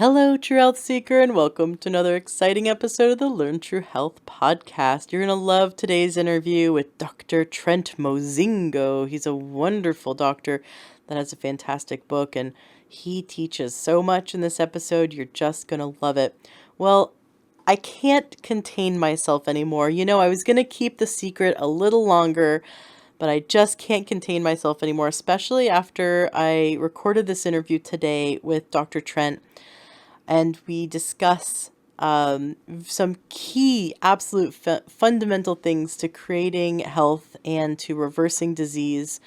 Hello, True Health Seeker, and welcome to another exciting episode of the Learn True Health podcast. You're going to love today's interview with Dr. Trent Mozingo. He's a wonderful doctor that has a fantastic book, and he teaches so much in this episode. You're just going to love it. Well, I can't contain myself anymore. I was going to keep the secret a little longer, but I just can't contain myself anymore, especially after I recorded this interview today with Dr. Trent. And we discuss some key, absolute fundamental things to creating health and to reversing disease.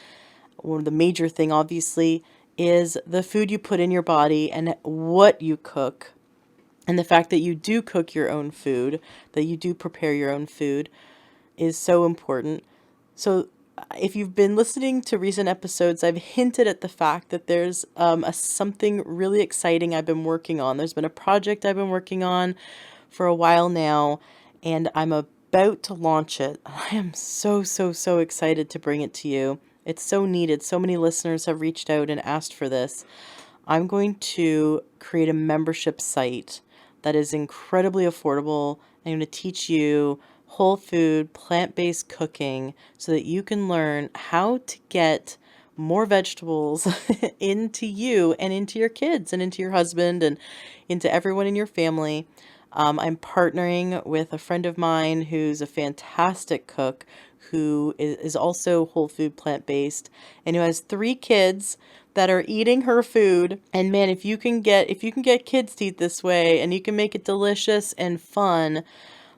One of the major thing, obviously, is the food you put in your body and what you cook. And the fact that you do cook your own food, that you do prepare your own food, is so important. So if you've been listening to recent episodes, I've hinted at the fact that there's something really exciting I've been working on. There's been a project I've been working on for a while now, and I'm about to launch it. I am so excited to bring it to you. It's so needed. So many listeners have reached out and asked for this. I'm going to create a membership site that is incredibly affordable. I'm going to teach you whole food, plant-based cooking so that you can learn how to get more vegetables into you and into your kids and into your husband and into everyone in your family. I'm partnering with a friend of mine who's a fantastic cook who is also whole food plant-based and who has 3 kids that are eating her food. And man, if you can get kids to eat this way and you can make it delicious and fun,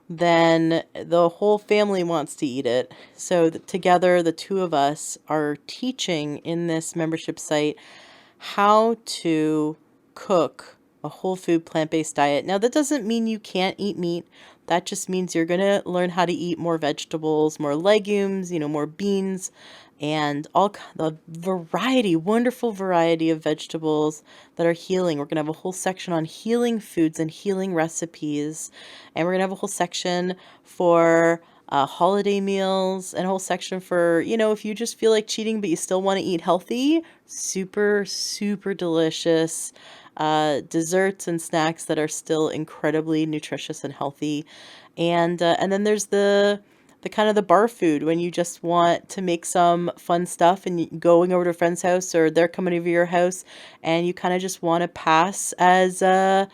then the whole family wants to eat it. So together, the two of us are teaching in this membership site how to cook a whole food plant-based diet. Now, that doesn't mean you can't eat meat. That just means you're going to learn how to eat more vegetables, more legumes, more beans, and all the wonderful variety of vegetables that are healing. We're going to have a whole section on healing foods and healing recipes. And we're going to have a whole section for holiday meals and a whole section for, if you just feel like cheating but you still want to eat healthy, super delicious desserts and snacks that are still incredibly nutritious and healthy. And then there's the kind of the bar food when you just want to make some fun stuff and you going over to a friend's house or they're coming over your house and you kind of just want to pass as just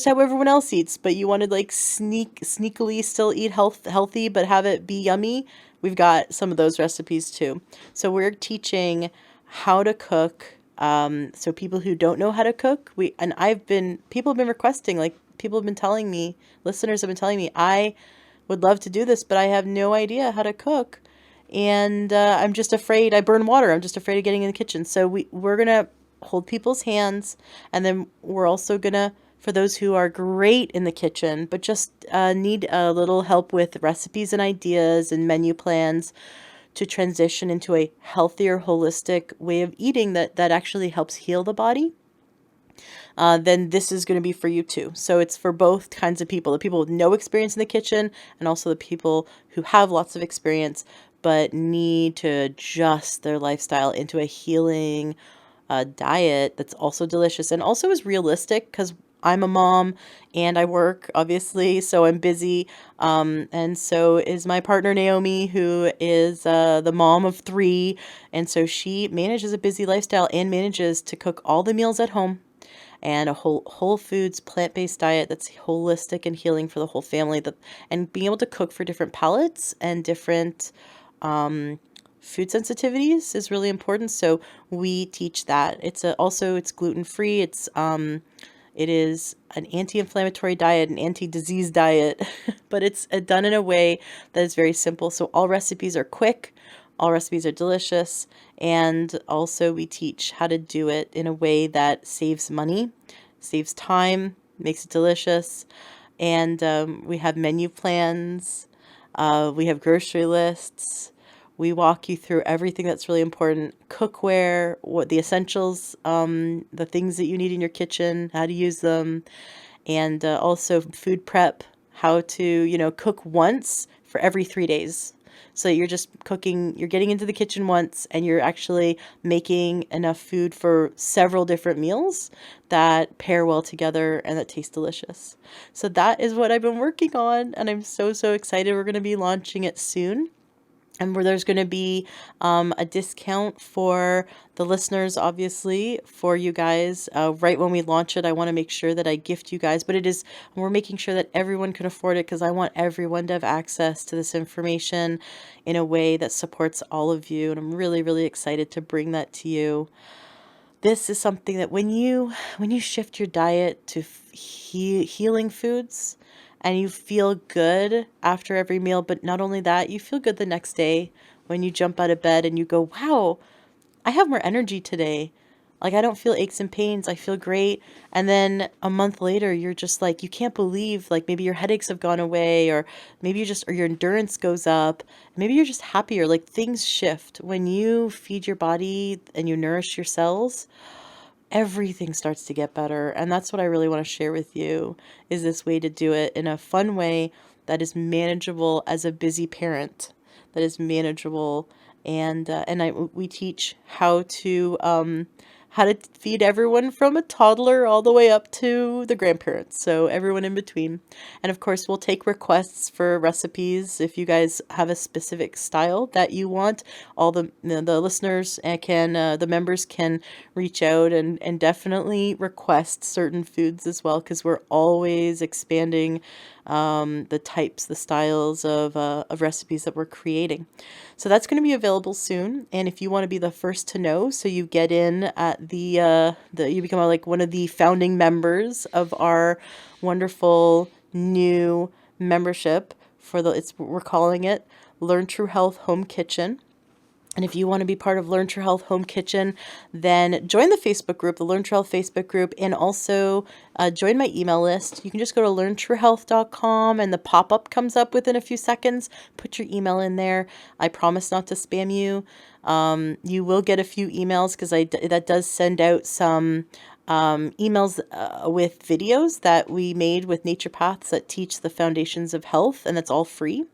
how everyone else eats, but you want to sneakily still eat healthy but have it be yummy. We've got some of those recipes too. So we're teaching how to cook. So people who don't know how to cook, people have been requesting, people have been telling me, listeners have been telling me, I would love to do this, but I have no idea how to cook. And I'm just afraid I burn water. I'm just afraid of getting in the kitchen. So we're going to hold people's hands. And then we're also going to, for those who are great in the kitchen, but just need a little help with recipes and ideas and menu plans to transition into a healthier, holistic way of eating that actually helps heal the body, then this is going to be for you too. So it's for both kinds of people, the people with no experience in the kitchen and also the people who have lots of experience but need to adjust their lifestyle into a healing diet that's also delicious and also is realistic, because I'm a mom and I work, obviously, so I'm busy. And so is my partner, Naomi, who is the mom of 3. And so she manages a busy lifestyle and manages to cook all the meals at home and a whole foods plant-based diet that's holistic and healing for the whole family. And being able to cook for different palates and different food sensitivities is really important. So we teach that. It's gluten-free. It is an anti-inflammatory diet, an anti-disease diet, but it's done in a way that is very simple. So all recipes are quick, all recipes are delicious, and also we teach how to do it in a way that saves money, saves time, makes it delicious, and we have menu plans, we have grocery lists. We walk you through everything that's really important: cookware, what the essentials, the things that you need in your kitchen, how to use them, and also food prep, how to, cook once for every 3 days. so you're just cooking, you're getting into the kitchen once and you're actually making enough food for several different meals that pair well together and that taste delicious. So that is what I've been working on, and I'm so, so excited. We're going to be launching it soon. And where there's going to be a discount for the listeners, obviously, for you guys. Right when we launch it, I want to make sure that I gift you guys. But we're making sure that everyone can afford it because I want everyone to have access to this information in a way that supports all of you. And I'm really, really excited to bring that to you. This is something that when you shift your diet to healing foods, and you feel good after every meal, but not only that, you feel good the next day when you jump out of bed and you go, wow, I have more energy today. Like, I don't feel aches and pains. I feel great. And then a month later, you're just like, you can't believe, like, maybe your headaches have gone away, or maybe or your endurance goes up. Maybe you're just happier. Like, things shift. When you feed your body and you nourish your cells, everything starts to get better. And that's what I really want to share with you, is this way to do it in a fun way that is manageable as a busy parent, that is manageable. And we teach how to feed everyone from a toddler all the way up to the grandparents, so everyone in between. And of course, we'll take requests for recipes if you guys have a specific style that you want. All the listeners the members can reach out and definitely request certain foods as well, because we're always expanding the types, the styles of recipes that we're creating. So that's going to be available soon. And if you want to be the first to know, so you get in at you become like one of the founding members of our wonderful new membership we're calling it Learn True Health Home Kitchen. And if you want to be part of Learn True Health Home Kitchen, then join the Facebook group, the Learn True Health Facebook group, and also join my email list. You can just go to learntruehealth.com and the pop-up comes up within a few seconds. Put your email in there. I promise not to spam you. You will get a few emails because that does send out some emails with videos that we made with naturopaths that teach the foundations of health, and that's all free.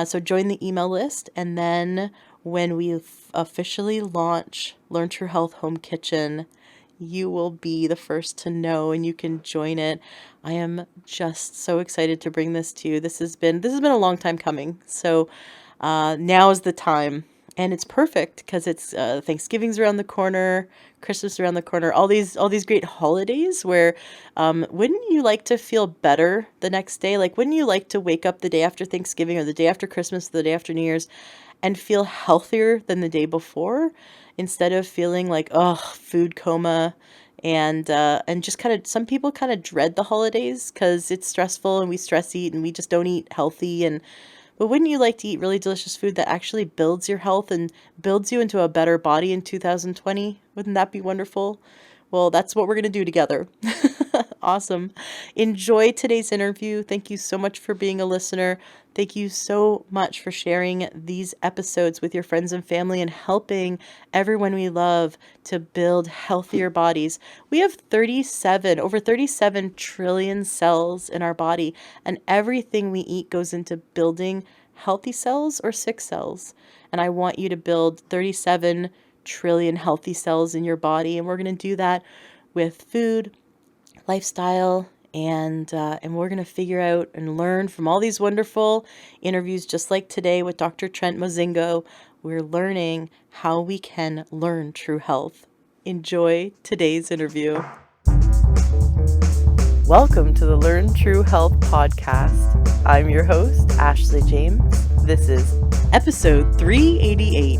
So join the email list, and then when we officially launch Learn True Health Home Kitchen, you will be the first to know and you can join it. I am just so excited to bring this to you. This has been a long time coming. So now is the time. And it's perfect because it's Thanksgiving's around the corner, Christmas around the corner, all these great holidays where wouldn't you like to feel better the next day? Like, wouldn't you like to wake up the day after Thanksgiving or the day after Christmas or the day after New Year's and feel healthier than the day before, instead of feeling like, oh, food coma, and just some people kind of dread the holidays because it's stressful and we stress eat and we just don't eat healthy. But wouldn't you like to eat really delicious food that actually builds your health and builds you into a better body in 2020? Wouldn't that be wonderful? Well, that's what we're going to do together. Awesome. Enjoy today's interview. Thank you so much for being a listener. Thank you so much for sharing these episodes with your friends and family and helping everyone we love to build healthier bodies. We have over 37 trillion cells in our body, and everything we eat goes into building healthy cells or sick cells. And I want you to build 37 trillion healthy cells in your body, and we're going to do that with food, lifestyle, and we're going to figure out and learn from all these wonderful interviews, just like today with Dr. Trent Mozingo. We're learning how we can learn true health. Enjoy today's interview. Welcome to the Learn True Health podcast. I'm your host, Ashley James. This is episode 388.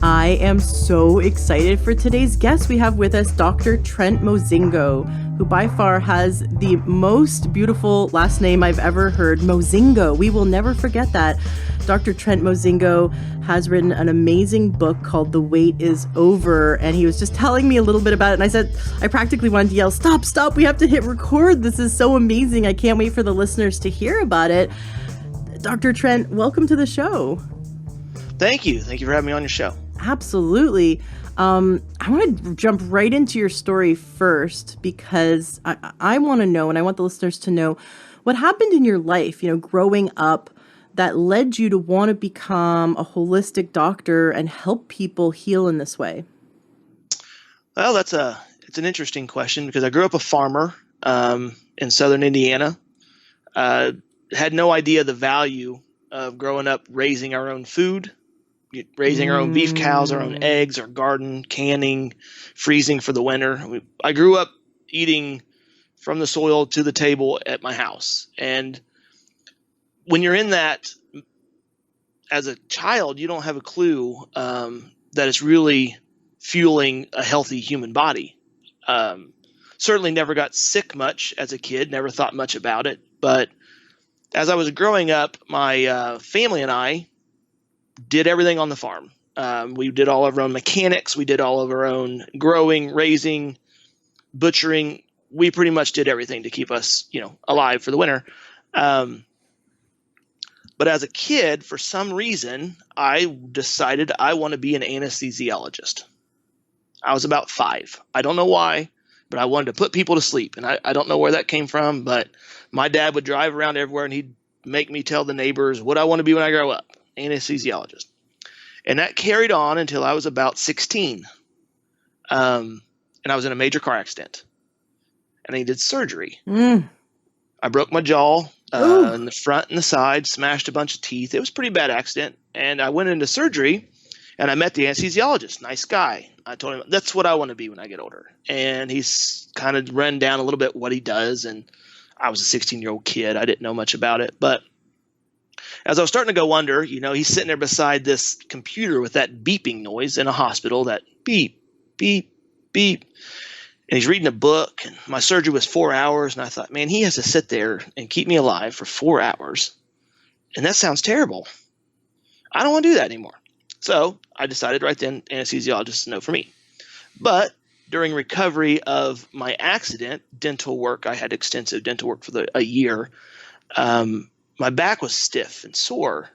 I am so excited for today's guest. We have with us Dr. Trent Mozingo, who by far has the most beautiful last name I've ever heard, Mozingo. We will never forget that. Dr. Trent Mozingo has written an amazing book called The Wait Is Over, and he was just telling me a little bit about it, and I said, I practically wanted to yell, stop, we have to hit record. This is so amazing. I can't wait for the listeners to hear about it. Dr. Trent, welcome to the show. Thank you. Thank you for having me on your show. Absolutely. I want to jump right into your story first because I want to know, and I want the listeners to know what happened in your life, growing up that led you to want to become a holistic doctor and help people heal in this way? Well, it's an interesting question because I grew up a farmer in southern Indiana. Uh, had no idea the value of growing up raising our own food, raising our own beef cows, our own Mm. eggs, our garden, canning, freezing for the winter. I grew up eating from the soil to the table at my house. And when you're in that as a child, you don't have a clue that it's really fueling a healthy human body. Um, Certainly never got sick much as a kid, never thought much about it. But as I was growing up, my family and I did everything on the farm. We did all of our own mechanics. We did all of our own growing, raising, butchering. We pretty much did everything to keep us, alive for the winter. Um, but as a kid, for some reason, I decided I want to be an anesthesiologist. I was about 5. I don't know why, but I wanted to put people to sleep. And I don't know where that came from, but my dad would drive around everywhere and he'd make me tell the neighbors what I want to be when I grow up, anesthesiologist. And that carried on until I was about 16. And I was in a major car accident and I needed surgery. Mm. I broke my jaw Ooh. in the front and the side, smashed a bunch of teeth. It was a pretty bad accident. And I went into surgery and I met the anesthesiologist. Nice guy. I told him, that's what I want to be when I get older. And he's kind of run down a little bit what he does. And I was a 16-year-old kid. I didn't know much about it. But as I was starting to go under, he's sitting there beside this computer with that beeping noise in a hospital, that beep, beep, beep. And he's reading a book. And my surgery was 4 hours. And I thought, man, he has to sit there and keep me alive for 4 hours. And that sounds terrible. I don't want to do that anymore. So I decided right then, anesthesiologist is no for me. But during recovery of my accident, dental work, I had extensive dental work for a year. My back was stiff and sore.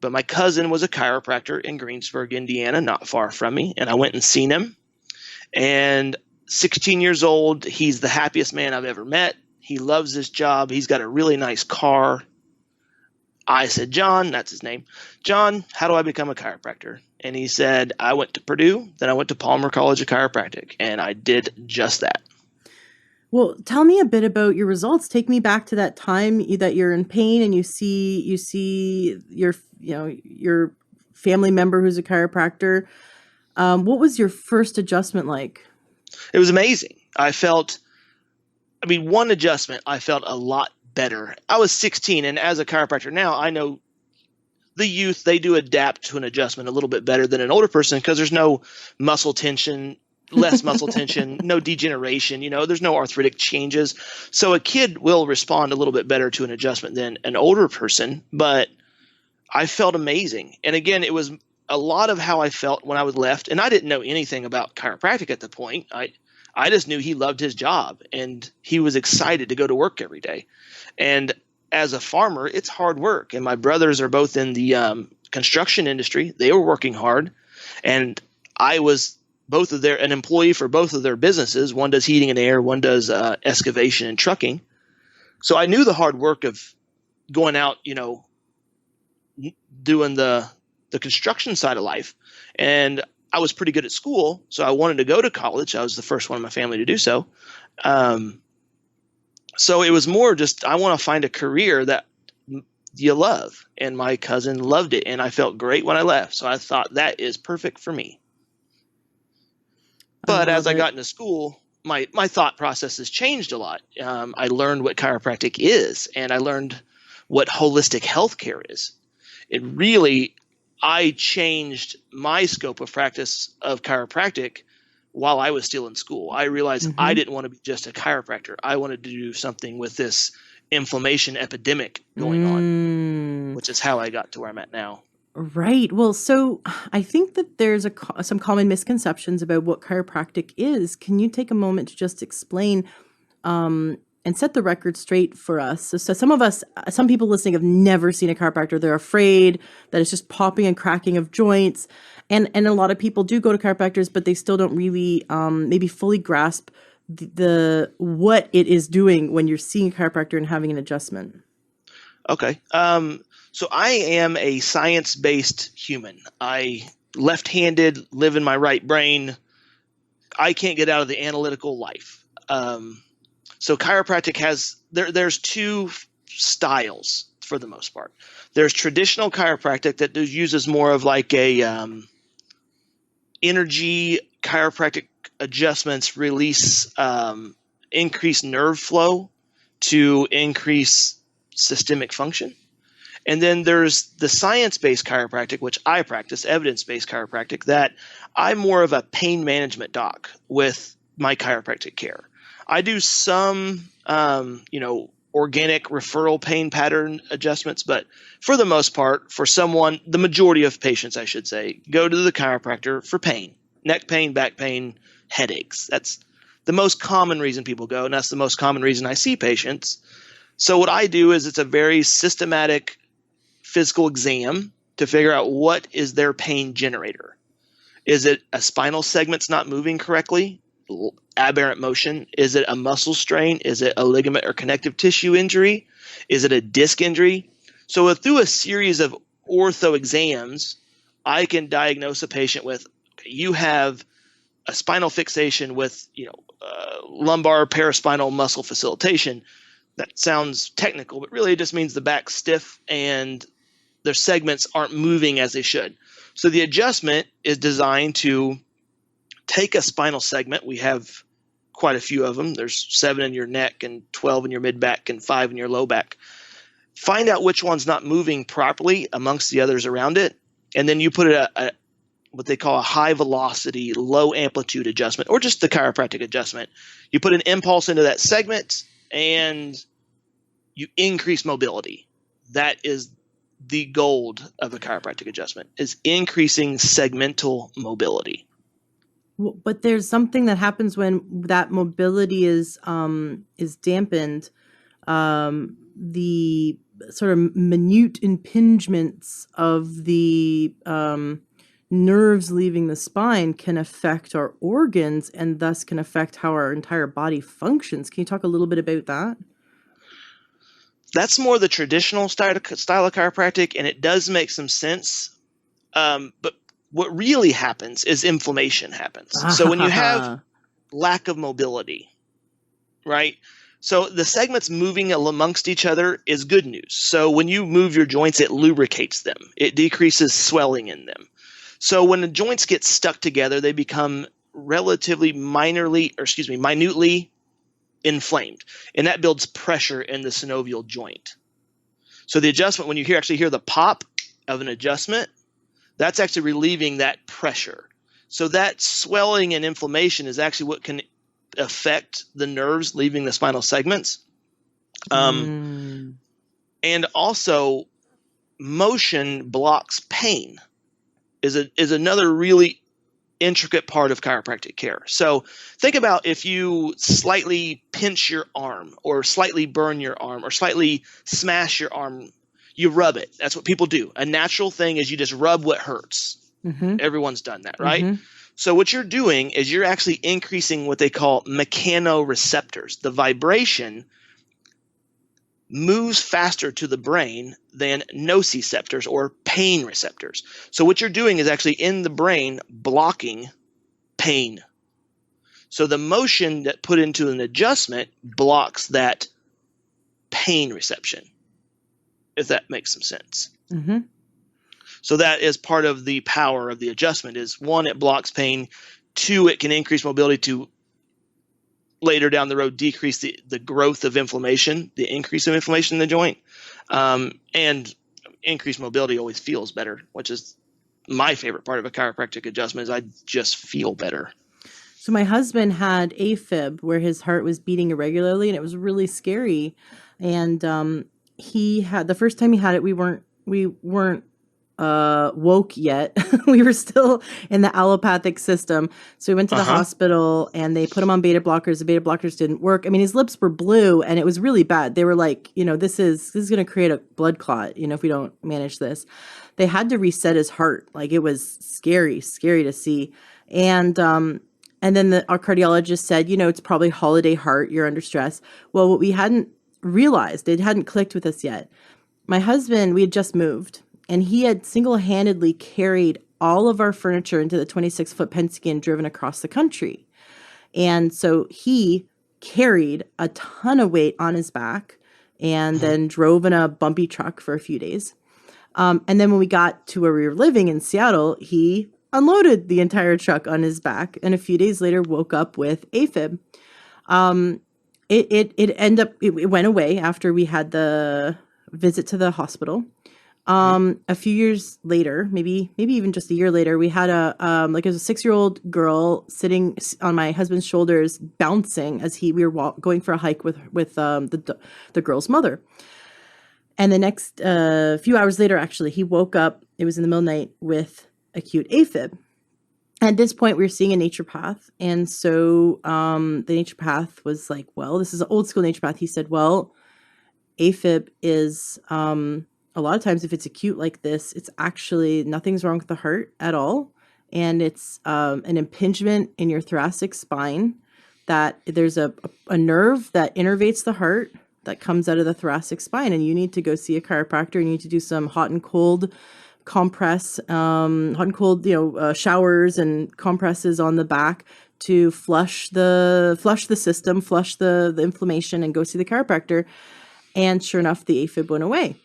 But my cousin was a chiropractor in Greensburg, Indiana, not far from me. And I went and seen him. And 16 years old, he's the happiest man I've ever met. He loves his job. He's got a really nice car. I said, John, that's his name. John, how do I become a chiropractor? And he said, I went to Purdue, then I went to Palmer College of Chiropractic, and I did just that. Well, tell me a bit about your results. Take me back to that time that you're in pain and you see your family member who's a chiropractor. What was your first adjustment like? It was amazing. One adjustment, I felt a lot better. I was 16, and as a chiropractor now, I know the youth, they do adapt to an adjustment a little bit better than an older person because there's no muscle tension, less muscle tension, no degeneration, there's no arthritic changes. So a kid will respond a little bit better to an adjustment than an older person, but I felt amazing. And again, it was a lot of how I felt when I was left, and I didn't know anything about chiropractic at the point. I just knew he loved his job and he was excited to go to work every day. And as a farmer, it's hard work. And my brothers are both in the construction industry. They were working hard. And I was an employee for both of their businesses. One does heating and air, one does excavation and trucking. So I knew the hard work of going out, doing the construction side of life. And I was pretty good at school, so I wanted to go to college. I was the first one in my family to do so. So it was more just, I want to find a career that you love. And my cousin loved it, and I felt great when I left. So I thought that is perfect for me. But as I got into school, my thought process has changed a lot. I learned what chiropractic is, and I learned what holistic healthcare is. I changed my scope of practice of chiropractic while I was still in school. I realized I didn't want to be just a chiropractor. I wanted to do something with this inflammation epidemic going on, which is how I got to where I'm at now. Right. Well, so I think that there's some common misconceptions about what chiropractic is. Can you take a moment to just explain and set the record straight for us? So some people listening have never seen a chiropractor. They're afraid that it's just popping and cracking of joints. And a lot of people do go to chiropractors, but they still don't really maybe fully grasp the what it is doing when you're seeing a chiropractor and having an adjustment. Okay. So I am a science-based human. I left-handed, live in my right brain. I can't get out of the analytical life. So chiropractic there's two styles for the most part. There's traditional chiropractic that uses more of like a energy chiropractic adjustments, release increase nerve flow to increase systemic function. And then there's the science-based chiropractic, which I practice, evidence-based chiropractic, that I'm more of a pain management doc with my chiropractic care. I do some, organic referral pain pattern adjustments, but for the most part, the majority of patients, I should say, go to the chiropractor for pain, neck pain, back pain, headaches. That's the most common reason people go, and that's the most common reason I see patients. So what I do is it's a very systematic physical exam to figure out what is their pain generator. Is it a spinal segment's not moving correctly? Aberrant motion? Is it a muscle strain? Is it a ligament or connective tissue injury? Is it a disc injury? So through a series of ortho exams, I can diagnose a patient with, you have a spinal fixation with, lumbar paraspinal muscle facilitation. That sounds technical, but really it just means the back's stiff and their segments aren't moving as they should. So the adjustment is designed to take a spinal segment. We have quite a few of them. There's 7 in your neck and 12 in your mid back and 5 in your low back. Find out which one's not moving properly amongst the others around it. And then you put what they call a high velocity, low amplitude adjustment, or just the chiropractic adjustment. You put an impulse into that segment and you increase mobility. That is the gold of a chiropractic adjustment, is increasing segmental mobility. But there's something that happens when that mobility is dampened. The sort of minute impingements of the nerves leaving the spine can affect our organs and thus can affect how our entire body functions. Can you talk a little bit about that? That's more the traditional style of chiropractic, and it does make some sense. But what really happens is inflammation happens. So when you have lack of mobility, right? So the segments moving amongst each other is good news. So when you move your joints, it lubricates them. It decreases swelling in them. So when the joints get stuck together, they become minutely inflamed, and that builds pressure in the synovial joint. So the adjustment, when you actually hear the pop of an adjustment, that's actually relieving that pressure. So that swelling and inflammation is actually what can affect the nerves leaving the spinal segments. And also motion blocks pain is another really intricate part of chiropractic care. So think about if you slightly pinch your arm or slightly burn your arm or slightly smash your arm, you rub it. That's what people do. A natural thing is you just rub what hurts. Mm-hmm. Everyone's done that, right? Mm-hmm. So what you're doing is you're actually increasing what they call mechanoreceptors. The vibration moves faster to the brain than nociceptors or pain receptors. So what you're doing is actually in the brain blocking pain. So the motion that put into an adjustment blocks that pain reception, if that makes some sense. Mm-hmm. So that is part of the power of the adjustment is, 1, it blocks pain. 2, it can increase mobility to later down the road decrease the growth of inflammation, the increase of inflammation in the joint. And increased mobility always feels better, which is my favorite part of a chiropractic adjustment, is I just feel better. So my husband had AFib where his heart was beating irregularly, and it was really scary. And he had, the first time he had it, we weren't woke yet. We were still in the allopathic system. So we went to the hospital and they put him on beta blockers. The beta blockers didn't work. I mean, his lips were blue and it was really bad. They were like, this is going to create a blood clot, if we don't manage this. They had to reset his heart. Like, it was scary to see. And then our cardiologist said, it's probably holiday heart. You're under stress. Well, what we hadn't realized, it hadn't clicked with us yet, my husband, we had just moved, and he had single-handedly carried all of our furniture into the 26-foot Penske and driven across the country. And so he carried a ton of weight on his back and then drove in a bumpy truck for a few days. And then when we got to where we were living in Seattle, he unloaded the entire truck on his back, and a few days later woke up with AFib. It went away after we had the visit to the hospital. A few years later, maybe even just a year later, we had it was a 6-year-old girl sitting on my husband's shoulders, bouncing as we were going for a hike with the girl's mother. And the next few hours later, actually, he woke up. It was in the middle of the night with acute AFib. At this point, we were seeing a naturopath. And so the naturopath was like, well, this is an old school naturopath. He said, well, AFib is a lot of times if it's acute like this, it's actually nothing's wrong with the heart at all. And it's an impingement in your thoracic spine, that there's a nerve that innervates the heart that comes out of the thoracic spine, and you need to go see a chiropractor. You need to do some hot and cold compress, showers and compresses on the back to flush the system, flush the inflammation, and go see the chiropractor. And sure enough, the AFib went away.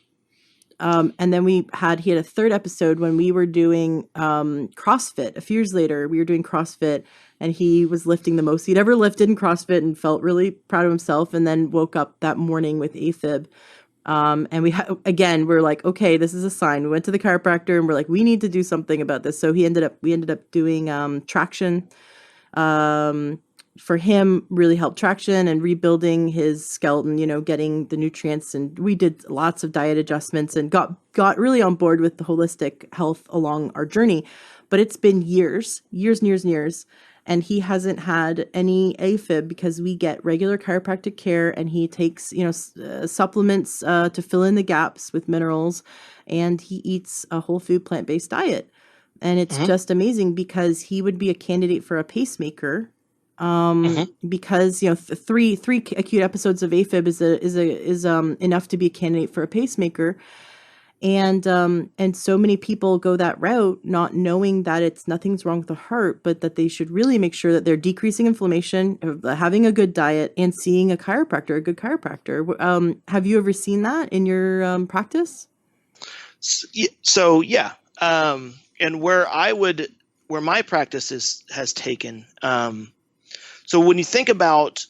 And then he had a third episode when we were doing CrossFit. A few years later, we were doing CrossFit, and he was lifting the most he'd ever lifted in CrossFit and felt really proud of himself, and then woke up that morning with AFib. And we're like, okay, this is a sign. We went to the chiropractor and we're like, we need to do something about this. So we ended up doing traction. For him, really helped traction and rebuilding his skeleton, getting the nutrients. And we did lots of diet adjustments and got really on board with the holistic health along our journey. But it's been years and years and years. And he hasn't had any AFib because we get regular chiropractic care, and he takes, supplements to fill in the gaps with minerals, and he eats a whole food plant-based diet. And it's just amazing because he would be a candidate for a pacemaker. Because three acute episodes of AFib is enough to be a candidate for a pacemaker, and so many people go that route, not knowing that nothing's wrong with the heart, but that they should really make sure that they're decreasing inflammation, having a good diet, and seeing a good chiropractor. Have you ever seen that in your practice? So yeah, and where my practice has taken. So when you think about,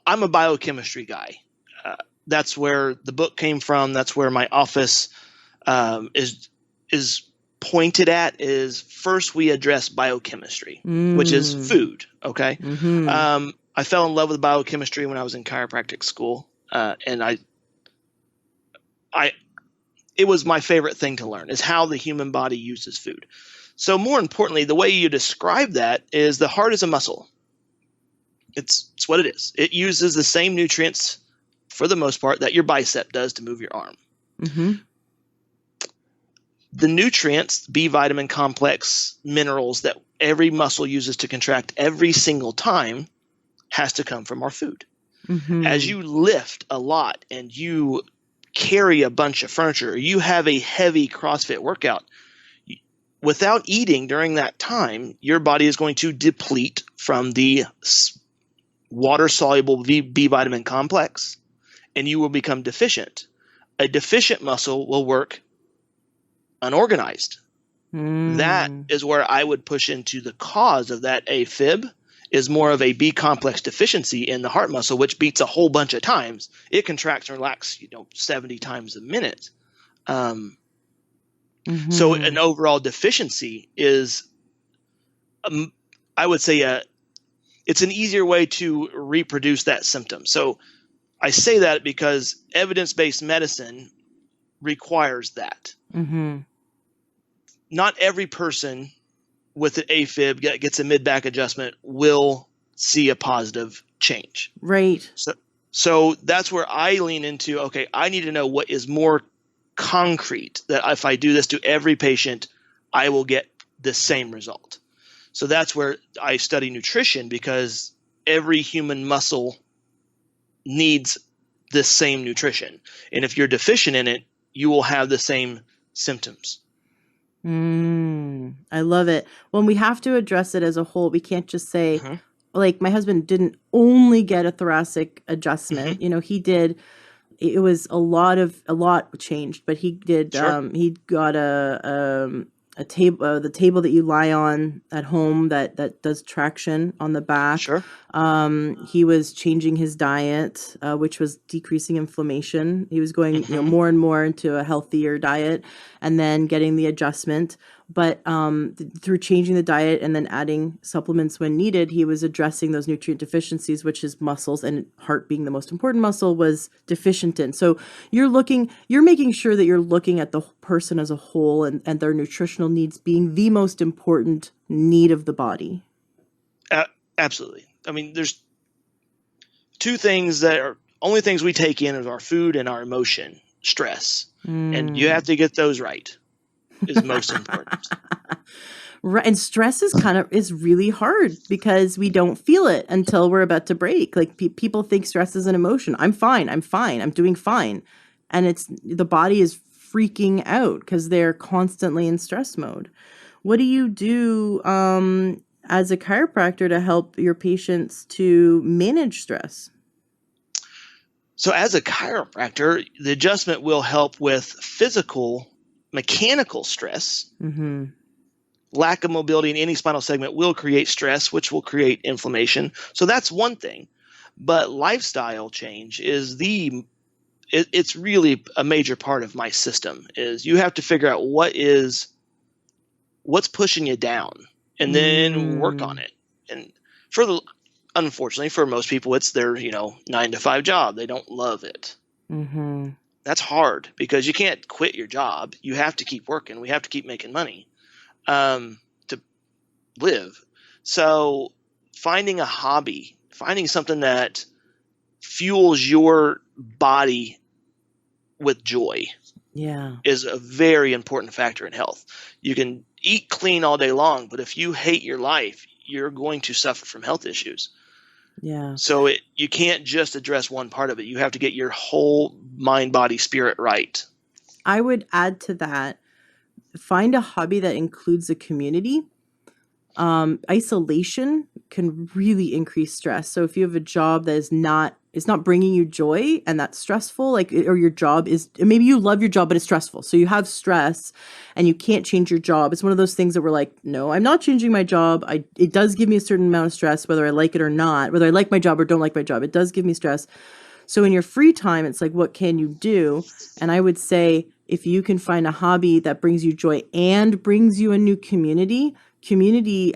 I'm a biochemistry guy. That's where the book came from. That's where my office is pointed at. Is first we address biochemistry, which is food. Okay. I fell in love with biochemistry when I was in chiropractic school, and it was my favorite thing to learn, is how the human body uses food. So more importantly, the way you describe that is the heart is a muscle. It's what it is. It uses the same nutrients for the most part that your bicep does to move your arm. The nutrients, B vitamin complex, minerals that every muscle uses to contract every single time, has to come from our food. As you lift a lot and you carry a bunch of furniture, you have a heavy CrossFit workout, without eating during that time, your body is going to deplete from the water-soluble B vitamin complex, and you will become deficient. A deficient muscle will work unorganized. That is where I would push into the cause of that AFib, is more of a B complex deficiency in the heart muscle, which beats a whole bunch of times. It contracts and relaxes, 70 times a minute. So an overall deficiency is, I would say, it's an easier way to reproduce that symptom. So I say that because evidence-based medicine requires that. Not every person with an AFib gets a mid-back adjustment will see a positive change. Right. So that's where I lean into, okay, I need to know what is more concrete, that if I do this to every patient, I will get the same result. So that's where I study nutrition, because every human muscle needs this same nutrition. And if you're deficient in it, you will have the same symptoms. I love it. Well, we have to address it as a whole. We can't just say, like, my husband didn't only get a thoracic adjustment. He did. It was a lot changed, but he did. Sure. He got a table, the table that you lie on at home that does traction on the back. Sure. He was changing his diet, which was decreasing inflammation. He was going, more and more into a healthier diet, and then getting the adjustment. But through changing the diet and then adding supplements when needed, he was addressing those nutrient deficiencies, which his muscles, and heart being the most important muscle, was deficient in. So you're making sure that you're looking at the person as a whole, and their nutritional needs being the most important need of the body. Absolutely. I mean, there's two things that are only things we take in is our food and our emotion, stress. And you have to get those right. Is most important. Right. And stress is really hard because we don't feel it until we're about to break. Like people think stress is an emotion. I'm fine. I'm doing fine. And the body is freaking out because they're constantly in stress mode. What do you do as a chiropractor to help your patients to manage stress? So as a chiropractor, the adjustment will help with physical, mechanical stress. Lack of mobility in any spinal segment will create stress, which will create inflammation. So that's one thing. But lifestyle change is it's really a major part of my system. Is you have to figure out what's pushing you down, and then work on it. And unfortunately for most people, it's their 9-to-5 job. They don't love it. That's hard because you can't quit your job. You have to keep working. We have to keep making money to live. So finding a hobby, finding something that fuels your body with joy is a very important factor in health. You can eat clean all day long, but if you hate your life, you're going to suffer from health issues. So you can't just address one part of it. You have to get your whole mind, body, spirit right. I would add to that, find a hobby that includes a community. Isolation can really increase stress. So if you have a job that is not bringing you joy and that's stressful, or your job is, maybe you love your job, but it's stressful. So you have stress and you can't change your job. It's one of those things that we're like, no, I'm not changing my job. It does give me a certain amount of stress, whether I like it or not, whether I like my job or don't like my job, it does give me stress. So in your free time, it's like, what can you do? And I would say, if you can find a hobby that brings you joy and brings you a new community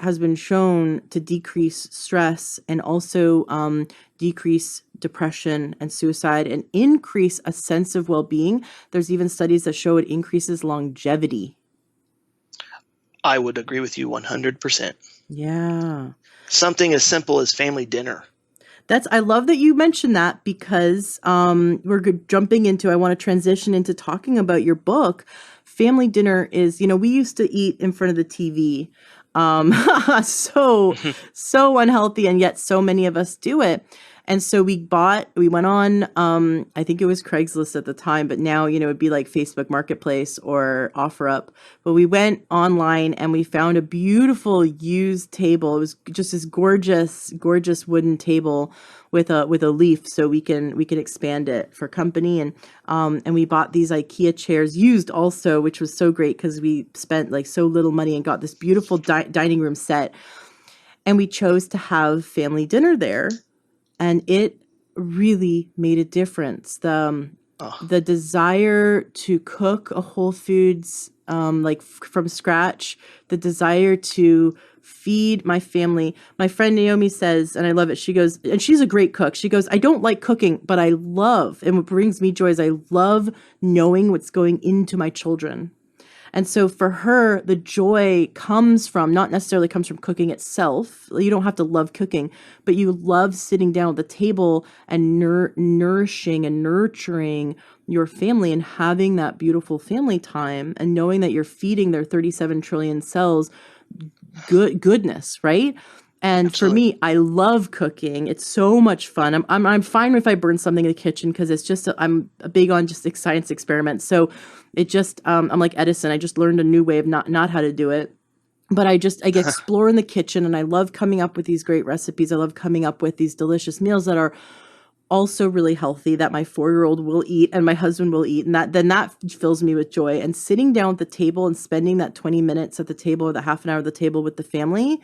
has been shown to decrease stress and also decrease depression and suicide and increase a sense of well-being. There's even studies that show it increases longevity. I would agree with you 100%. Yeah. Something as simple as family dinner. I love that you mentioned that because we're jumping into, I want to transition into talking about your book. Family dinner is, we used to eat in front of the TV. So unhealthy, and yet so many of us do it. And so we went on, I think it was Craigslist at the time, but now, it'd be like Facebook Marketplace or OfferUp. But we went online and we found a beautiful used table. It was just this gorgeous, gorgeous wooden table with a leaf, so we can expand it for company. And we bought these IKEA chairs used also, which was so great because we spent like so little money and got this beautiful dining room set. And we chose to have family dinner there. And it really made a difference. The desire to cook a whole foods from scratch, the desire to feed my family. My friend Naomi says, and I love it, she goes, and she's a great cook. She goes, I don't like cooking, but I love, and what brings me joy is I love knowing what's going into my children. And so for her, the joy not necessarily comes from cooking itself. You don't have to love cooking, but you love sitting down at the table and nourishing and nurturing your family and having that beautiful family time and knowing that you're feeding their 37 trillion cells goodness, right? And for Absolutely. me, I love cooking. It's so much fun. I'm fine if I burn something in the kitchen because it's just I'm big on just science experiments. So it just I'm like Edison. I just learned a new way of not how to do it. But I get explore in the kitchen, and I love coming up with these great recipes. I love coming up with these delicious meals that are also really healthy that my 4-year-old will eat and my husband will eat, and that fills me with joy. And sitting down at the table and spending that 20 minutes at the table or the half an hour at the table with the family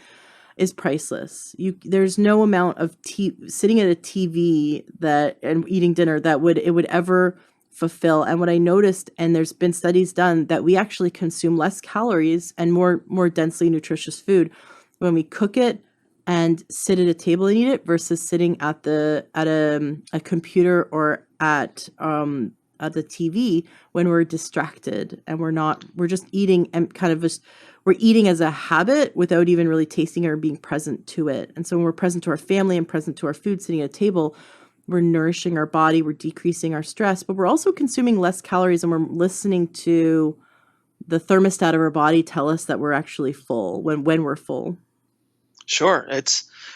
is priceless. There's no amount of sitting at a TV that and eating dinner that would ever fulfill. And what I noticed, and there's been studies done, that we actually consume less calories and more densely nutritious food when we cook it and sit at a table and eat it versus sitting at a computer or at the TV when we're distracted and we're just eating and kind of just we're eating as a habit without even really tasting it or being present to it. And so when we're present to our family and present to our food sitting at a table, we're nourishing our body, we're decreasing our stress, but we're also consuming less calories, and we're listening to the thermostat of our body tell us that we're actually full when we're full. Sure.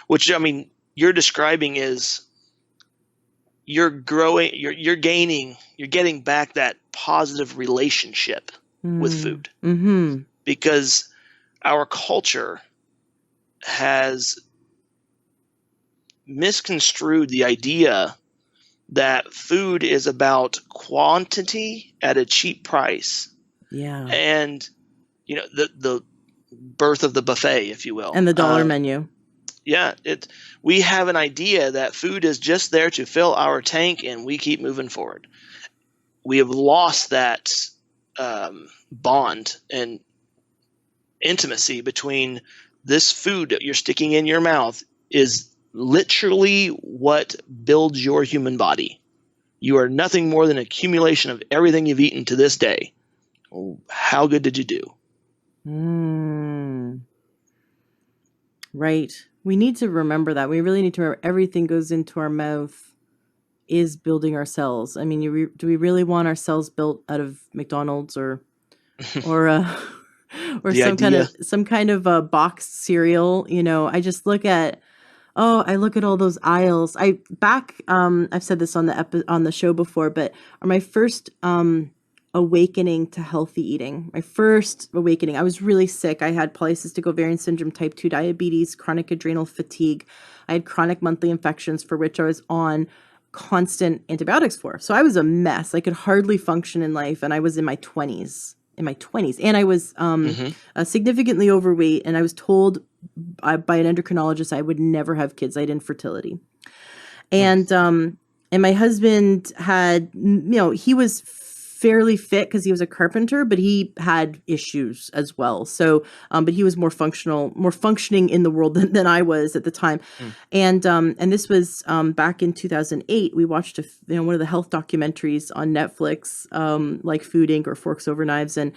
Which, I mean, you're describing is you're growing, you're gaining, you're getting back that positive relationship with food, Mm-hmm. because our culture has misconstrued the idea that food is about quantity at a cheap price. Yeah. And, the birth of the buffet, if you will. And the dollar menu. Yeah, we have an idea that food is just there to fill our tank and we keep moving forward. We have lost that bond and intimacy between this food that you're sticking in your mouth is literally what builds your human body. You are nothing more than an accumulation of everything you've eaten to this day. How good did you do? Right. We need to remember that. We really need to remember everything goes into our mouth is building our cells. I mean, do we really want our cells built out of McDonald's or or some kind of a boxed cereal? I just look at I look at all those aisles. I've said this on the show before, but my first awakening to healthy eating. My first awakening. I was really sick. I had polycystic ovarian syndrome, type 2 diabetes, chronic adrenal fatigue. I had chronic monthly infections for which I was on constant antibiotics for. So I was a mess. I could hardly function in life, and I was in my 20s. And I was significantly overweight, and I was told by an endocrinologist I would never have kids. I had infertility. And my husband had, he was fairly fit because he was a carpenter, but he had issues as well. So, but he was more functioning in the world than I was at the time. And this was back in 2008. We watched one of the health documentaries on Netflix, like Food Inc. or Forks Over Knives, and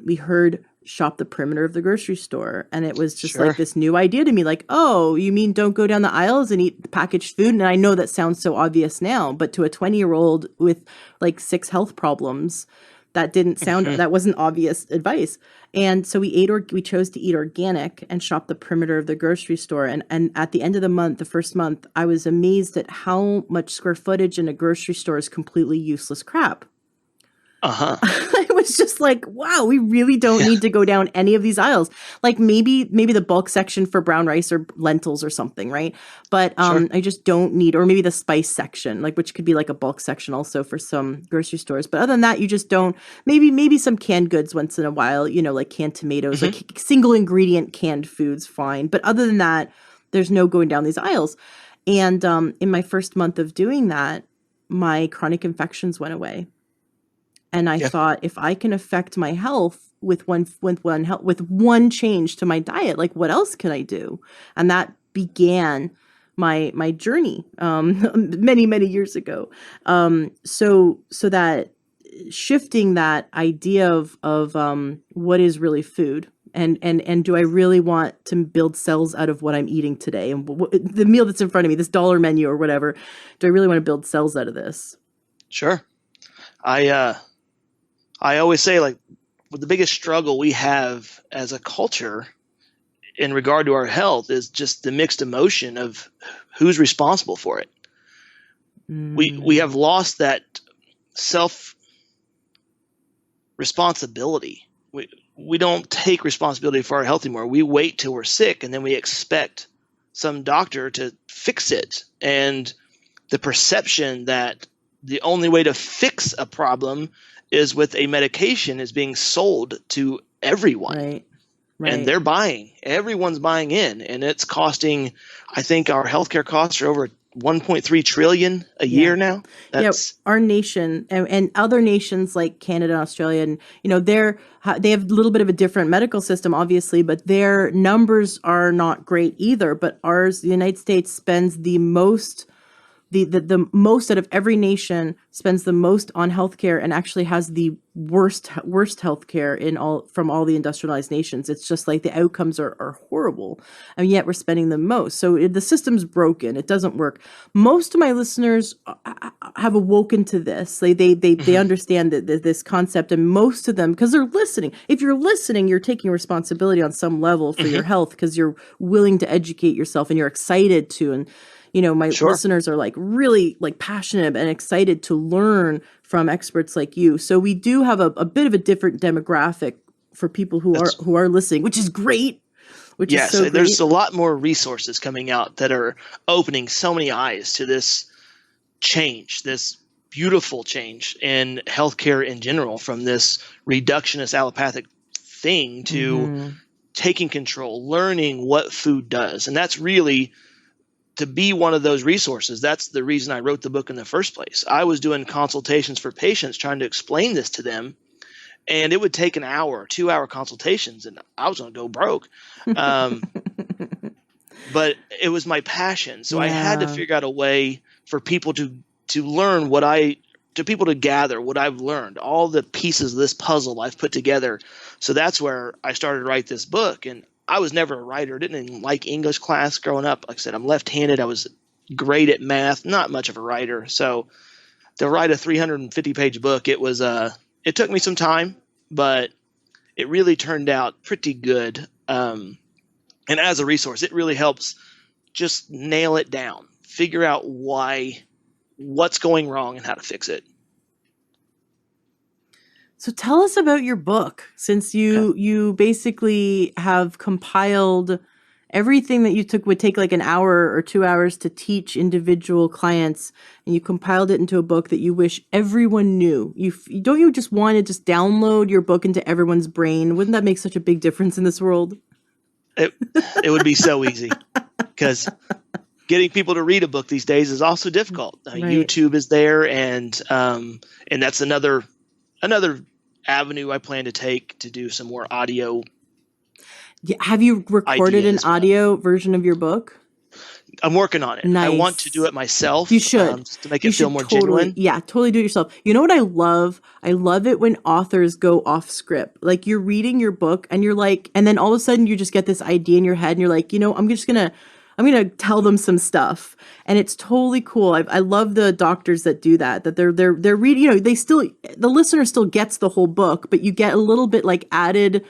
we heard shop the perimeter of the grocery store, and it was just like this new idea to me, like, oh, you mean don't go down the aisles and eat packaged food? And I know that sounds so obvious now, but to a 20-year-old with like 6 health problems, that didn't sound that wasn't obvious advice. And so we chose to eat organic and shop the perimeter of the grocery store, and at the end of the first month, I was amazed at how much square footage in a grocery store is completely useless crap. I was just like, wow, we really don't need to go down any of these aisles. Like maybe the bulk section for brown rice or lentils or something, right? But I just don't need, or maybe the spice section, like which could be like a bulk section also for some grocery stores. But other than that, you just don't. Maybe some canned goods once in a while, like canned tomatoes, like single ingredient canned foods, fine. But other than that, there's no going down these aisles. And in my first month of doing that, my chronic infections went away. And I thought, if I can affect my health with one change to my diet, like what else can I do? And that began my journey many years ago. So that shifting that idea of what is really food, and do I really want to build cells out of what I'm eating today, and the meal that's in front of me, this dollar menu or whatever, do I really want to build cells out of this? Sure. I always say, like, the biggest struggle we have as a culture in regard to our health is just the mixed emotion of who's responsible for it. We have lost that self responsibility. We don't take responsibility for our health anymore. We wait till we're sick, and then we expect some doctor to fix it. And the perception that the only way to fix a problem is with a medication is being sold to everyone. Right. And they're buying. Everyone's buying in. And it's costing, I think our healthcare costs are over 1.3 trillion a year now. Our nation and other nations like Canada and Australia, and they have a little bit of a different medical system, obviously, but their numbers are not great either. But ours, the United States, spends the most. The most out of every nation, spends the most on healthcare, and actually has the worst healthcare from all the industrialized nations. It's just like the outcomes are horrible, and yet we're spending the most. So the system's broken. It doesn't work. Most of my listeners have awoken to this. They understand this concept, and most of them, because they're listening. If you're listening, you're taking responsibility on some level for your health, because you're willing to educate yourself and you're excited to. And my listeners are like really like passionate and excited to learn from experts like you. So we do have a bit of a different demographic for people who are listening, which is great. There's a lot more resources coming out that are opening so many eyes to this change, this beautiful change in healthcare in general, from this reductionist allopathic thing to taking control, learning what food does. And that's really, to be one of those resources, that's the reason I wrote the book in the first place. I was doing consultations for patients trying to explain this to them, and it would take an hour, 2-hour consultations, and I was going to go broke. But it was my passion. So I had to figure out a way for people to learn people to gather what I've learned, all the pieces of this puzzle I've put together. So that's where I started to write this book. And I was never a writer. Didn't even like English class growing up. Like I said, I'm left-handed. I was great at math, not much of a writer. So to write a 350-page book, it took me some time, but it really turned out pretty good. And as a resource, it really helps just nail it down, figure out what's going wrong and how to fix it. So tell us about your book, since you basically have compiled everything that would take like an hour or 2 hours to teach individual clients, and you compiled it into a book that you wish everyone knew. Don't you just want to just download your book into everyone's brain? Wouldn't that make such a big difference in this world? It would be so easy, because getting people to read a book these days is also difficult. Right. YouTube is there, and that's another avenue I plan to take to do some more audio. Have you recorded an audio version of your book? I'm working on it. Nice. I want to do it myself. You should. Just to make it feel more genuine. Yeah, totally do it yourself. You know what I love? I love it when authors go off script. Like, you're reading your book and you're like, and then all of a sudden you just get this idea in your head and you're like, I'm going to tell them some stuff. And it's totally cool. I love the doctors that do that they're reading, the listener still gets the whole book, but you get a little bit like added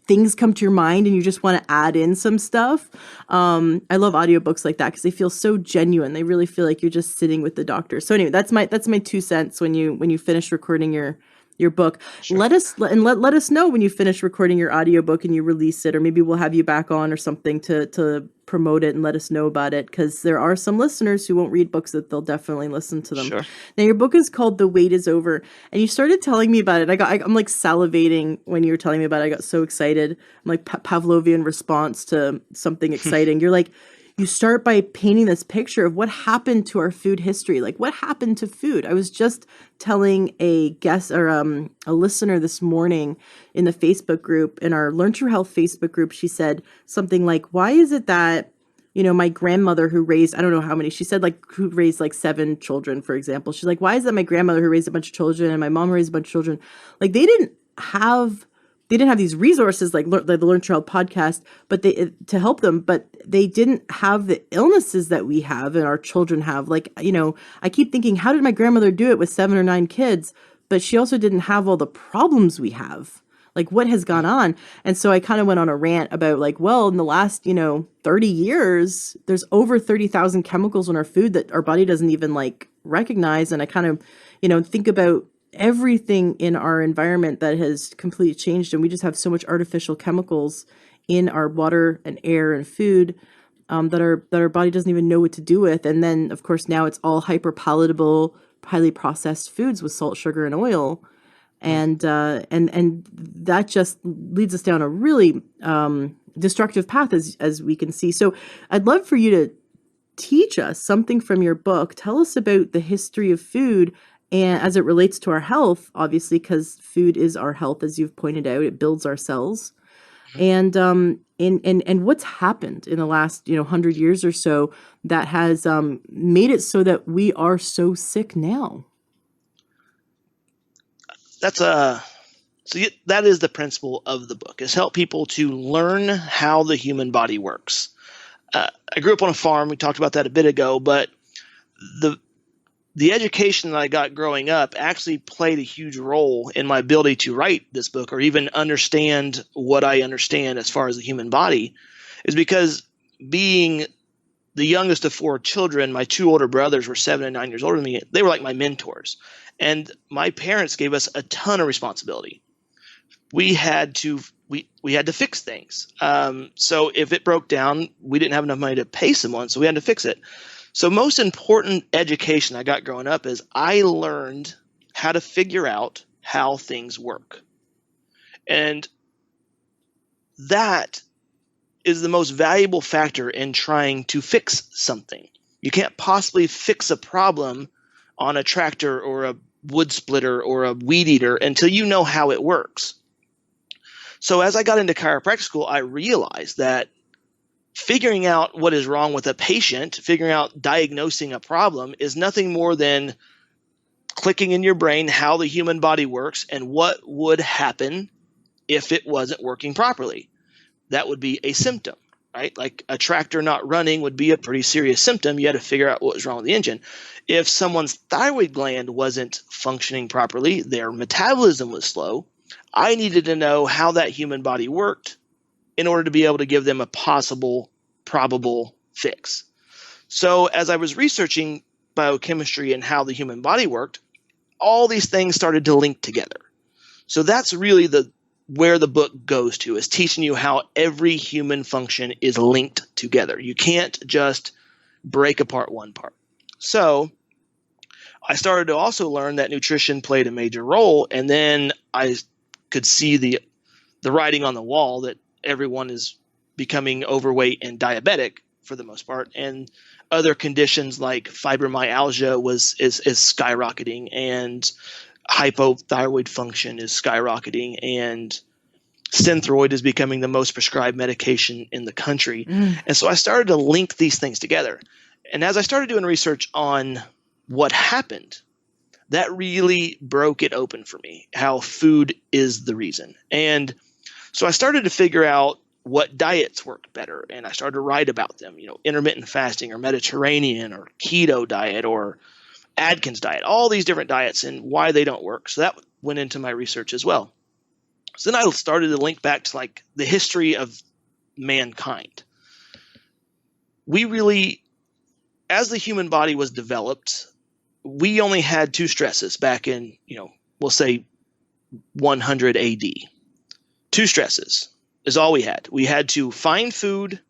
things come to your mind and you just want to add in some stuff. I love audiobooks like that because they feel so genuine. They really feel like you're just sitting with the doctor. So anyway, that's my 2 cents when you finish recording your book. Sure. Let us know when you finish recording your audiobook and you release it, or maybe we'll have you back on or something to promote it and let us know about it, because there are some listeners who won't read books that they'll definitely listen to them. Sure. Now, your book is called The Wait Is Over, and you started telling me about it. I'm like salivating when you were telling me about it. I got so excited. I'm like Pavlovian response to something exciting. You're like, you start by painting this picture of what happened to our food history. Like, what happened to food? I was just telling a guest or a listener this morning in the Facebook group, in our Learn True Health Facebook group, she said something like, why is it that, my grandmother who raised, I don't know how many, she said like who raised like 7 children, for example. She's like, why is that my grandmother who raised a bunch of children and my mom raised a bunch of children? Like, they didn't have these resources like the Learn True Health podcast, but to help them, but they didn't have the illnesses that we have and our children have. Like, I keep thinking, how did my grandmother do it with 7 or 9 kids? But she also didn't have all the problems we have. Like, what has gone on? And so I kind of went on a rant about like, well, in the last, 30 years, there's over 30,000 chemicals in our food that our body doesn't even like recognize. And I kind of, think about everything in our environment that has completely changed. And we just have so much artificial chemicals in our water and air and food, that our body doesn't even know what to do with. And then, of course, now it's all hyper palatable, highly processed foods with salt, sugar, and oil, and that just leads us down a really destructive path, as we can see. So, I'd love for you to teach us something from your book. Tell us about the history of food and as it relates to our health, obviously, because food is our health, as you've pointed out. It builds our cells, and what's happened in the last 100 years or so that has made it so that we are so sick now. That is the principle of the book, is help people to learn how the human body works. I grew up on a farm. We talked about that a bit ago, but the education that I got growing up actually played a huge role in my ability to write this book, or even understand what I understand as far as the human body, is because being the youngest of 4 children, my 2 older brothers were 7 and 9 years older than me. They were like my mentors. And my parents gave us a ton of responsibility. We had to fix things. So if it broke down, we didn't have enough money to pay someone, so we had to fix it. So most important education I got growing up is I learned how to figure out how things work. And that is the most valuable factor in trying to fix something. You can't possibly fix a problem on a tractor or a wood splitter or a weed eater until you know how it works. So as I got into chiropractic school, I realized that figuring out what is wrong with a patient, figuring out diagnosing a problem, is nothing more than clicking in your brain how the human body works and what would happen if it wasn't working properly. That would be a symptom, right? Like a tractor not running would be a pretty serious symptom. You had to figure out what was wrong with the engine. If someone's thyroid gland wasn't functioning properly, their metabolism was slow, I needed to know how that human body worked in order to be able to give them a possible, probable fix. So as I was researching biochemistry and how the human body worked, all these things started to link together. So that's really where the book goes to, is teaching you how every human function is linked together. You can't just break apart one part. So I started to also learn that nutrition played a major role, and then I could see the writing on the wall that everyone is becoming overweight and diabetic for the most part, and other conditions like fibromyalgia is skyrocketing, and hypothyroid function is skyrocketing, and Synthroid is becoming the most prescribed medication in the country. And so I started to link these things together. And as I started doing research on what happened, that really broke it open for me, how food is the reason. And so I started to figure out what diets worked better, and I started to write about them, intermittent fasting or Mediterranean or keto diet or Atkins diet, all these different diets and why they don't work. So that went into my research as well. So then I started to link back to like the history of mankind. We really, as the human body was developed, we only had 2 stresses back in, we'll say 100 AD. 2 stresses is all we had. We had to find food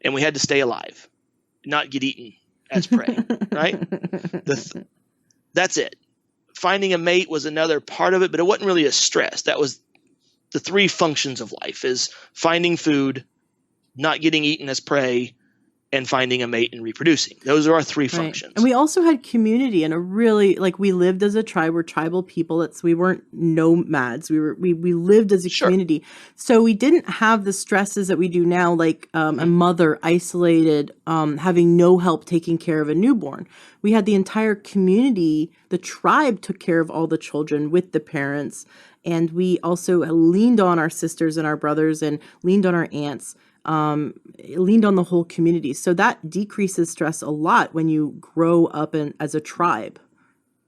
and we had to stay alive, not get eaten as prey, right? That's it. Finding a mate was another part of it, but it wasn't really a stress. That was the 3 functions of life: is finding food, not getting eaten as prey, and finding a mate and reproducing. Those are our 3 functions. And we also had community, and we lived as a tribe. We're tribal people. We weren't nomads. We lived as a community. So we didn't have the stresses that we do now, like a mother isolated, having no help taking care of a newborn. We had the entire community. The tribe took care of all the children with the parents. And we also leaned on our sisters and our brothers and leaned on our aunts. Leaned on the whole community. So that decreases stress a lot when you grow up as a tribe.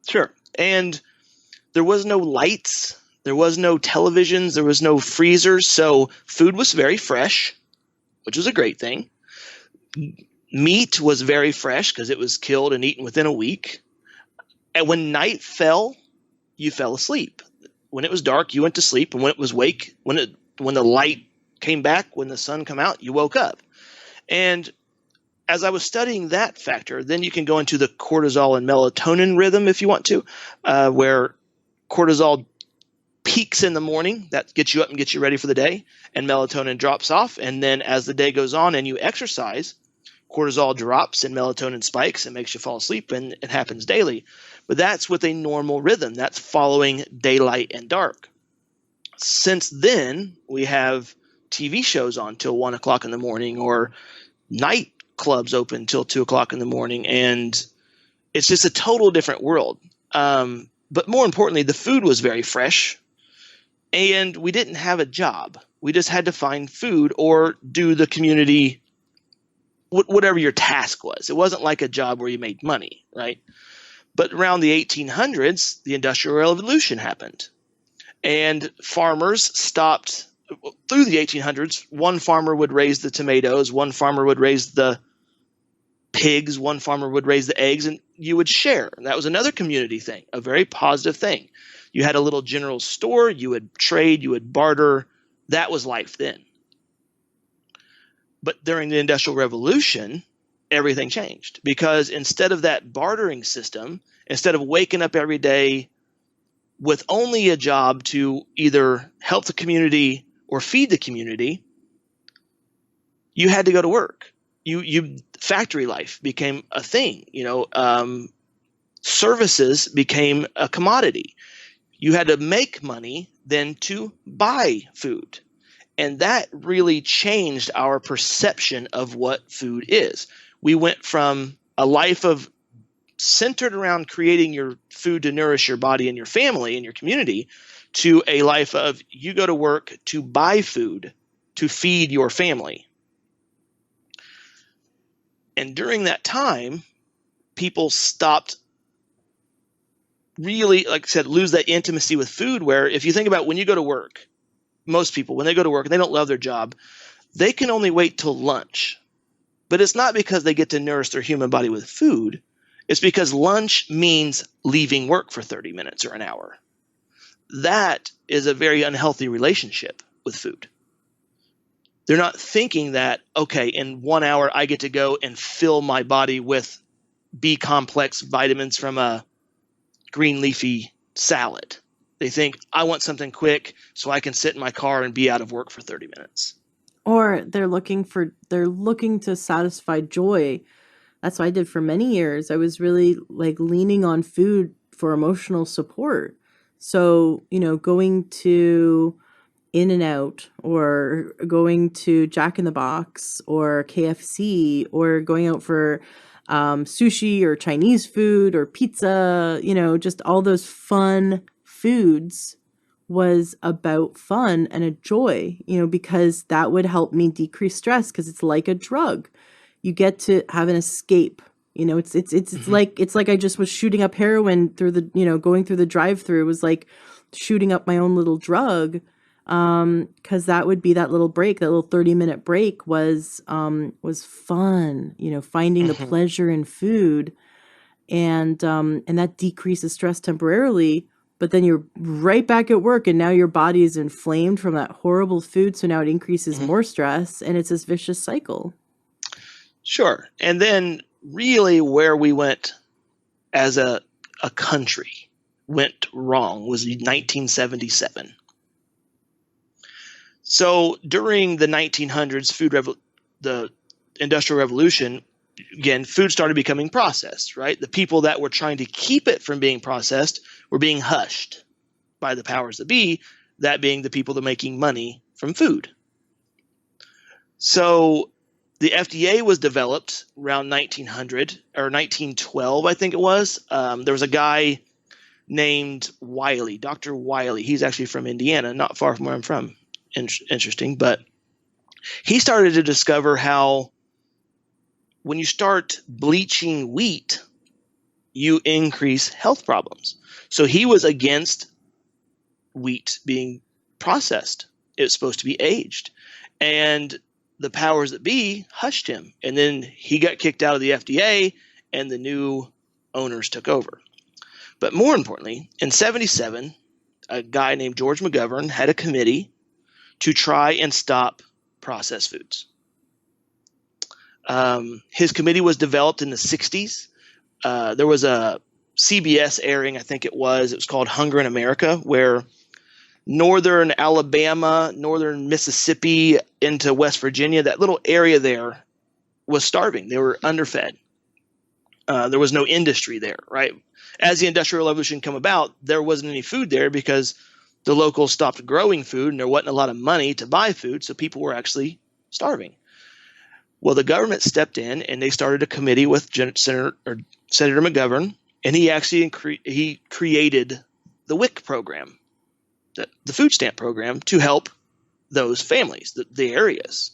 Sure. And there was no lights. There was no televisions. There was no freezers. So food was very fresh, which was a great thing. Meat was very fresh because it was killed and eaten within a week. And when night fell, you fell asleep. When it was dark, you went to sleep. And when it was when the light came back, when the sun came out, you woke up. And as I was studying that factor, then you can go into the cortisol and melatonin rhythm if you want to, where cortisol peaks in the morning. That gets you up and gets you ready for the day, and melatonin drops off. And then as the day goes on and you exercise, cortisol drops and melatonin spikes and makes you fall asleep, and it happens daily. But that's with a normal rhythm. That's following daylight and dark. Since then, we have TV shows on till 1 o'clock in the morning, or night clubs open till 2 o'clock in the morning, and it's just a total different world. But more importantly, the food was very fresh, and we didn't have a job. We just had to find food or do the community, whatever your task was. It wasn't like a job where you made money, right? But around the 1800s, the Industrial Revolution happened, and farmers stopped. Through the 1800s, one farmer would raise the tomatoes, one farmer would raise the pigs, one farmer would raise the eggs, and you would share. And that was another community thing, a very positive thing. You had a little general store, you would trade, you would barter. That was life then. But during the Industrial Revolution, everything changed, because instead of that bartering system, instead of waking up every day with only a job to either help the community or feed the community, you had to go to work. Factory life became a thing. Services became a commodity. You had to make money then to buy food. And that really changed our perception of what food is. We went from a life of centered around creating your food to nourish your body and your family and your community, to a life of you go to work to buy food to feed your family. And during that time, people stopped really, like I said, lose that intimacy with food, where if you think about when you go to work, most people, when they go to work and they don't love their job, they can only wait till lunch. But it's not because they get to nourish their human body with food. It's because lunch means leaving work for 30 minutes or an hour. That is a very unhealthy relationship with food. They're not thinking that, okay, in 1 hour I get to go and fill my body with B complex vitamins from a green leafy salad. They think, I want something quick so I can sit in my car and be out of work for 30 minutes. Or they're looking to satisfy joy. That's what I did for many years. I was really leaning on food for emotional support. So, going to In-N-Out, or going to Jack in the Box or KFC, or going out for sushi or Chinese food or pizza, just all those fun foods was about fun and a joy, because that would help me decrease stress, because it's like a drug. You get to have an escape. It's like I just was shooting up heroin through the, going through the drive-through was like shooting up my own little drug. Cause that would be that little break, that little 30-minute break was fun, finding the pleasure in food, and that decreases stress temporarily, but then you're right back at work, and now your body is inflamed from that horrible food. So now it increases more stress, and it's this vicious cycle. Sure. And then really where we went as a country went wrong was 1977. So during the 1900s, the Industrial Revolution, again, food started becoming processed, right? The people that were trying to keep it from being processed were being hushed by the powers that be, that being the people that are making money from food. So the FDA was developed around 1900 or 1912, I think it was. There was a guy named Wiley, Dr. Wiley. He's actually from Indiana, not far from where I'm from. Interesting. But he started to discover how when you start bleaching wheat, you increase health problems. So he was against wheat being processed. It was supposed to be aged. And the powers that be hushed him. And then he got kicked out of the FDA and the new owners took over. But more importantly, in 77, a guy named George McGovern had a committee to try and stop processed foods. His committee was developed in the 60s. There was a CBS airing, I think it was called Hunger in America, where northern Alabama, northern Mississippi into West Virginia, that little area there was starving. They were underfed. There was no industry there, right? As the Industrial Revolution came about, there wasn't any food there because the locals stopped growing food and there wasn't a lot of money to buy food, so people were actually starving. Well, the government stepped in and they started a committee with Senator McGovern, and he actually he created the WIC program, the food stamp program, to help those families, the areas.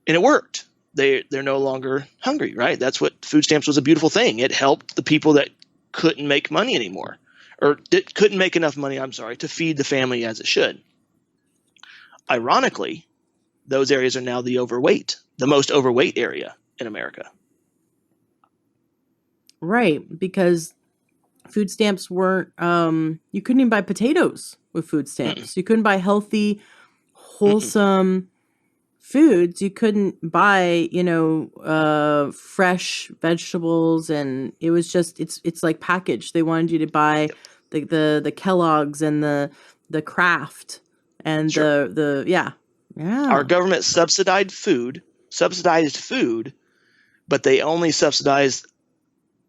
And it worked. They're no longer hungry, right? That's what food stamps was, a beautiful thing. It helped the people that couldn't make money anymore, or couldn't make enough money, to feed the family as it should. Ironically, those areas are now the most overweight area in America. Right, because food stamps weren't, you couldn't even buy potatoes with food stamps. Mm-mm. You couldn't buy healthy, wholesome foods. You couldn't buy, fresh vegetables, and it was just, it's like packaged. They wanted you to buy the Kellogg's and the Kraft and sure. Yeah. Our government subsidized food, but they only subsidized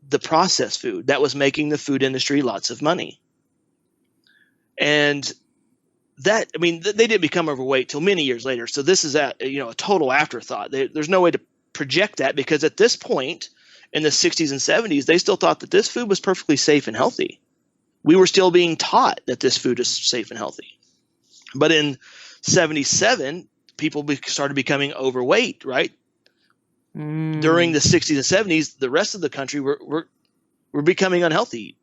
the processed food that was making the food industry lots of money. And they didn't become overweight till many years later. So this is a total afterthought. There's no way to project that, because at this point in the 60s and 70s, they still thought that this food was perfectly safe and healthy. We were still being taught that this food is safe and healthy. But in 77, people started becoming overweight, right? During the 60s and 70s, the rest of the country were becoming unhealthy.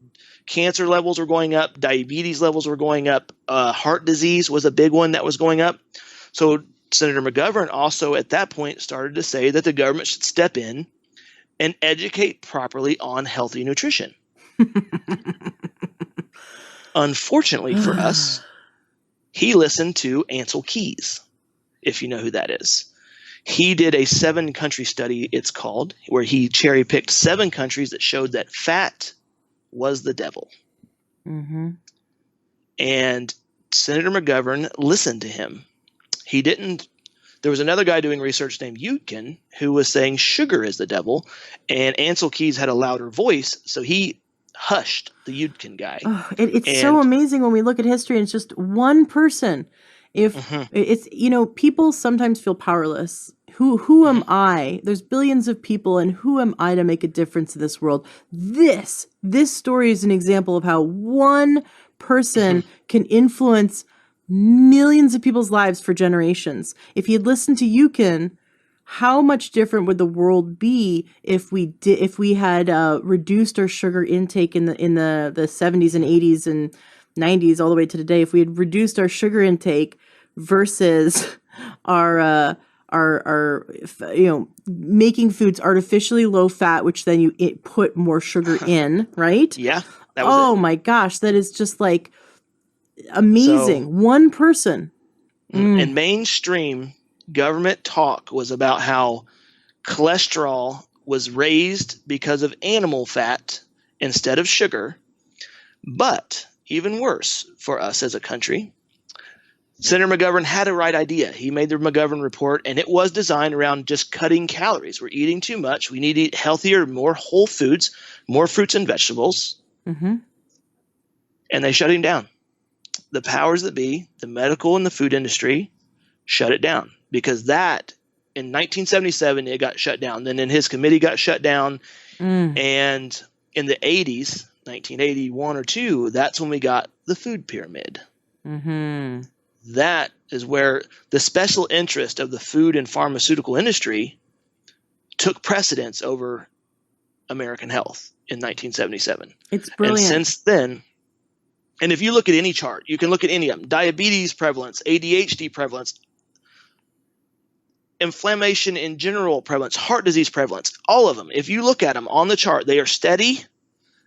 Cancer levels were going up. Diabetes levels were going up. Heart disease was a big one that was going up. So Senator McGovern also at that point started to say that the government should step in and educate properly on healthy nutrition. Unfortunately for us, he listened to Ancel Keys, if you know who that is. He did a 7-country study, it's called, where he cherry-picked 7 countries that showed that fat was the devil. Mm-hmm. And Senator McGovern listened to him. He didn't. There was another guy doing research named Yudkin who was saying sugar is the devil, and Ancel Keys had a louder voice, so he hushed the Yudkin guy. Oh, it's so amazing when we look at history and it's just one person. If it's, people sometimes feel powerless. Who am I? There's billions of people, and who am I to make a difference in this world? This story is an example of how one person can influence millions of people's lives for generations. If you'd listened to Yudkin, how much different would the world be if we had reduced our sugar intake in the 70s and 80s and 90s all the way to today? If we had reduced our sugar intake versus our making foods artificially low fat, which then you put more sugar in, right? Yeah. That was my gosh, that is just like amazing. So, one person. And mainstream government talk was about how cholesterol was raised because of animal fat instead of sugar. But even worse for us as a country, Senator McGovern had a right idea. He made the McGovern report, and it was designed around just cutting calories. We're eating too much. We need to eat healthier, more whole foods, more fruits and vegetables. Mm-hmm. And they shut him down. The powers that be, the medical and the food industry, shut it down, because that in 1977 it got shut down. Then his committee got shut down, and in the 80s, 1981 or 2, that's when we got the food pyramid. Mm-hmm. That is where the special interest of the food and pharmaceutical industry took precedence over American health in 1977. It's brilliant. And since then, And if you look at any chart, you can look at any of them: diabetes prevalence, ADHD prevalence, inflammation in general prevalence, heart disease prevalence, all of them. If you look at them on the chart, they are steady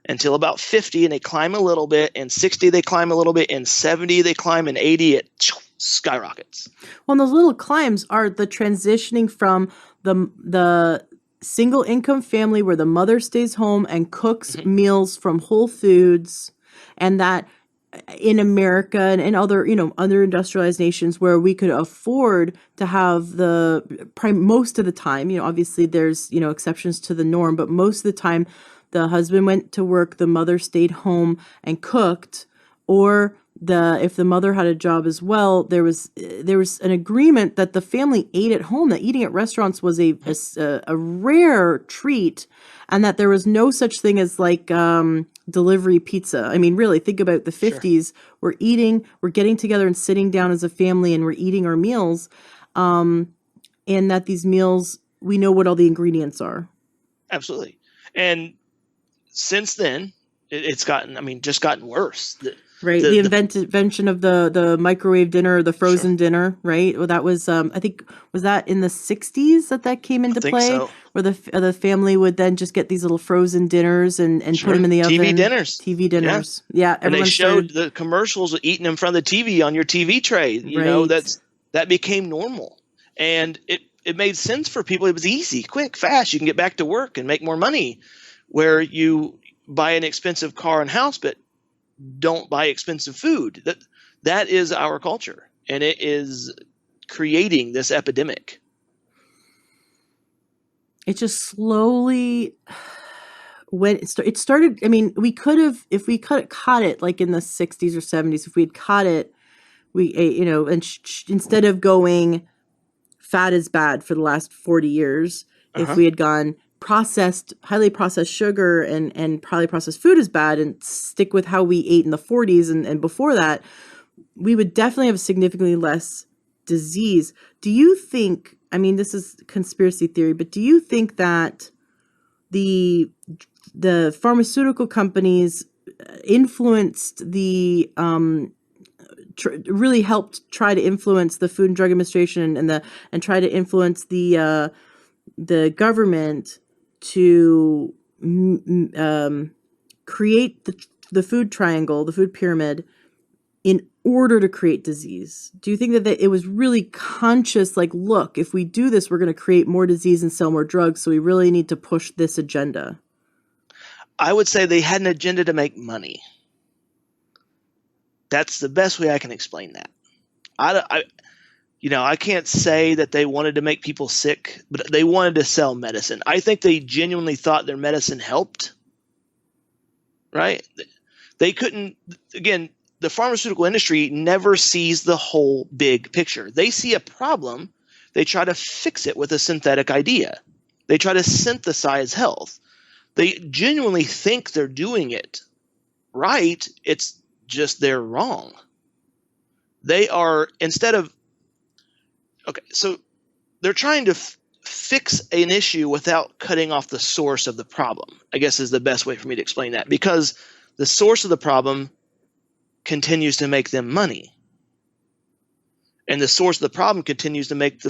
until about 50, and they climb a little bit, and 60 they climb a little bit, and 70 they climb, and 80 it skyrockets. Well, and those little climbs are the transitioning from the single income family where the mother stays home and cooks meals from Whole Foods, and that in America and in other, other industrialized nations where we could afford to have most of the time, obviously there's, exceptions to the norm, but most of the time the husband went to work, the mother stayed home and cooked, or if the mother had a job as well, there was an agreement that the family ate at home, that eating at restaurants was a rare treat, and that there was no such thing as like delivery pizza. I mean, really, think about the 50s. Sure. We're getting together and sitting down as a family, and we're eating our meals, and that these meals, we know what all the ingredients are. Absolutely. And since then, it's just gotten worse. Right. The invention of the microwave dinner, the frozen dinner, right? Well, that was, I think, was that in the 60s that came into play? So. Where the family would then just get these little frozen dinners and put them in the oven. TV dinners. Yeah. And they showed the commercials of eating in front of the TV on your TV tray. You know, that became normal. And it made sense for people. It was easy, quick, fast. You can get back to work and make more money, where you buy an expensive car and house, but don't buy expensive food. That is our culture, and it is creating this epidemic. It just slowly, when it started, I mean, we could have, if we caught it like in the 60s or 70s, if we had caught it, we, and instead of going fat is bad for the last 40 years, if we had gone highly processed sugar and highly processed food is bad, and stick with how we ate in the 40s and before that, we would definitely have significantly less disease. Do you think, I mean, this is conspiracy theory, but do you think that the pharmaceutical companies influenced really helped try to influence the Food and Drug Administration and try to influence the government to create the food triangle, the food pyramid, in order to create disease? Do you think that it was really conscious, like, look, if we do this, we're going to create more disease and sell more drugs, so we really need to push this agenda? I would say they had an agenda to make money. That's the best way I can explain that. I can't say that they wanted to make people sick, but they wanted to sell medicine. I think they genuinely thought their medicine helped, right? They couldn't, again, the pharmaceutical industry never sees the whole big picture. They see a problem. They try to fix it with a synthetic idea. They try to synthesize health. They genuinely think they're doing it right. It's just they're wrong. They are, so they're trying to fix an issue without cutting off the source of the problem, I guess is the best way for me to explain that, because the source of the problem continues to make them money. And the source of the problem continues to make the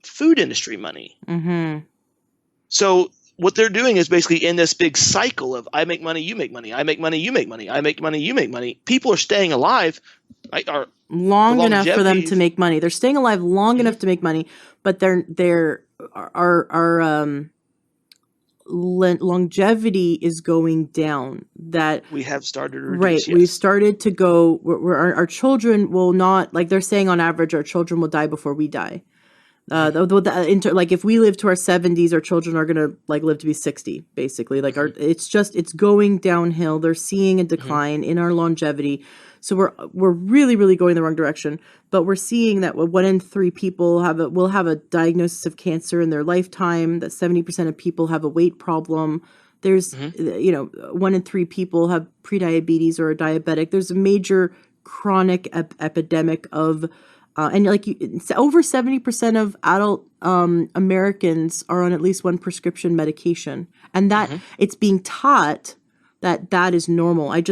food industry money. Mm-hmm. So what they're doing is basically in this big cycle of I make money, you make money, I make money, you make money, I make money, you make money. People are staying alive, right? Long enough for them to make money. They're staying alive long enough to make money, but their longevity is going down. That we have started to reduce, right. Yes. We've started to go where our children will not, like they're saying on average, our children will die before we die. Like if we live to our 70s, our children are going to live to be 60, basically. Like it's going downhill. They're seeing a decline in our longevity. So we're really, really going the wrong direction. But we're seeing that 1 in 3 people will have a diagnosis of cancer in their lifetime, that 70% of people have a weight problem. There's, 1 in 3 people have prediabetes or are diabetic. There's a major chronic epidemic of and over 70% of adult Americans are on at least one prescription medication, and that it's being taught that is normal. I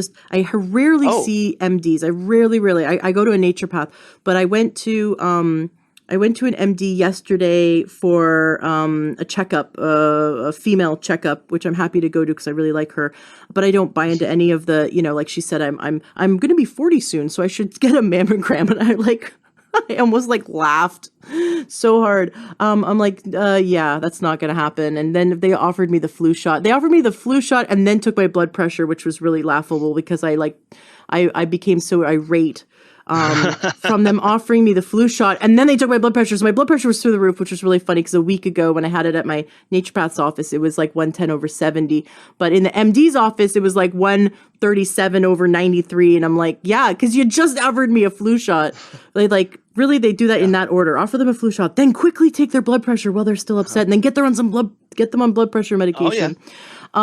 rarely Oh. see MDs. I go to a naturopath, but I went to an MD yesterday for a checkup, a female checkup, which I'm happy to go to because I really like her. But I don't buy into any of the, like she said, I'm going to be 40 soon, so I should get a mammogram. And I almost laughed so hard. I'm like, yeah, that's not going to happen. And then they offered me the flu shot. They offered me the flu shot and then took my blood pressure, which was really laughable because I became so irate from them offering me the flu shot, and then they took my blood pressure. So my blood pressure was through the roof, which was really funny because a week ago when I had it at my naturopath's office, it was 110/70. But in the MD's office, it was 137/93. And I'm like, yeah, because you just offered me a flu shot. Really, they do that in that order. Offer them a flu shot, then quickly take their blood pressure while they're still upset, and then get them on blood pressure medication. Oh,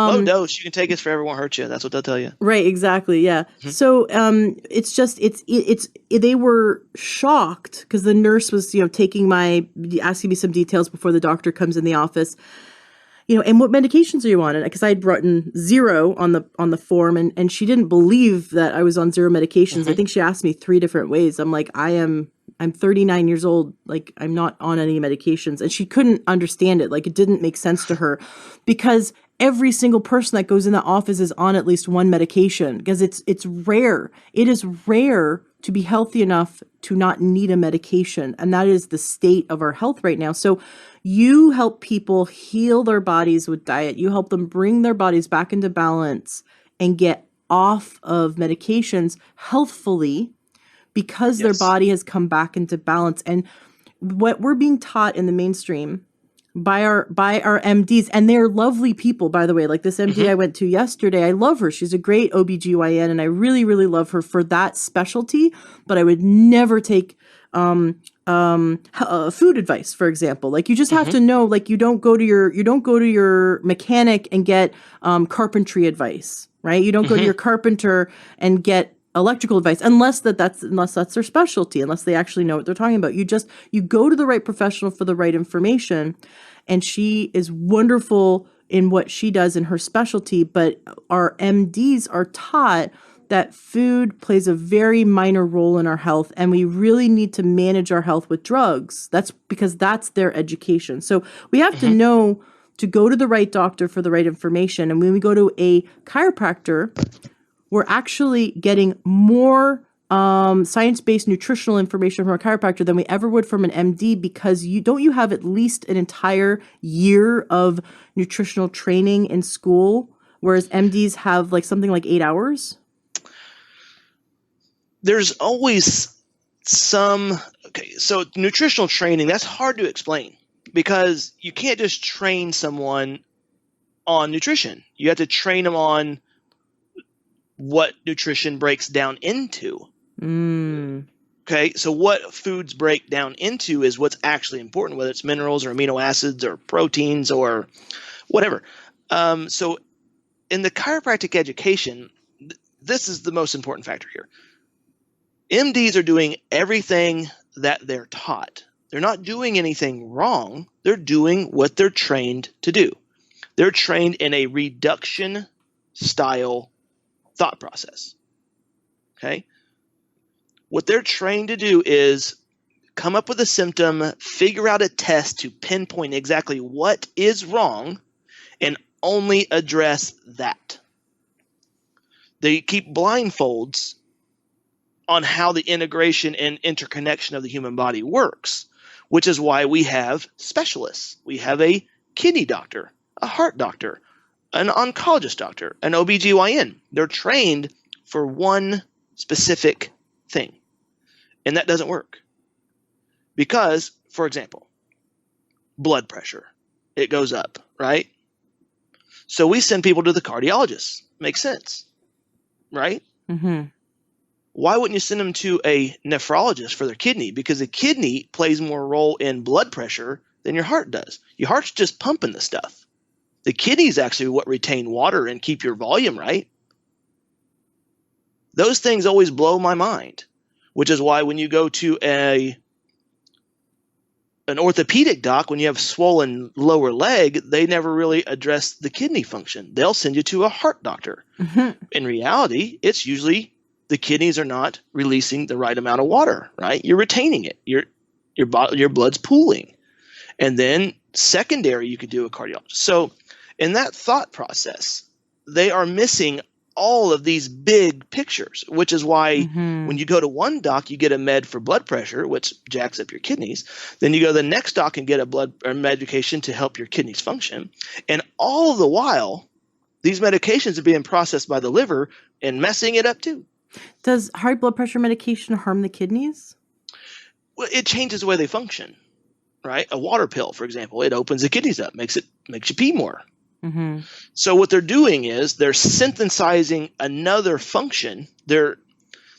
yeah. Low dose. You can take it forever, won't hurt you. That's what they'll tell you. Right, exactly, yeah. Mm-hmm. So it's just they were shocked because the nurse was asking me some details before the doctor comes in the office. And what medications are you on? Because I had written 0 on the form, and she didn't believe that I was on 0 medications. Mm-hmm. I think she asked me 3 different ways. I'm like, I'm 39 years old. I'm not on any medications. And she couldn't understand it. It didn't make sense to her because every single person that goes in the office is on at least one medication because it's rare. It is rare to be healthy enough to not need a medication. And that is the state of our health right now. So you help people heal their bodies with diet. You help them bring their bodies back into balance and get off of medications healthfully because their body has come back into balance. And what we're being taught in the mainstream by our MDs, and they're lovely people, by the way. This MD I went to yesterday, I love her. She's a great OBGYN, and I really, really love her for that specialty. But I would never take food advice, for example. You just have to know, you don't go to your mechanic and get carpentry advice, right? You don't go to your carpenter and get electrical advice unless that's their specialty, unless they actually know what they're talking about. You go to the right professional for the right information, and she is wonderful in what she does in her specialty. But our MDs are taught that food plays a very minor role in our health, and we really need to manage our health with drugs. That's because that's their education. So we have to know to go to the right doctor for the right information. And when we go to a chiropractor, we're actually getting more science-based nutritional information from a chiropractor than we ever would from an MD, because you have at least an entire year of nutritional training in school, whereas MDs have something like 8 hours? There's always so nutritional training, that's hard to explain because you can't just train someone on nutrition. You have to train them on what nutrition breaks down into. Okay, so what foods break down into is what's actually important, whether it's minerals or amino acids or proteins or whatever. So in the chiropractic education, this is the most important factor here. MDs are doing everything that they're taught. They're not doing anything wrong. They're doing what they're trained to do. They're trained in a reduction style thought process. Okay? What they're trained to do is come up with a symptom, figure out a test to pinpoint exactly what is wrong, and only address that. They keep blindfolds on how the integration and interconnection of the human body works, which is why we have specialists. We have a kidney doctor, a heart doctor, an oncologist doctor, an OBGYN. They're trained for one specific thing, and that doesn't work. Because, for example, blood pressure, it goes up, right? So we send people to the cardiologist. Makes sense, right? Mm-hmm. Why wouldn't you send them to a nephrologist for their kidney? Because the kidney plays more role in blood pressure than your heart does. Your heart's just pumping the stuff. The kidney is actually what retain water and keep your volume right. Those things always blow my mind, which is why when you go to a an orthopedic doc, when you have swollen lower leg, they never really address the kidney function. They'll send you to a heart doctor. In reality, it's usually the kidneys are not releasing the right amount of water, right? You're retaining it. Your blood's pooling. And then secondary, you could do a cardiologist. So in that thought process, they are missing all of these big pictures, which is why when you go to one doc, you get a med for blood pressure, which jacks up your kidneys. Then you go to the next doc and get a blood or medication to help your kidneys function. And all the while, these medications are being processed by the liver and messing it up too. Does high blood pressure medication harm the kidneys? Well, it changes the way they function, right? A water pill, for example, it opens the kidneys up, makes you pee more. So what they're doing is they're synthesizing another function. They're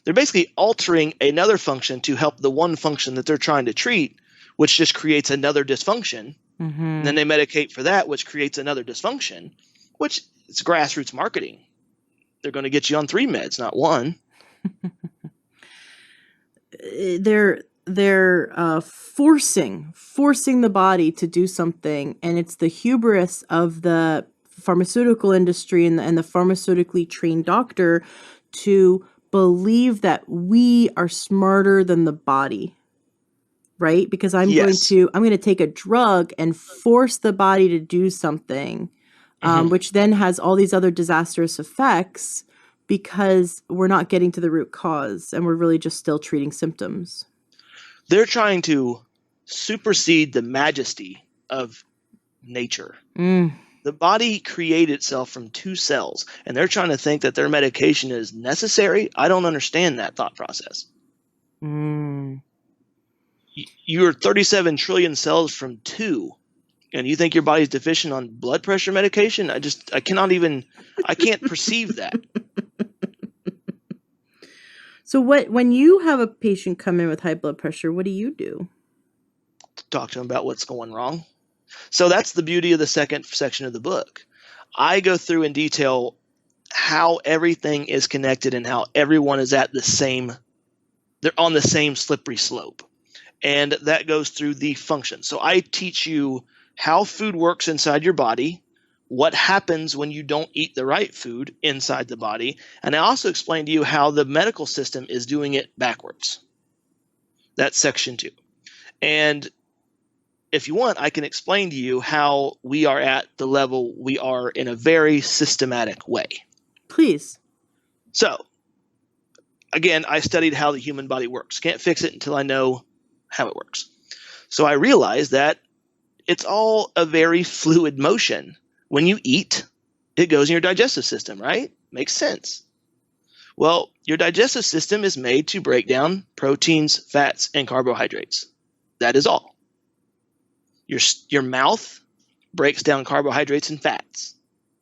basically altering another function to help the one function that they're trying to treat, which just creates another dysfunction. And then they medicate for that, which creates another dysfunction, which is grassroots marketing. They're going to get you on 3 meds, not 1. They're forcing the body to do something, and it's the hubris of the pharmaceutical industry and the pharmaceutically trained doctor to believe that we are smarter than the body, right? Because I'm going to take a drug and force the body to do something, which then has all these other disastrous effects because we're not getting to the root cause and we're really just still treating symptoms. They're trying to supersede the majesty of nature. The body created itself from 2 cells, and they're trying to think that their medication is necessary. I don't understand that thought process. You're 37 trillion cells from 2, and you think your body's deficient on blood pressure medication? I can't perceive that. So when you have a patient come in with high blood pressure, what do you do? Talk to them about what's going wrong. So that's the beauty of the second section of the book. I go through in detail how everything is connected and how everyone is they're on the same slippery slope. And that goes through the function. So I teach you how food works inside your body, what happens when you don't eat the right food inside the body, and I also explain to you how the medical system is doing it backwards. That's section 2. And if you want, I can explain to you how we are at the level we are in a very systematic way. Please. So, again, I studied how the human body works. Can't fix it until I know how it works. So I realized that it's all a very fluid motion. When you eat, it goes in your digestive system, right? Makes sense. Well, your digestive system is made to break down proteins, fats, and carbohydrates. That is all. Your mouth breaks down carbohydrates and fats.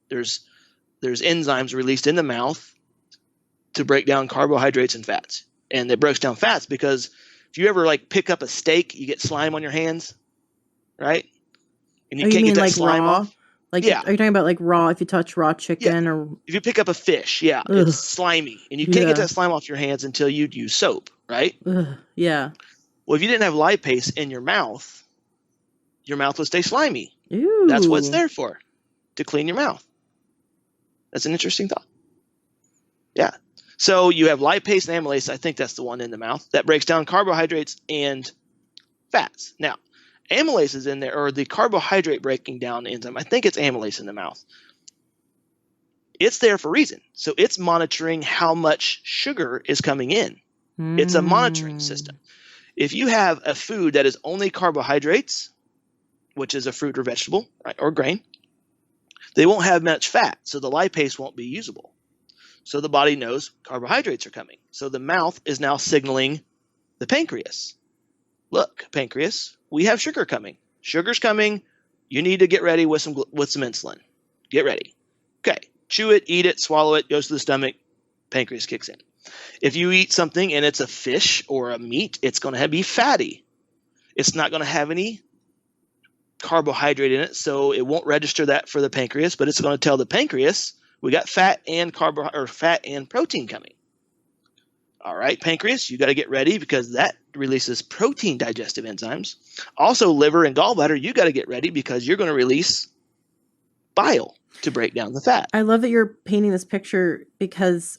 There's enzymes released in the mouth to break down carbohydrates and fats. And it breaks down fats because if you ever pick up a steak, you get slime on your hands, right? And you can't get that slime raw? off. Are you talking about raw, if you touch raw chicken or if you pick up a fish, it's slimy. And you can't get that slime off your hands until you use soap, right? Yeah. Well, if you didn't have lipase in your mouth would stay slimy. Ew. That's what it's there for, to clean your mouth. That's an interesting thought. Yeah. So you have lipase and amylase. I think that's the one in the mouth that breaks down carbohydrates and fats. Now, amylase is in there, or the carbohydrate breaking down enzyme. I think it's amylase in the mouth. It's there for a reason. So it's monitoring how much sugar is coming in. It's a monitoring system. If you have a food that is only carbohydrates, which is a fruit or vegetable, right, or grain, they won't have much fat, so the lipase won't be usable. So the body knows carbohydrates are coming. So the mouth is now signaling the pancreas. Look, pancreas, we have sugar coming. Sugar's coming. You need to get ready with some insulin. Get ready. Okay. Chew it, eat it, swallow it, goes to the stomach, pancreas kicks in. If you eat something and it's a fish or a meat, it's going to be fatty. It's not going to have any carbohydrate in it, so it won't register that for the pancreas, but it's going to tell the pancreas we got fat and fat and protein coming. All right, pancreas, you got to get ready because that releases protein digestive enzymes. Also, liver and gallbladder, you got to get ready because you're going to release bile to break down the fat. I love that you're painting this picture because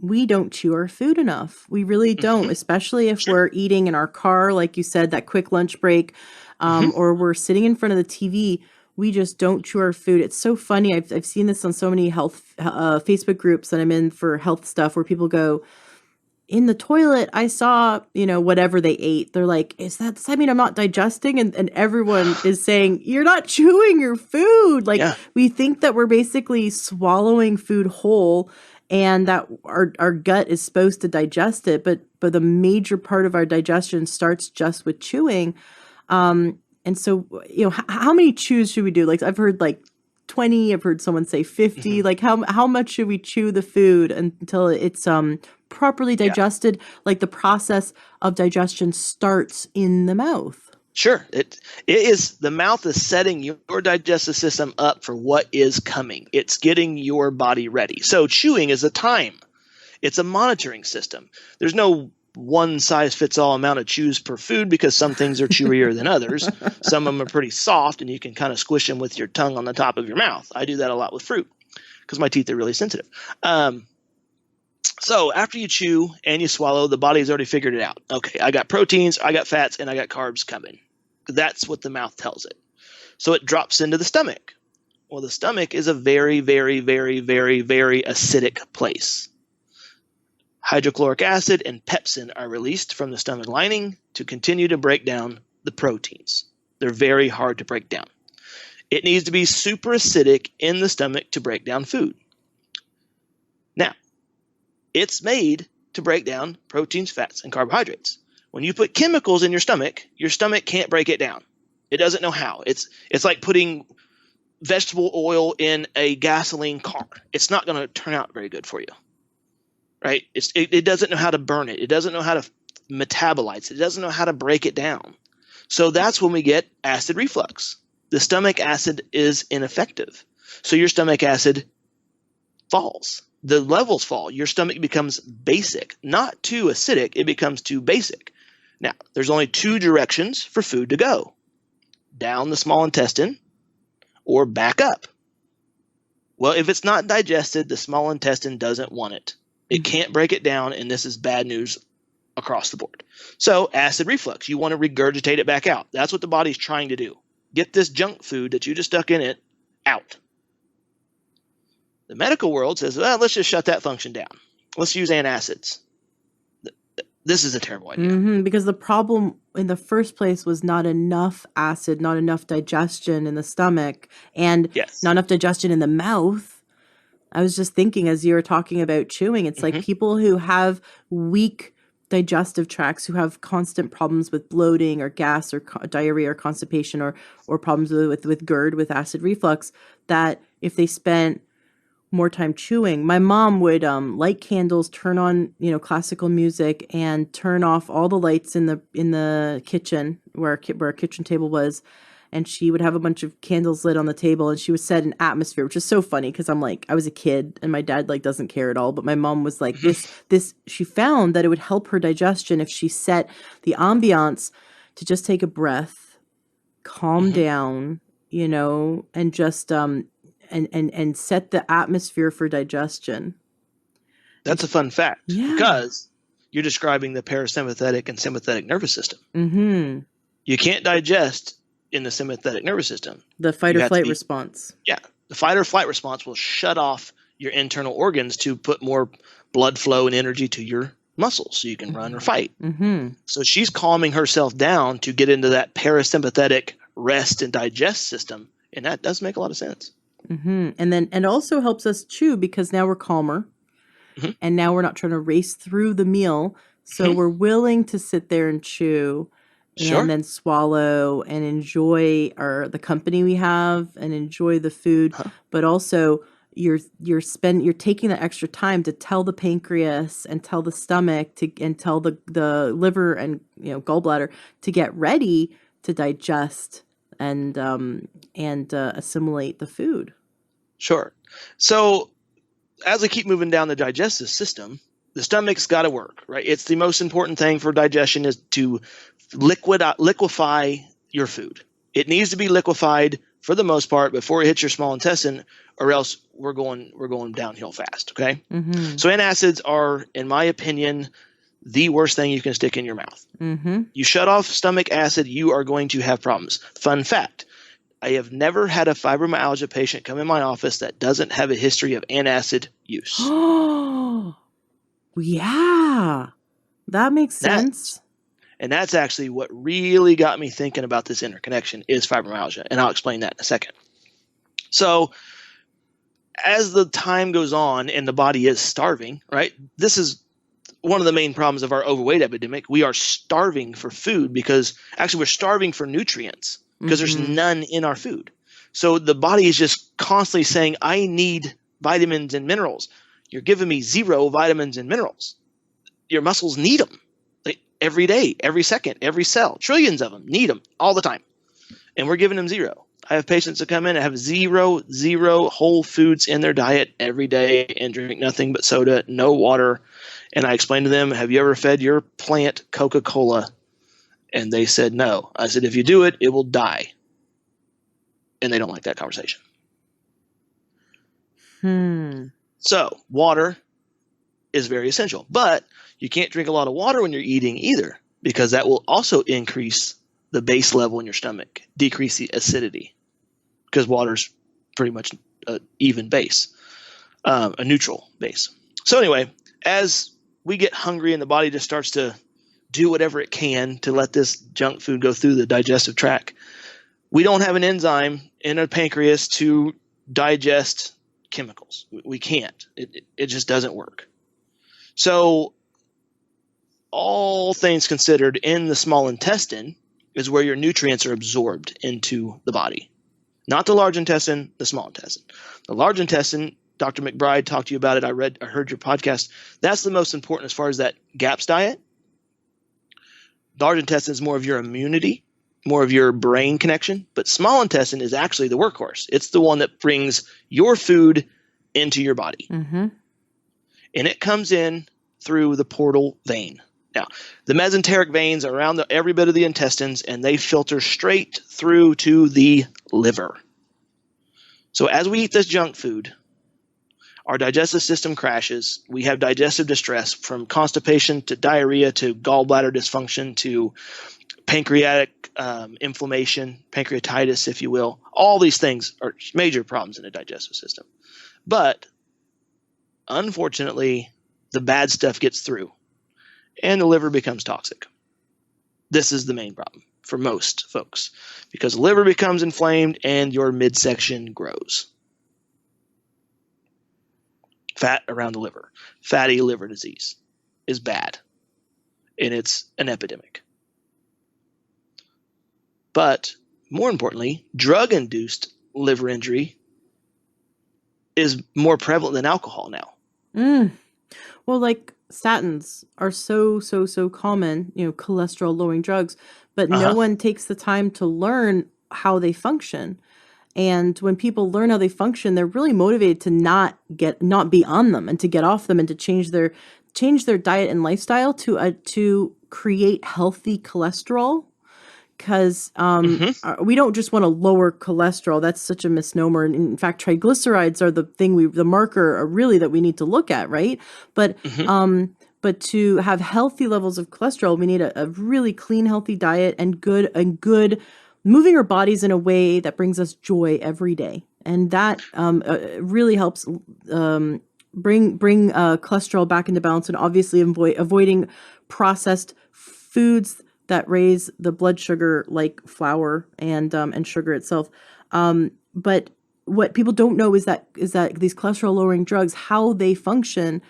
we don't chew our food enough. We really don't, especially if we're eating in our car, like you said, that quick lunch break, or we're sitting in front of the TV. We just don't chew our food. It's so funny. I've seen this on so many health Facebook groups that I'm in for health stuff where people go, in the toilet, I saw, whatever they ate. They're like, does that mean I'm not digesting? And everyone is saying, you're not chewing your food. Like, Yeah. we think that we're basically swallowing food whole and that our gut is supposed to digest it. But the major part of our digestion starts just with chewing. And so, how many chews should we do? Like, I've heard like 20, I've heard someone say 50. Like, how much should we chew the food until it's properly digested? Like, the process of digestion starts in the mouth. Sure. It is, the mouth is setting your digestive system up for what is coming. It's getting your body ready. So chewing is a time. It's a monitoring system. There's no one size fits all amount of chews per food because some things are chewier than others. Some of them are pretty soft and you can kind of squish them with your tongue on the top of your mouth. I do that a lot with fruit because my teeth are really sensitive. So after you chew and you swallow, the body's already figured it out. Okay, I got proteins, I got fats, and I got carbs coming. That's what the mouth tells it. So it drops into the stomach. Well, the stomach is a very, very, very, very, very acidic place. Hydrochloric acid and pepsin are released from the stomach lining to continue to break down the proteins. They're very hard to break down. It needs to be super acidic in the stomach to break down food. Now, it's made to break down proteins, fats, and carbohydrates. When you put chemicals in your stomach can't break it down. It doesn't know how. It's like putting vegetable oil in a gasoline car. It's not going to turn out very good for you. Right? It doesn't know how to burn it. It doesn't know how to metabolize it. It doesn't know how to break it down. So that's when we get acid reflux. The stomach acid is ineffective. So your stomach acid falls. The levels fall. Your stomach becomes basic. Not too acidic. It becomes too basic. Now, there's only two directions for food to go. Down the small intestine or back up. Well, if it's not digested, the small intestine doesn't want it. It can't break it down, and this is bad news across the board. So acid reflux, you want to regurgitate it back out. That's what the body's trying to do. Get this junk food that you just stuck in it out. The medical world says, well, let's just shut that function down. Let's use antacids. This is a terrible idea. Because the problem in the first place was not enough acid, not enough digestion in the stomach, and not enough digestion in the mouth. I was just thinking as you were talking about chewing, it's like people who have weak digestive tracts, who have constant problems with bloating or gas or diarrhea or constipation or problems with GERD, with acid reflux, that if they spent more time chewing, my mom would light candles, turn on classical music, and turn off all the lights in the kitchen where our kitchen table was. And she would have a bunch of candles lit on the table, and she would set an atmosphere, which is so funny because I'm like, I was a kid and my dad like doesn't care at all. But my mom was like, this, she found that it would help her digestion if she set the ambiance to just take a breath, calm down, and just, and set the atmosphere for digestion. That's a fun fact because you're describing the parasympathetic and sympathetic nervous system. You can't digest in the sympathetic nervous system. The fight or flight response. Yeah. The fight or flight response will shut off your internal organs to put more blood flow and energy to your muscles so you can run or fight. So she's calming herself down to get into that parasympathetic rest and digest system. And that does make a lot of sense. And also helps us chew because now we're calmer. And now we're not trying to race through the meal. So we're willing to sit there and chew. And then swallow and enjoy the company we have and enjoy the food, but also you're taking the extra time to tell the pancreas and tell the stomach and tell the liver and gallbladder to get ready to digest and assimilate the food. Sure. So as I keep moving down the digestive system, The stomach's got to work, right? It's the most important thing for digestion is to liquefy your food. It needs to be liquefied for the most part before it hits your small intestine, or else we're going downhill fast. Okay. Mm-hmm. So antacids are, in my opinion, the worst thing you can stick in your mouth. Mm-hmm. You shut off stomach acid, you are going to have problems. Fun fact: I have never had a fibromyalgia patient come in my office that doesn't have a history of antacid use. Oh, yeah, that makes sense. That's actually what really got me thinking about this interconnection is fibromyalgia, and I'll explain that in a second. So as the time goes on and the body is starving, right? This is one of the main problems of our overweight epidemic. We are starving for food because actually we're starving for nutrients because there's none in our food. So the body is just constantly saying, I need vitamins and minerals. You're giving me 0 vitamins and minerals. Your muscles need them every day, every second, every cell. Trillions of them need them all the time. And we're giving them 0. I have patients that come in and have zero whole foods in their diet every day and drink nothing but soda, no water. And I explained to them, have you ever fed your plant Coca-Cola? And they said no. I said, if you do it, it will die. And they don't like that conversation. So water is very essential. But you can't drink a lot of water when you're eating either, because that will also increase the base level in your stomach, decrease the acidity, because water's pretty much an even base, a neutral base. So anyway, as we get hungry and the body just starts to do whatever it can to let this junk food go through the digestive tract, we don't have an enzyme in a pancreas to digest chemicals. We can't. It just doesn't work. So all things considered, in the small intestine is where your nutrients are absorbed into the body. Not the large intestine, the small intestine. The large intestine, Dr. McBride talked to you about it. I heard your podcast. That's the most important as far as that GAPS diet. Large intestine is more of your immunity, more of your brain connection. But small intestine is actually the workhorse. It's the one that brings your food into your body. Mm-hmm. And it comes in through the portal vein. Now, the mesenteric veins are around every bit of the intestines, and they filter straight through to the liver. So as we eat this junk food, our digestive system crashes. We have digestive distress, from constipation to diarrhea to gallbladder dysfunction to pancreatic inflammation, pancreatitis, if you will. All these things are major problems in the digestive system. But unfortunately, the bad stuff gets through, and the liver becomes toxic. This is the main problem for most folks, because the liver becomes inflamed and your midsection grows. Fat around the liver, fatty liver disease is bad, and it's an epidemic. But more importantly, drug-induced liver injury is more prevalent than alcohol now. Well, like statins are so common, cholesterol lowering drugs, but no one takes the time to learn how they function. And when people learn how they function, they're really motivated to not be on them and to get off them and to change their diet and lifestyle to create healthy cholesterol. Because we don't just want to lower cholesterol. That's such a misnomer. And in fact, triglycerides are the marker really that we need to look at, right? But to have healthy levels of cholesterol, we need a really clean, healthy diet and good moving our bodies in a way that brings us joy every day, and that really helps bring cholesterol back into balance, and obviously avoiding processed foods that raise the blood sugar, like flour and sugar itself. But what people don't know is that these cholesterol lowering drugs, how they function,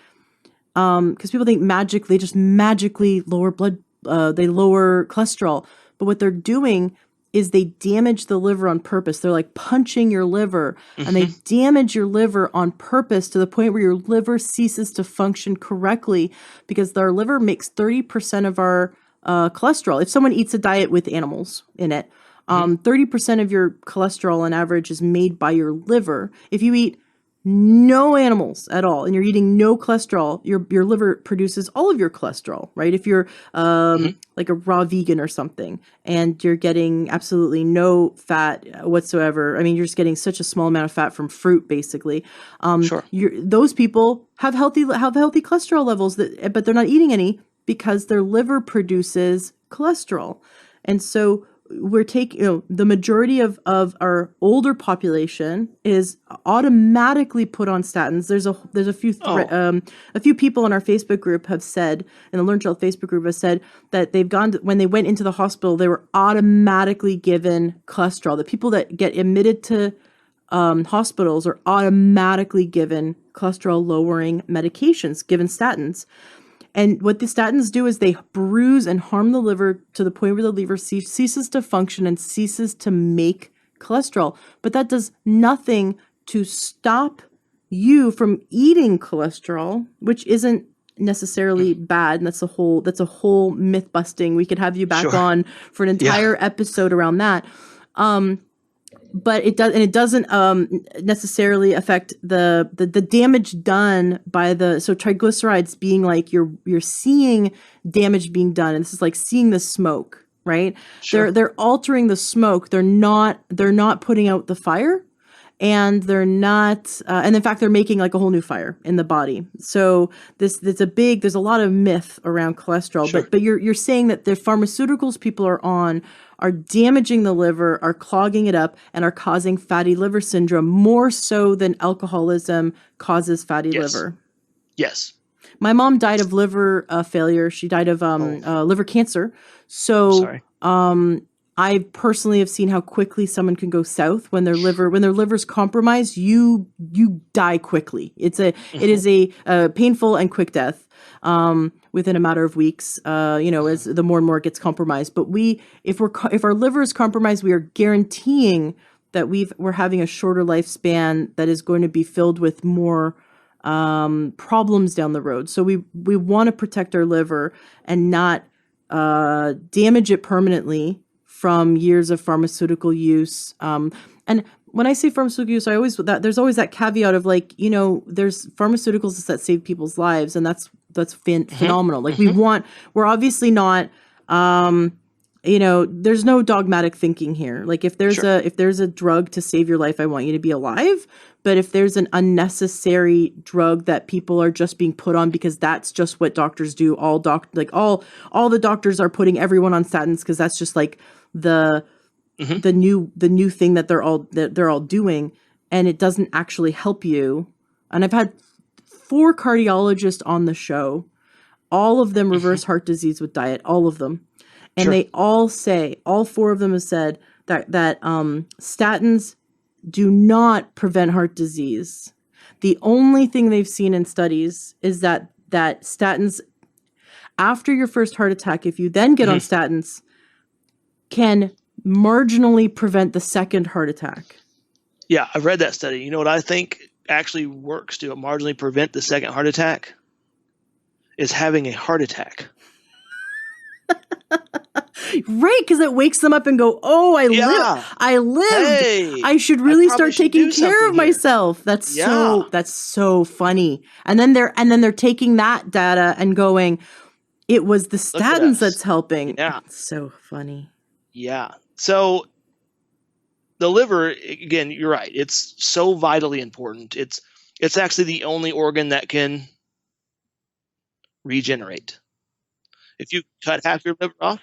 because people think they just magically lower they lower cholesterol, but what they're doing is they damage the liver on purpose. They're like punching your liver, and they damage your liver on purpose to the point where your liver ceases to function correctly, because our liver makes 30% of our cholesterol. If someone eats a diet with animals in it, 30% of your cholesterol on average is made by your liver. If you eat no animals at all, and you're eating no cholesterol, your liver produces all of your cholesterol, right? If you're Hmm. like a raw vegan or something, and you're getting absolutely no fat whatsoever. I mean, you're just getting such a small amount of fat from fruit, basically. Sure. Those people have healthy cholesterol levels, but they're not eating any because their liver produces cholesterol, and so we're taking, the majority of our older population is automatically put on statins. There's Oh, a few people in our Facebook group have said, in the Learn to Health Facebook group have said that when they went into the hospital, they were automatically given cholesterol. The people that get admitted to hospitals are automatically given cholesterol lowering medications, given statins. And what the statins do is they bruise and harm the liver to the point where the liver ceases to function and ceases to make cholesterol. But that does nothing to stop you from eating cholesterol, which isn't necessarily bad. And that's a whole myth busting. We could have you back sure. on for an Yeah. entire episode around that. But it doesn't necessarily affect the damage done by so triglycerides being like, you're seeing damage being done, and this is like seeing the smoke, right? Sure. They're altering the smoke. They're not putting out the fire, and they're not and in fact they're making like a whole new fire in the body. So there's a lot of myth around cholesterol. Sure. But you're saying that the pharmaceuticals people are on are damaging the liver, are clogging it up, and are causing fatty liver syndrome more so than alcoholism causes fatty Yes. liver. Yes. My mom died of liver failure. She died of liver cancer. So Sorry. I personally have seen how quickly someone can go south when their liver's compromised. You die quickly. It is a painful and quick death within a matter of weeks. As the more and more it gets compromised. But if our liver is compromised, we are guaranteeing that we're having a shorter lifespan that is going to be filled with more problems down the road. So we want to protect our liver and not damage it permanently from years of pharmaceutical use. And when I say pharmaceutical use, there's always that caveat of like, there's pharmaceuticals that save people's lives, and that's phenomenal. Like we're obviously not, there's no dogmatic thinking here. Like if there's a drug to save your life, I want you to be alive. But if there's an unnecessary drug that people are just being put on because that's just what doctors do, all the doctors are putting everyone on statins because that's just like the new thing that they're all doing, and it doesn't actually help you. And I've had 4 cardiologists on the show, all of them reverse heart disease with diet, all of them. And Sure. they all 4 of them have said that statins do not prevent heart disease. The only thing they've seen in studies is that statins, after your first heart attack, if you then get on statins, can marginally prevent the second heart attack. Yeah, I've read that study. You know what I think actually works to marginally prevent the second heart attack? Is having a heart attack. Right, because it wakes them up and go, oh, I lived. Hey, I should really start taking care of myself. That's so funny. And then they're taking that data and going, it was the statins that's helping. Yeah. It's so funny. Yeah. So the liver, again, you're right. It's so vitally important. It's actually the only organ that can regenerate. If you cut half your liver off,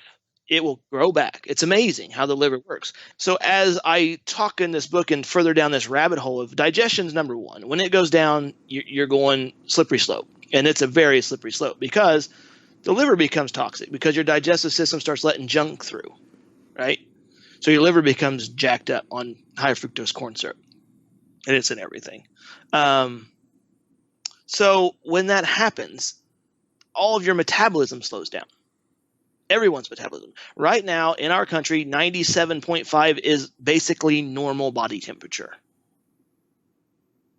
it will grow back. It's amazing how the liver works. So as I talk in this book and further down this rabbit hole of digestion's number one, when it goes down, you're going slippery slope. And it's a very slippery slope because the liver becomes toxic because your digestive system starts letting junk through, right? So your liver becomes jacked up on high fructose corn syrup. And it's in everything. So when that happens, all of your metabolism slows down. Everyone's metabolism. Right now in our country, 97.5 is basically normal body temperature.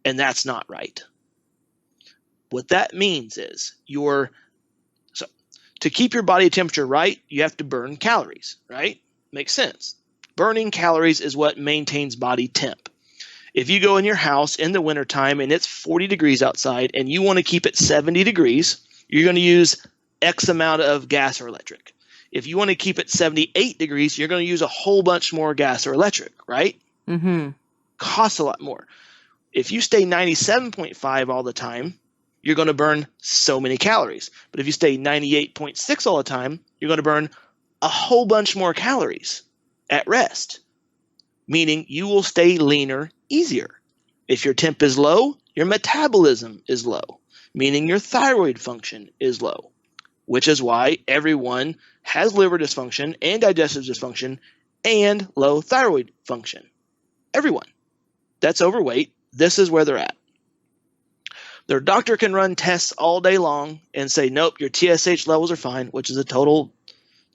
And that's not right. What that means is to keep your body temperature right, you have to burn calories, right? Makes sense. Burning calories is what maintains body temp. If you go in your house in the wintertime and it's 40 degrees outside and you want to keep it 70 degrees, you're going to use X amount of gas or electric. If you want to keep it 78 degrees, you're going to use a whole bunch more gas or electric, right? Mm-hmm. Costs a lot more. If you stay 97.5 all the time, you're going to burn so many calories. But if you stay 98.6 all the time, you're going to burn a whole bunch more calories at rest, meaning you will stay leaner easier. If your temp is low, your metabolism is low, meaning your thyroid function is low, which is why everyone has liver dysfunction and digestive dysfunction and low thyroid function. Everyone that's overweight, this is where they're at. Their doctor can run tests all day long and say, nope, your TSH levels are fine, which is a total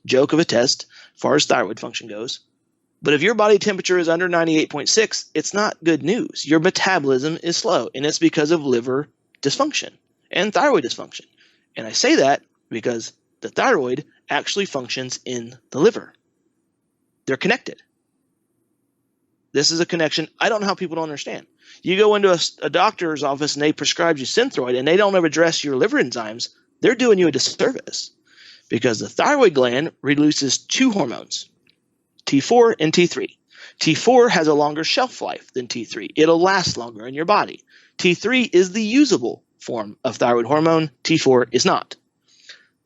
joke of a test as far as thyroid function goes. But if your body temperature is under 98.6, it's not good news. Your metabolism is slow, and it's because of liver dysfunction and thyroid dysfunction. And I say that because the thyroid actually functions in the liver. They're connected. This is a connection I don't know how people don't understand. You go into a doctor's office and they prescribe you Synthroid and they don't ever address your liver enzymes, they're doing you a disservice because the thyroid gland releases two hormones, T4 and T3. T4 has a longer shelf life than T3. It'll last longer in your body. T3 is the usable form of thyroid hormone. T4 is not.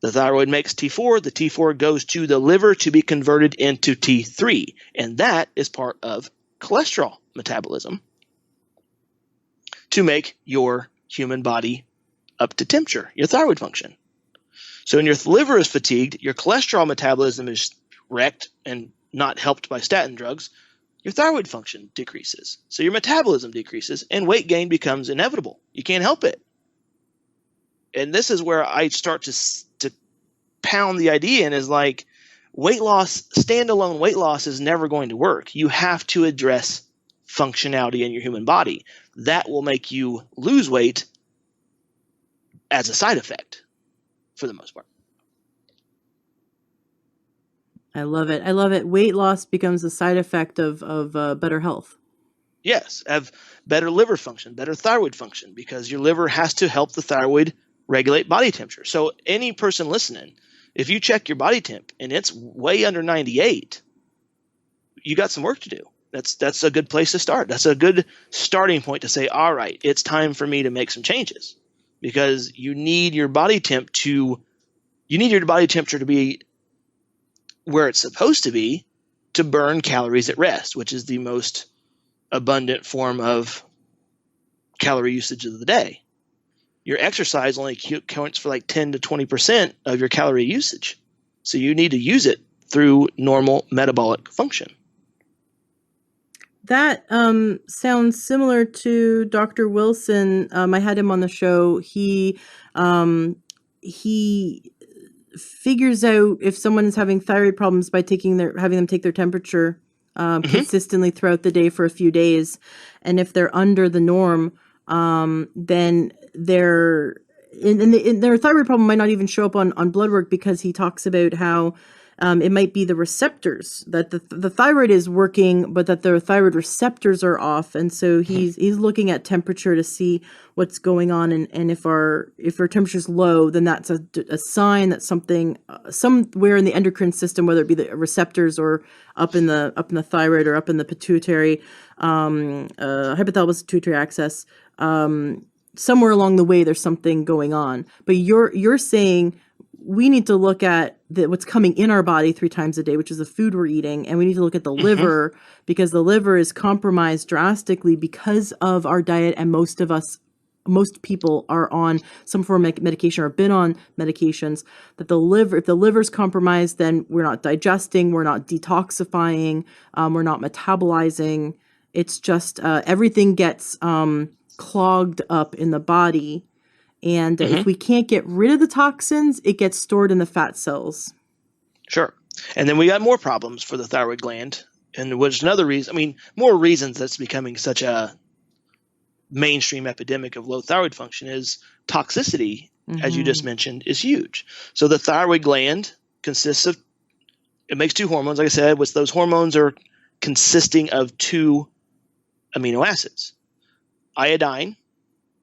The thyroid makes T4. The T4 goes to the liver to be converted into T3, and that is part of cholesterol metabolism to make your human body up to temperature, your thyroid function. So when your liver is fatigued, your cholesterol metabolism is wrecked and not helped by statin drugs, your thyroid function decreases. So your metabolism decreases and weight gain becomes inevitable. You can't help it. And this is where I start to pound the idea in is like weight loss, standalone weight loss is never going to work. You have to address functionality in your human body. That will make you lose weight as a side effect for the most part. I love it. I love it. Weight loss becomes a side effect of better health. Yes, have better liver function, better thyroid function, because your liver has to help the thyroid regulate body temperature. So any person listening, if you check your body temp and it's way under 98, you got some work to do. That's a good place to start. That's a good starting point to say, all right, it's time for me to make some changes, because you need your body temperature to be where it's supposed to be to burn calories at rest, which is the most abundant form of calorie usage of the day. Your exercise only counts for like 10 to 20% of your calorie usage. So you need to use it through normal metabolic function. That sounds similar to Dr. Wilson. I had him on the show. He figures out if someone is having thyroid problems by having them take their temperature consistently throughout the day for a few days, and if they're under the norm, then their thyroid problem might not even show up on blood work, because he talks about how it might be the receptors, that the thyroid is working, but that the thyroid receptors are off. And so he's looking at temperature to see what's going on. And if our temperature is low, then that's a sign that something, somewhere in the endocrine system, whether it be the receptors or up in the thyroid or up in the pituitary, hypothalamus pituitary axis, somewhere along the way, there's something going on. But you're saying we need to look at what's coming in our body 3 times a day, which is the food we're eating. And we need to look at the liver, because the liver is compromised drastically because of our diet. And most people are on some form of medication or have been on medications. That if the liver's compromised, then we're not digesting, we're not detoxifying, we're not metabolizing. It's just everything gets clogged up in the body. And if we can't get rid of the toxins, it gets stored in the fat cells. Sure. And then we got more problems for the thyroid gland. And which another reason, more reasons that's becoming such a mainstream epidemic of low thyroid function is toxicity, as you just mentioned, is huge. So the thyroid gland it makes 2 hormones, like I said, which those hormones are consisting of 2 amino acids, iodine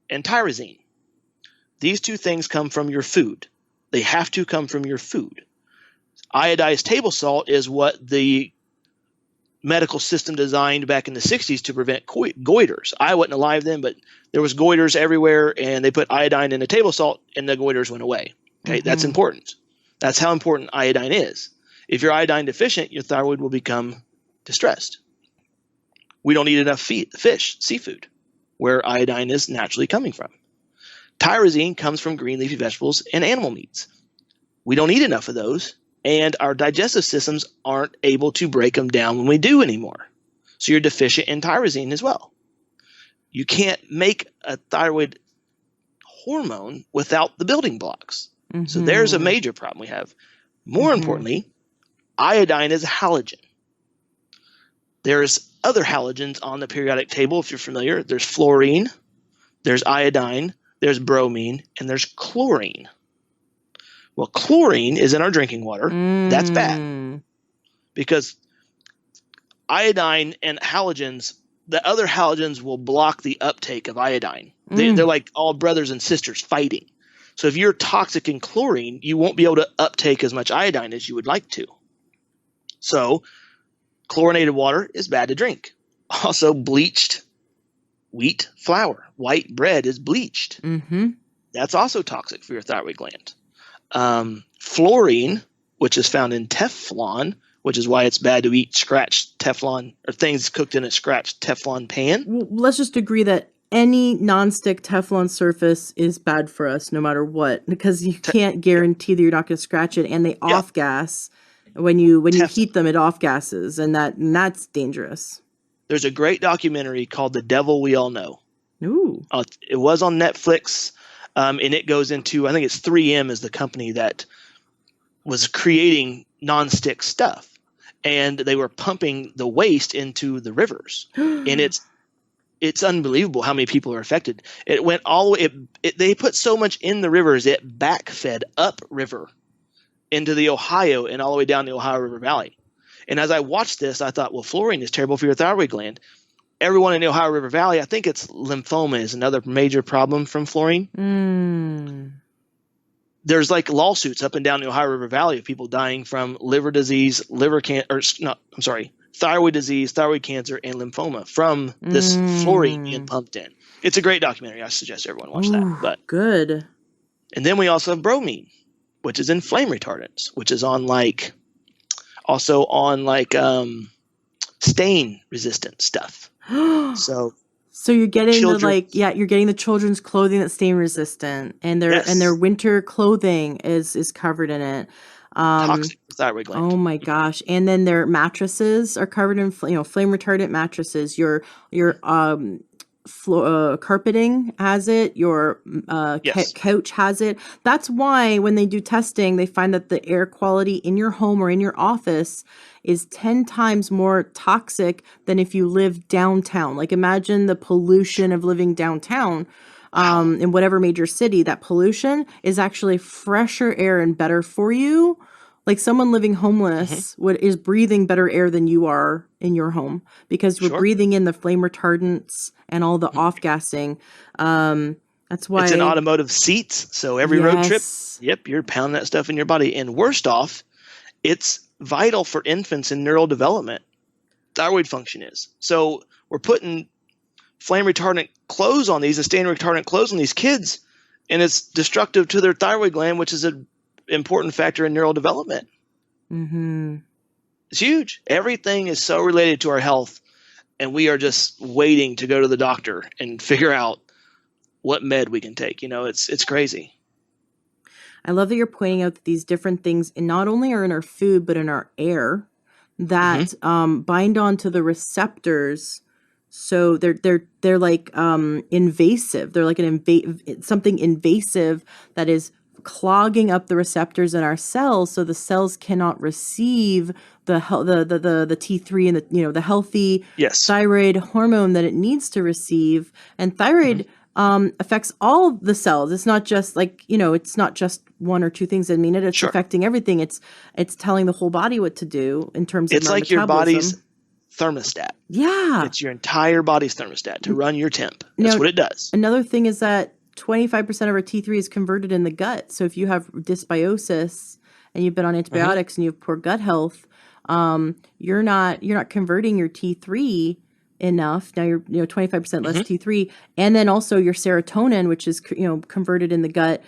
and tyrosine. These two things come from your food. They have to come from your food. Iodized table salt is what the medical system designed back in the 60s to prevent goiters. I wasn't alive then, but there was goiters everywhere, and they put iodine in the table salt, and the goiters went away. Okay, that's important. That's how important iodine is. If you're iodine deficient, your thyroid will become distressed. We don't eat enough fish, seafood, where iodine is naturally coming from. Tyrosine comes from green leafy vegetables and animal meats. We don't eat enough of those, and our digestive systems aren't able to break them down when we do anymore. So you're deficient in tyrosine as well. You can't make a thyroid hormone without the building blocks. So there's a major problem we have. More importantly, iodine is a halogen. There's other halogens on the periodic table, if you're familiar. There's fluorine, there's iodine, there's bromine, and there's chlorine. Well, chlorine is in our drinking water. That's bad. Because iodine and halogens, the other halogens will block the uptake of iodine. They're like all brothers and sisters fighting. So if you're toxic in chlorine, you won't be able to uptake as much iodine as you would like to. So chlorinated water is bad to drink. Also, bleached wheat flour, white bread is bleached. That's also toxic for your thyroid gland. Fluorine, which is found in Teflon, which is why it's bad to eat scratched Teflon or things cooked in a scratched Teflon pan. Well, let's just agree that any nonstick Teflon surface is bad for us no matter what, because you can't guarantee that you're not going to scratch it, and they off gas. When you heat them, it off gases, and that's dangerous. There's a great documentary called The Devil We All Know. Ooh. It was on Netflix, and it goes into, I think it's 3M is the company that was creating nonstick stuff, and they were pumping the waste into the rivers, and it's unbelievable how many people are affected. It went all the way. They put so much in the rivers, it backfed upriver into the Ohio and all the way down the Ohio River Valley. And as I watched this, I thought, well, fluorine is terrible for your thyroid gland. Everyone in the Ohio River Valley, I think it's lymphoma is another major problem from fluorine. There's like lawsuits up and down the Ohio River Valley of people dying from liver disease, thyroid disease, thyroid cancer, and lymphoma from this fluorine being pumped in. It's a great documentary. I suggest everyone watch that. But good. And then we also have bromine, which is in flame retardants, which is also on stain resistant stuff. So you're getting you're getting the children's clothing that's stain resistant, and their winter clothing is covered in it. Toxic for thyroid gland. Oh my gosh! And then their mattresses are covered in flame retardant mattresses. Your carpeting has it. Your couch has it. That's why when they do testing, they find that the air quality in your home or in your office is 10 times more toxic than if you live downtown. Like imagine the pollution of living downtown in whatever major city. That pollution is actually fresher air and better for you. Like someone living homeless is breathing better air than you are in your home because we're breathing in the flame retardants and all the off-gassing. That's why it's in automotive seats. So every road trip, you're pounding that stuff in your body. And worst off, it's vital for infants in neural development. Thyroid function is. So we're putting flame retardant clothes on these, and stain retardant clothes on these kids, and it's destructive to their thyroid gland, which is an important factor in neural development. It's huge. Everything is so related to our health, and we are just waiting to go to the doctor and figure out what med we can take. It's crazy. I love that you're pointing out that these different things not only are in our food, but in our air that bind onto the receptors. So they're like invasive. They're like something invasive that is clogging up the receptors in our cells, so the cells cannot receive the T3 and the healthy thyroid hormone that it needs to receive. And thyroid affects all the cells. It's not just it's not just one or two things that mean it's affecting everything. It's telling the whole body what to do in terms of it's like your body's thermostat. Yeah. It's your entire body's thermostat to run your temp. That's Now, what it does. Another thing is that 25% of our T3 is converted in the gut. So if you have dysbiosis and you've been on antibiotics and you have poor gut health, you're not converting your T3 enough. Now you're 25% less T3, and then also your serotonin, which is converted in the gut.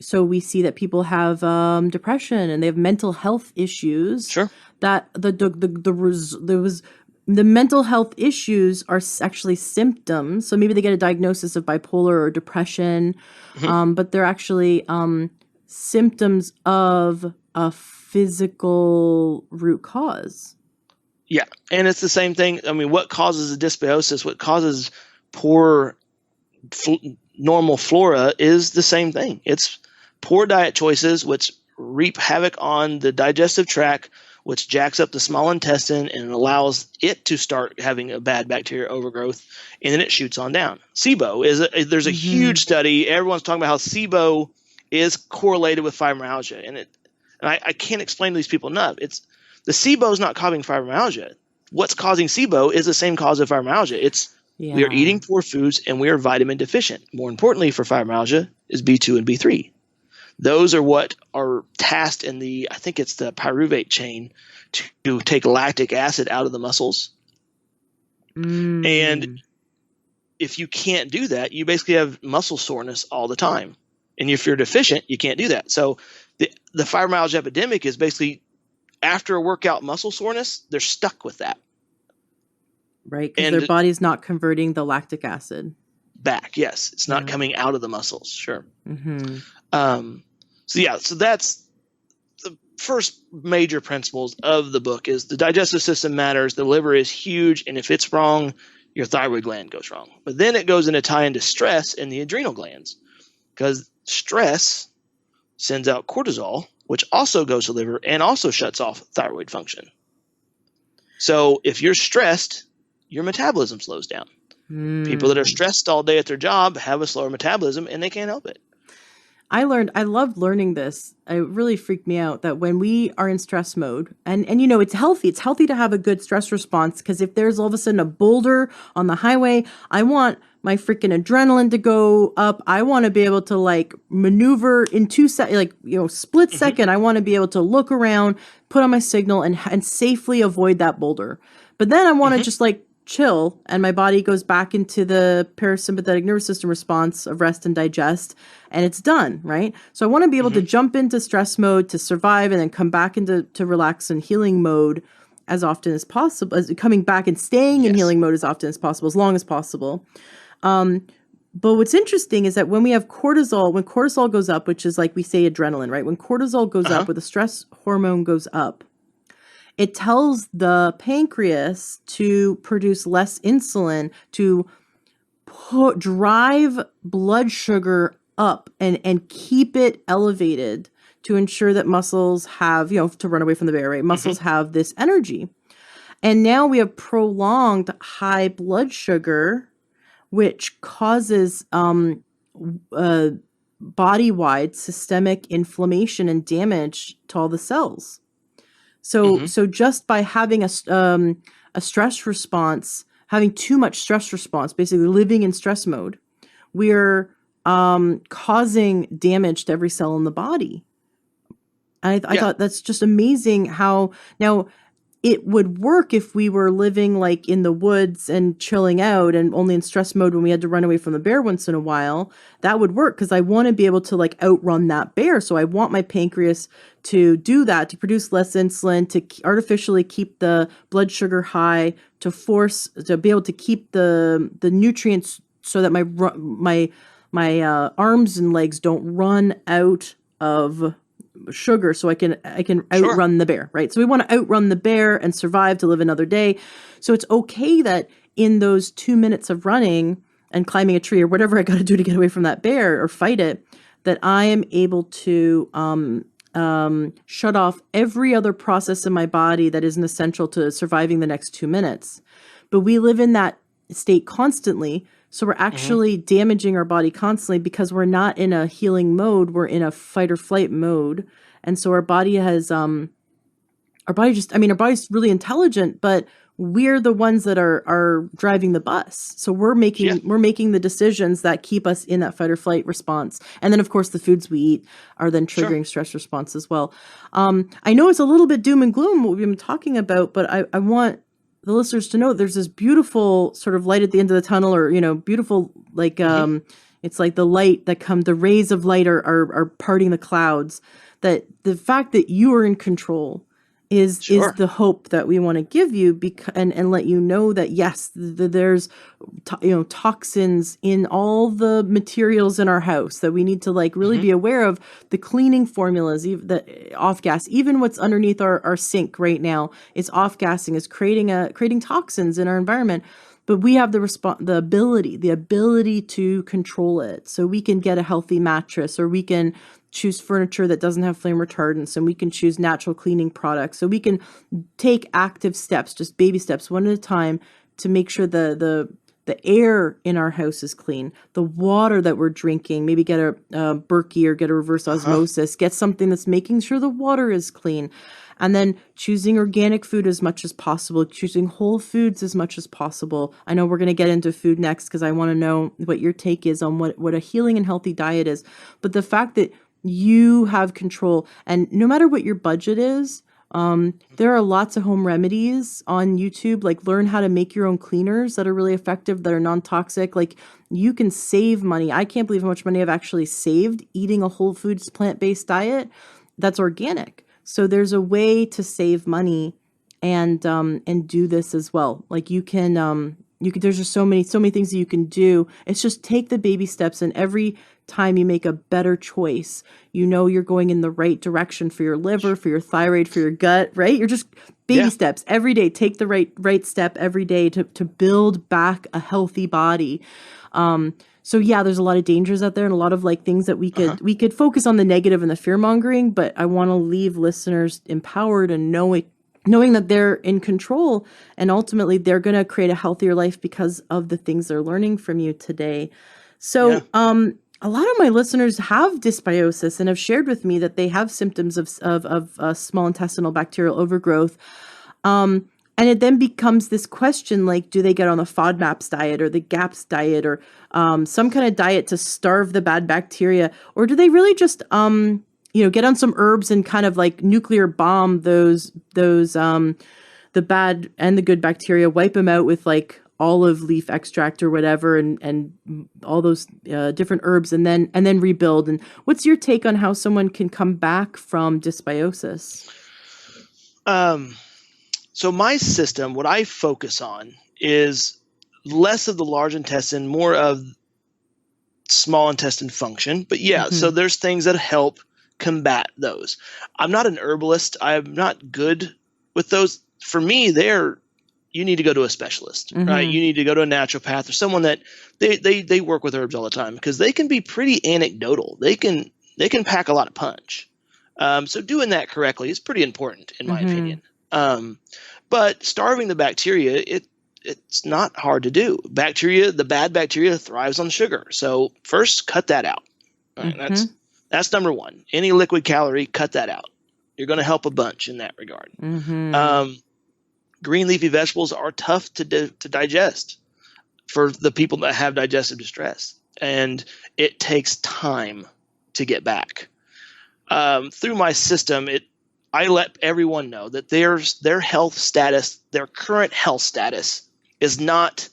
So we see that people have depression and they have mental health issues. Sure. That the mental health issues are actually symptoms. So maybe they get a diagnosis of bipolar or depression, but they're actually symptoms of a physical root cause. Yeah, and it's the same thing. I mean, what causes a dysbiosis, what causes poor normal flora is the same thing. It's poor diet choices, which reap havoc on the digestive tract, which jacks up the small intestine and allows it to start having a bad bacteria overgrowth, and then it shoots on down. SIBO there's a huge study. Everyone's talking about how SIBO is correlated with fibromyalgia, and I can't explain to these people enough. The SIBO is not causing fibromyalgia. What's causing SIBO is the same cause of fibromyalgia. We are eating poor foods and we are vitamin deficient. More importantly for fibromyalgia is B2 and B3. Those are what are tasked in I think it's the pyruvate chain to take lactic acid out of the muscles. And if you can't do that, you basically have muscle soreness all the time. And if you're deficient, you can't do that. So the fibromyalgia epidemic is basically after a workout muscle soreness, they're stuck with that. Right, because their body's not converting the lactic acid. Back, yes. It's not coming out of the muscles, sure. So that's the first major principles of the book is the digestive system matters, the liver is huge, and if it's wrong, your thyroid gland goes wrong. But then it goes into tie into stress in the adrenal glands because stress sends out cortisol, which also goes to the liver and also shuts off thyroid function. So if you're stressed, your metabolism slows down. People that are stressed all day at their job have a slower metabolism and they can't help it. I loved learning this. It really freaked me out that when we are in stress mode, and it's healthy. It's healthy to have a good stress response because if there's all of a sudden a boulder on the highway, I want my freaking adrenaline to go up. I want to be able to maneuver in 2 seconds, split second. I want to be able to look around, put on my signal and safely avoid that boulder. But then I want to just chill and my body goes back into the parasympathetic nervous system response of rest and digest and it's done, right? So I want to be able to jump into stress mode to survive and then come back into relax and healing mode as often as possible, as coming back and staying in healing mode as often as possible, as long as possible. But what's interesting is that when we have cortisol, when cortisol goes up, which is we say adrenaline, right? When cortisol goes up, when the stress hormone goes up, it tells the pancreas to produce less insulin to drive blood sugar up and keep it elevated to ensure that muscles have, to run away from the bear, right? Muscles have this energy. And now we have prolonged high blood sugar, which causes body-wide systemic inflammation and damage to all the cells. So just by having a stress response, having too much stress response, basically living in stress mode, we're causing damage to every cell in the body. And I thought that's just amazing how now it would work if we were living in the woods and chilling out and only in stress mode when we had to run away from the bear once in a while. That would work because I want to be able to outrun that bear. So I want my pancreas to do that, to produce less insulin, to artificially keep the blood sugar high, to be able to keep the nutrients so that my arms and legs don't run out of sugar, so I can outrun the bear, right? So we want to outrun the bear and survive to live another day. So it's okay that in those 2 minutes of running and climbing a tree or whatever I got to do to get away from that bear or fight it, that I am able to shut off every other process in my body that isn't essential to surviving the next 2 minutes. But we live in that state constantly. So we're actually damaging our body constantly because we're not in a healing mode. We're in a fight or flight mode. And so our body has our body's really intelligent, but we're the ones that are driving the bus. So we're Yeah, making the decisions that keep us in that fight or flight response. And then of course the foods we eat are then sure. triggering stress response as well. I know it's a little bit doom and gloom what we've been talking about, but I want the listeners to know there's this beautiful sort of light at the end of the tunnel, or beautiful, like Hmm. it's like the light the rays of light are parting the clouds. That the fact that you are in control is Sure. the hope that we want to give you, and let you know that yes, there's toxins in all the materials in our house, that we need to like really Hmm. be aware of the cleaning formulas, even the off gas, even what's underneath our sink right now is off gassing, is creating toxins in our environment. But we have the ability to control it, so we can get a healthy mattress, or we can choose furniture that doesn't have flame retardants, and we can choose natural cleaning products. So we can take active steps, just baby steps, one at a time, to make sure the air in our house is clean, the water that we're drinking, maybe get a Berkey or get a reverse Uh-huh. osmosis, get something that's making sure the water is clean. And then choosing organic food as much as possible, choosing whole foods as much as possible. I know we're going to get into food next because I want to know what your take is on what a healing and healthy diet is. But the fact that you have control, and no matter what your budget is, there are lots of home remedies on YouTube, like learn how to make your own cleaners that are really effective, that are non-toxic. Like you can save money. I can't believe how much money I've actually saved eating a whole foods plant-based diet that's organic. So there's a way to save money and do this as well. Like there's just so many things that you can do. It's just take the baby steps, and every time you make a better choice, you're going in the right direction for your liver, for your thyroid, for your gut, right? You're just baby Yeah. steps every day. Take the right step every day to build back a healthy body. So yeah, there's a lot of dangers out there, and a lot of like things that we Uh-huh. could focus on the negative and the fear mongering, but I want to leave listeners empowered and knowing that they're in control, and ultimately they're going to create a healthier life because of the things they're learning from you today. Yeah. So, a lot of my listeners have dysbiosis and have shared with me that they have symptoms of small intestinal bacterial overgrowth. And it then becomes this question, like, do they get on the FODMAPs diet or the GAPS diet, or some kind of diet to starve the bad bacteria? Or do they really just, get on some herbs and kind of like nuclear bomb the bad and the good bacteria, wipe them out with like olive leaf extract or whatever, and all those different herbs, and then rebuild? And what's your take on how someone can come back from dysbiosis? Um, so my system, what I focus on is less of the large intestine, more of small intestine function. But yeah, so Mm-hmm. there's things that help combat those. I'm not an herbalist. I'm not good with those. For me, you need to go to a specialist, right? Mm-hmm. You need to go to a naturopath or someone that they work with herbs all the time, because they can be pretty anecdotal. They can pack a lot of punch. So doing that correctly is pretty important, in my Mm-hmm. opinion. Um, but starving the bacteria, it's not hard to do. The bad bacteria thrives on sugar. So first, cut that out. All right, Mm-hmm. that's number one. Any liquid calorie, cut that out. You're going to help a bunch in that regard. Mm-hmm. Um, green leafy vegetables are tough to digest for the people that have digestive distress, and it takes time to get back. Through my system, I let everyone know that their health status, their current health status, is not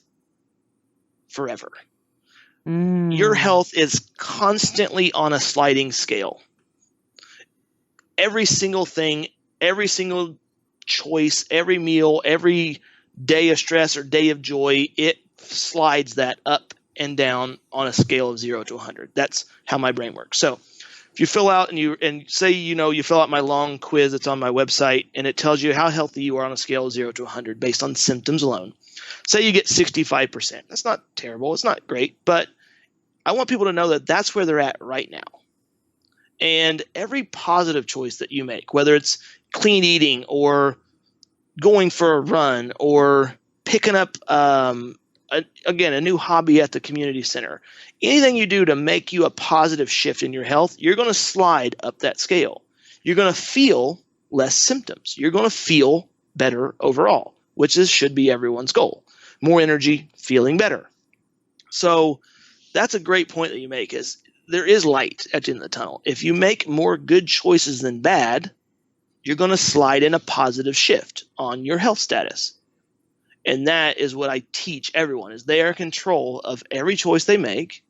forever. Your Mm. health is constantly on a sliding scale. Every single thing, every single choice, every meal, every day of stress or day of joy, it slides that up and down on a scale of 0 to 100. That's how my brain works. So if you fill out and say you fill out my long quiz that's on my website, and it tells you how healthy you are on a scale of 0 to 100 based on symptoms alone. Say you get 65%. That's not terrible. It's not great, but I want people to know that that's where they're at right now. And every positive choice that you make, whether it's clean eating or going for a run or picking up, again, a new hobby at the community center, anything you do to make you a positive shift in your health, you're going to slide up that scale. You're going to feel less symptoms. You're going to feel better overall, which should be everyone's goal. More energy, feeling better. So that's a great point that you make, is there is light at the end of the tunnel. If you make more good choices than bad, you're going to slide in a positive shift on your health status. And that is what I teach everyone, is they are in control of every choice they make.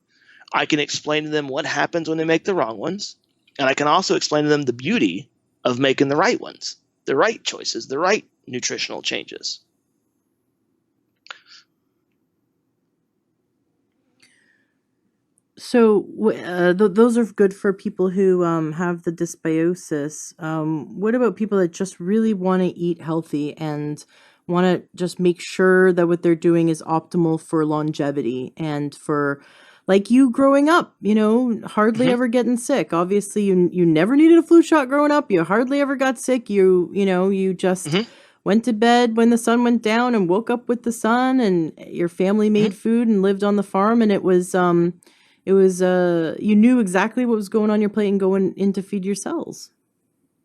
I can explain to them what happens when they make the wrong ones. And I can also explain to them the beauty of making the right ones, the right choices, the right nutritional changes. So those are good for people who have the dysbiosis. What about people that just really want to eat healthy and want to just make sure that what they're doing is optimal for longevity and for, like you growing up, hardly ever getting sick. Obviously, you never needed a flu shot growing up. You hardly ever got sick. You just went to bed when the sun went down and woke up with the sun, and your family made food and lived on the farm, and it was you knew exactly what was going on your plate and going in to feed your cells.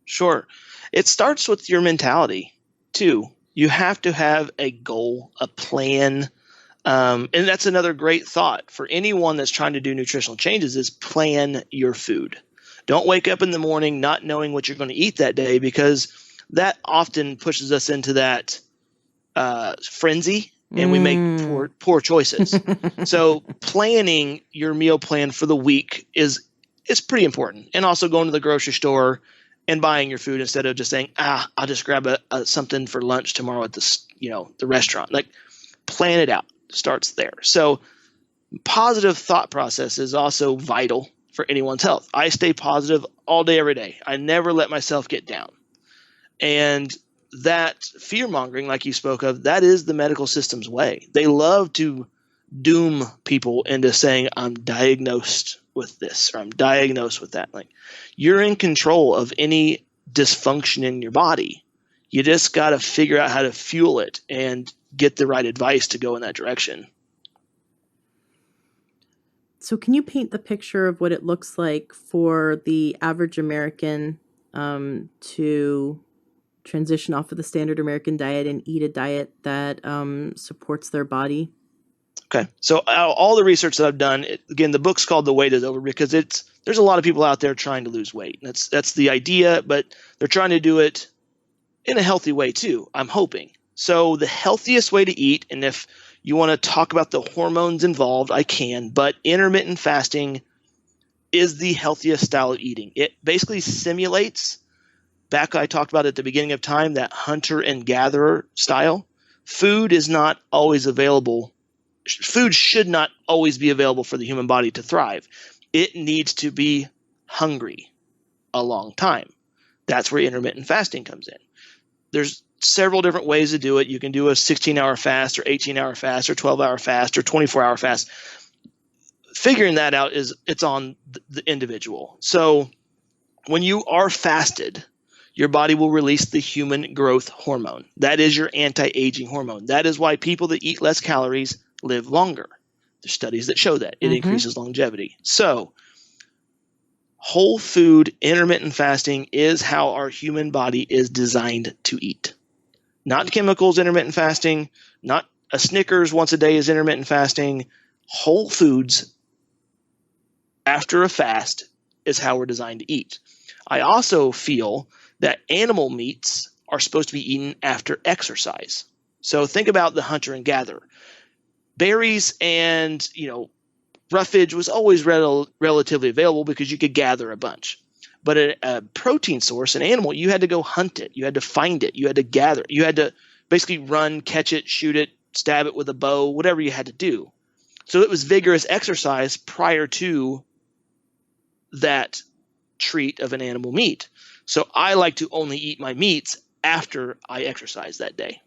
Sure. It starts with your mentality too. You have to have a goal, a plan. And that's another great thought for anyone that's trying to do nutritional changes, is plan your food. Don't wake up in the morning not knowing what you're going to eat that day, because that often pushes us into that frenzy, and we make poor choices. So planning your meal plan for the week is pretty important. And also going to the grocery store and buying your food instead of just saying, I'll just grab something for lunch tomorrow at the restaurant. Like, plan it out. Starts there. So positive thought process is also vital for anyone's health. I stay positive all day, every day. I never let myself get down. And that fear mongering, like you spoke of, that is the medical system's way. They love to doom people into saying, I'm diagnosed with this, or I'm diagnosed with that. Like, you're in control of any dysfunction in your body. You just got to figure out how to fuel it and get the right advice to go in that direction. So can you paint the picture of what it looks like for the average American to transition off of the standard American diet and eat a diet that supports their body? Okay. So all the research that I've done, again, the book's called The Wait Is Over, because there's a lot of people out there trying to lose weight. That's the idea, but they're trying to do it in a healthy way too, I'm hoping. So the healthiest way to eat, and if you want to talk about the hormones involved, I can, but intermittent fasting is the healthiest style of eating. It basically simulates, back I talked about at the beginning of time, that hunter and gatherer style. Food is not always available. Food should not always be available for the human body to thrive. It needs to be hungry a long time. That's where intermittent fasting comes in. There's several different ways to do it. You can do a 16-hour fast or 18-hour fast or 12-hour fast or 24-hour fast. Figuring that out it's on the individual. So when you are fasted, your body will release the human growth hormone. That is your anti-aging hormone. That is why people that eat less calories live longer. There's studies that show that. It increases longevity. So whole food intermittent fasting is how our human body is designed to eat. Not chemicals intermittent fasting, not a Snickers once a day is intermittent fasting. Whole foods after a fast is how we're designed to eat. I also feel that animal meats are supposed to be eaten after exercise. So think about the hunter and gatherer. Berries and, roughage was always relatively available because you could gather a bunch. But a protein source, an animal, you had to go hunt it. You had to find it. You had to gather it. You had to basically run, catch it, shoot it, stab it with a bow, whatever you had to do. So it was vigorous exercise prior to that treat of an animal meat. So I like to only eat my meats after I exercise that day.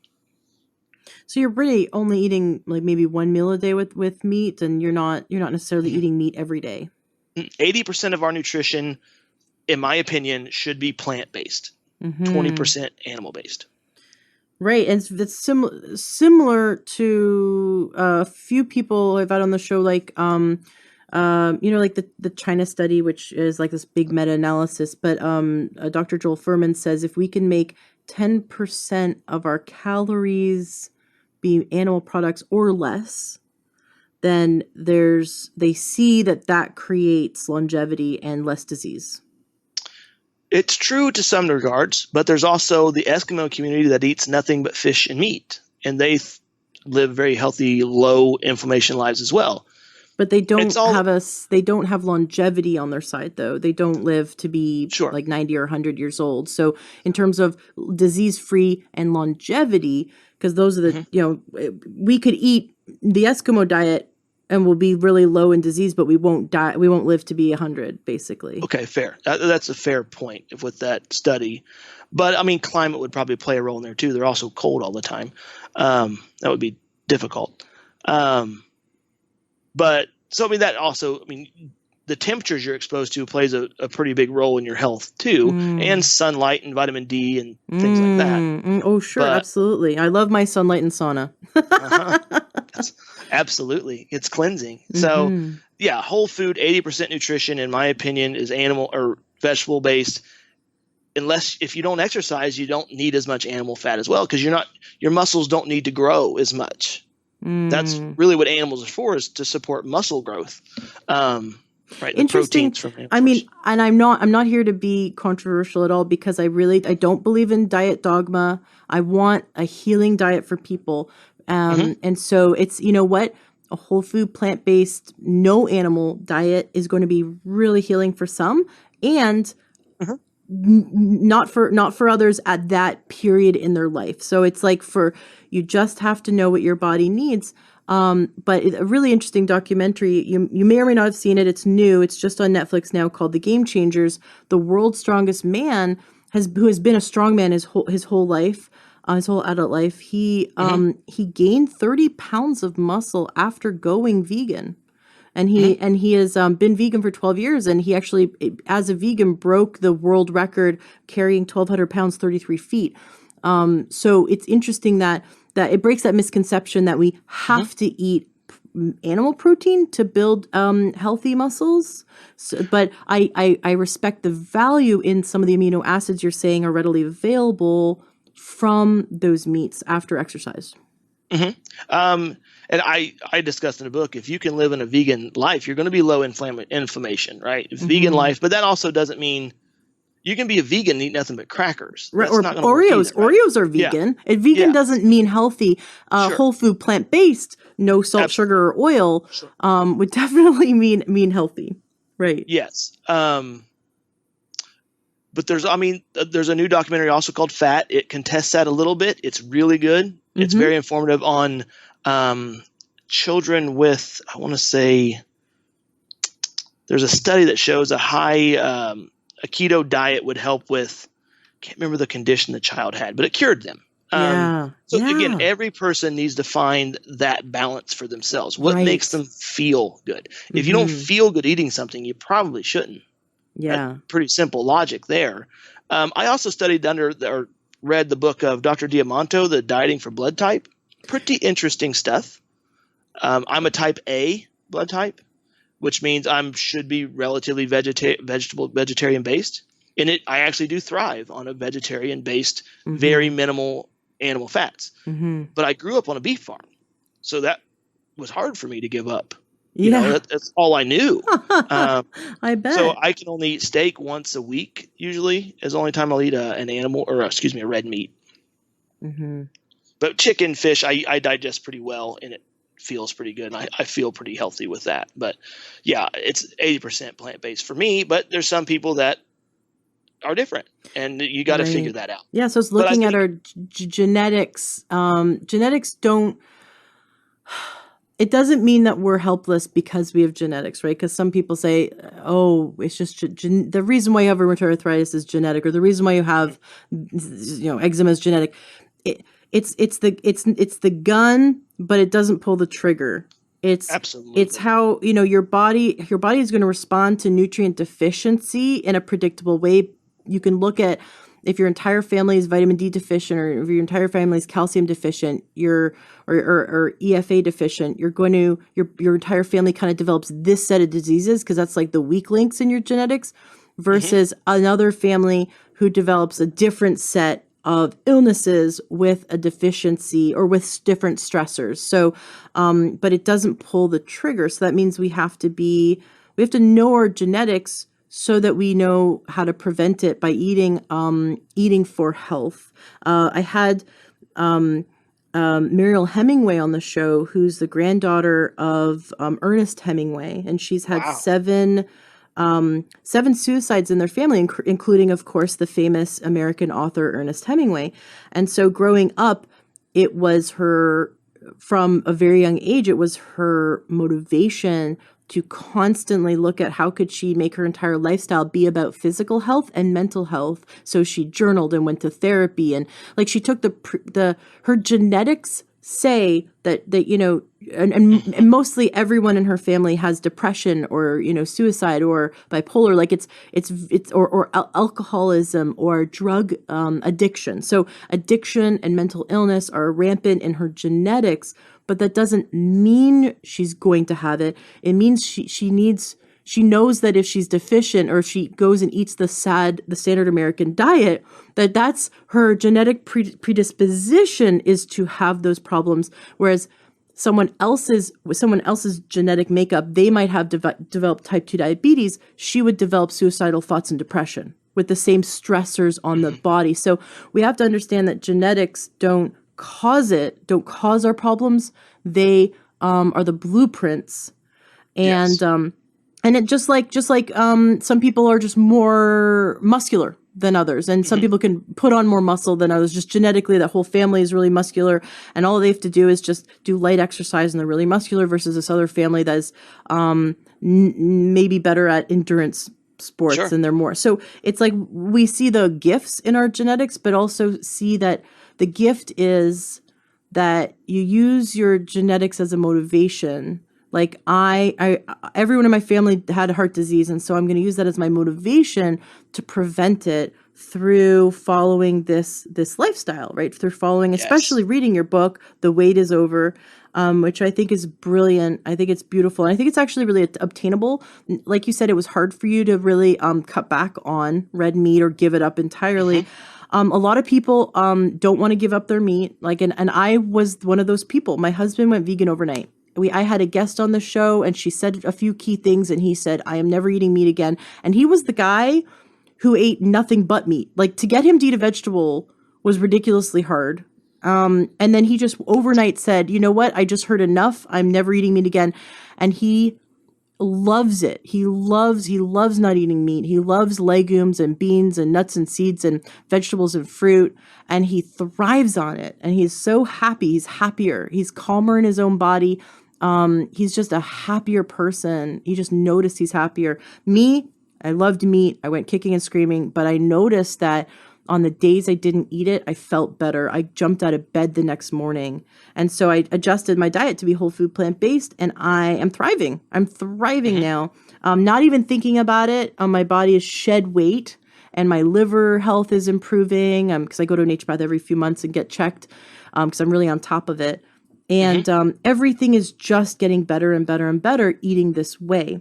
So you're really only eating like maybe one meal a day with meat, and you're not necessarily eating meat every day. 80% of our nutrition, in my opinion, should be plant-based. 20% animal-based. Right, and it's similar to a few people I've had on the show, like Like the China study, which is like this big meta-analysis, but Dr. Joel Furman says if we can make 10% of our calories be animal products or less, then they see that creates longevity and less disease. It's true to some regards, but there's also the Eskimo community that eats nothing but fish and meat, and they live very healthy, low inflammation lives as well. But they don't have longevity on their side, though. They don't live to be like 90 or 100 years old. So in terms of disease-free and longevity, because those are the, we could eat the Eskimo diet and we'll be really low in disease, but we won't die. We won't live to be 100, basically. Okay, fair. That's a fair point with that study. But I mean, climate would probably play a role in there too. They're also cold all the time. That would be difficult. But so I mean, that also, I mean, the temperatures you're exposed to plays a pretty big role in your health too, and sunlight and vitamin D and things like that. Oh, sure, absolutely. I love my sunlight and sauna. Absolutely, it's cleansing. So yeah, whole food, 80% nutrition, in my opinion, is animal or vegetable based. Unless if you don't exercise, you don't need as much animal fat as well, because your muscles don't need to grow as much. That's really what animals are for, is to support muscle growth. Right. Interesting. I mean, and I'm not here to be controversial at all, because I don't believe in diet dogma. I want a healing diet for people. And so it's, you know what, a whole food, plant-based, no animal diet is going to be really healing for some, and not for others at that period in their life. So it's like you just have to know what your body needs. But a really interesting documentary, you may or may not have seen it. It's new. It's just on Netflix now, called The Game Changers. The world's strongest man who has been a strong man his whole life, his whole adult life. He gained 30 pounds of muscle after going vegan. And he has been vegan for 12 years, and he actually, as a vegan, broke the world record carrying 1,200 pounds, 33 feet. So it's interesting that it breaks that misconception that we have to eat animal protein to build healthy muscles. So, but I respect the value in some of the amino acids you're saying are readily available from those meats after exercise. And I discussed in the book, if you can live in a vegan life, you're going to be low inflammation, right? Vegan life, but that also doesn't mean you can be a vegan and eat nothing but crackers. Right, or Oreos. Either, right? Oreos are vegan. Yeah. And vegan doesn't mean healthy. Whole food, plant-based, no salt, sugar, or oil would definitely mean healthy. Right. Yes. But there's a new documentary also called Fat. It contests that a little bit. It's really good. It's very informative on children with, I want to say, there's a study that shows a high a keto diet would help with, can't remember the condition the child had, but it cured them. Again, every person needs to find that balance for themselves. What makes them feel good? If you don't feel good eating something, you probably shouldn't. Yeah. Pretty simple logic there. I also read the book of Dr. Diamanto, The Dieting for Blood Type. Pretty interesting stuff. I'm a type A blood type, which means I should be relatively vegetarian based. And I actually do thrive on a vegetarian based, very minimal animal fats. But I grew up on a beef farm, so that was hard for me to give up. You know, that's all I knew. I bet. So I can only eat steak once a week, usually, is the only time I'll eat a red meat. But chicken, fish, I digest pretty well, and it feels pretty good. And I feel pretty healthy with that. But yeah, it's 80% plant-based for me, but there's some people that are different, and you got to figure that out. Yeah. So it's looking at our genetics. Genetics don't, it doesn't mean that we're helpless because we have genetics, right? Because some people say, oh, it's just the reason why you have rheumatoid arthritis is genetic, or the reason why you have, eczema is genetic. It's the gun, but it doesn't pull the trigger. Absolutely. It's how, your body is going to respond to nutrient deficiency in a predictable way. You can look at if your entire family is vitamin D deficient, or if your entire family is calcium deficient, or EFA deficient, you're going to, your entire family kind of develops this set of diseases because that's like the weak links in your genetics, Hmm. versus another family who develops a different set of illnesses with a deficiency or with different stressors. So, but it doesn't pull the trigger. So that means we have to know our genetics so that we know how to prevent it by eating for health. I had Muriel Hemingway on the show, who's the granddaughter of Ernest Hemingway, and she's had Wow. seven suicides in their family, including, of course, the famous American author Ernest Hemingway. And so growing up, it was her, from a very young age, it was her motivation to constantly look at how could she make her entire lifestyle be about physical health and mental health. So she journaled and went to therapy, and like she took her genetics say that and mostly everyone in her family has depression or suicide or bipolar, like it's or alcoholism or drug addiction. So addiction and mental illness are rampant in her genetics, but that doesn't mean she's going to have it. It means she knows that if she's deficient, or if she goes and eats the standard American diet, that's her genetic predisposition is to have those problems. Whereas someone else's genetic makeup, they might have developed type 2 diabetes. She would develop suicidal thoughts and depression with the same stressors on the body. So we have to understand that genetics don't cause our problems. They are the blueprints. Yes. And it just like some people are just more muscular than others, and some Hmm. people can put on more muscle than others. Just genetically, that whole family is really muscular, and all they have to do is just do light exercise, and they're really muscular. Versus this other family that is maybe better at endurance sports, Sure. and they're more. So it's like we see the gifts in our genetics, but also see that the gift is that you use your genetics as a motivation. Like everyone in my family had heart disease, and so I'm going to use that as my motivation to prevent it through following this lifestyle, right? Through following, Yes. especially reading your book, The Wait Is Over, which I think is brilliant. I think it's beautiful, and I think it's actually really obtainable. Like you said, it was hard for you to really cut back on red meat or give it up entirely. Hmm. A lot of people don't want to give up their meat, like, and I was one of those people. My husband went vegan overnight. I had a guest on the show, and she said a few key things, and he said, I am never eating meat again. And he was the guy who ate nothing but meat. Like, to get him to eat a vegetable was ridiculously hard. And then he just overnight said, you know what? I just heard enough. I'm never eating meat again. And he loves it. He loves not eating meat. He loves legumes and beans and nuts and seeds and vegetables and fruit, and he thrives on it. And he's so happy. He's happier. He's calmer in his own body. He's just a happier person. He just noticed he's happier. Me, I loved meat. I went kicking and screaming, but I noticed that on the days I didn't eat it, I felt better. I jumped out of bed the next morning. And so I adjusted my diet to be whole food, plant-based, and I am thriving. I'm thriving Hmm. now. Not even thinking about it. My body has shed weight, and my liver health is improving because I go to an naturopath every few months and get checked because I'm really on top of it. Hmm. And everything is just getting better and better and better eating this way.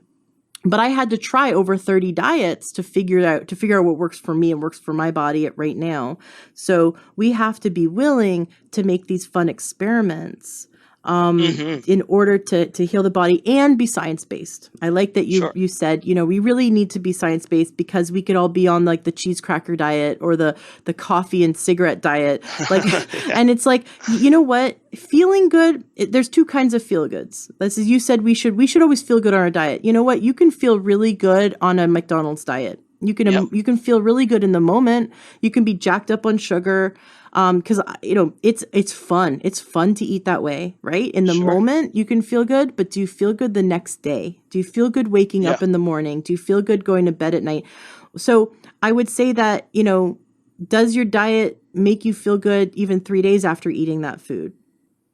But I had to try over 30 diets to figure out what works for me and works for my body at right now. So we have to be willing to make these fun experiments Hmm. in order to heal the body and be science-based. I like that Sure. you said, we really need to be science-based, because we could all be on like the cheese cracker diet or the coffee and cigarette diet. Like, Yeah. and it's like, you know what? Feeling good, there's two kinds of feel goods. This is, you said we should always feel good on our diet. You know what? You can feel really good on a McDonald's diet. Yep. You can feel really good in the moment. You can be jacked up on sugar. Because it's fun. It's fun to eat that way, right? In the Sure. moment, you can feel good, but do you feel good the next day? Do you feel good waking Yeah. up in the morning? Do you feel good going to bed at night? So I would say that, does your diet make you feel good even 3 days after eating that food?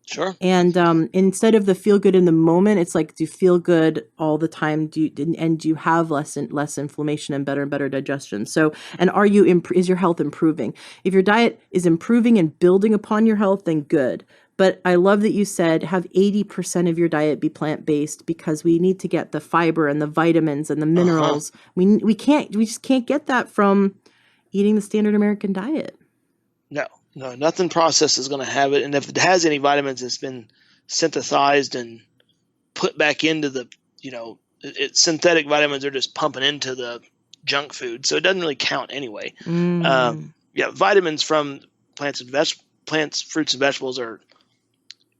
Sure. And instead of the feel good in the moment, it's like, do you feel good all the time? And do you have less inflammation and better digestion? So, and is your health improving? If your diet is improving and building upon your health, then good. But I love that you said have 80% of your diet be plant-based, because we need to get the fiber and the vitamins and the Uh-huh. minerals. We just can't get that from eating the standard American diet. No, no, nothing processed is going to have it. And if it has any vitamins, it's been synthesized and put back into the, synthetic vitamins are just pumping into the junk food. So it doesn't really count anyway. Mm. Yeah, vitamins from plants, fruits, and vegetables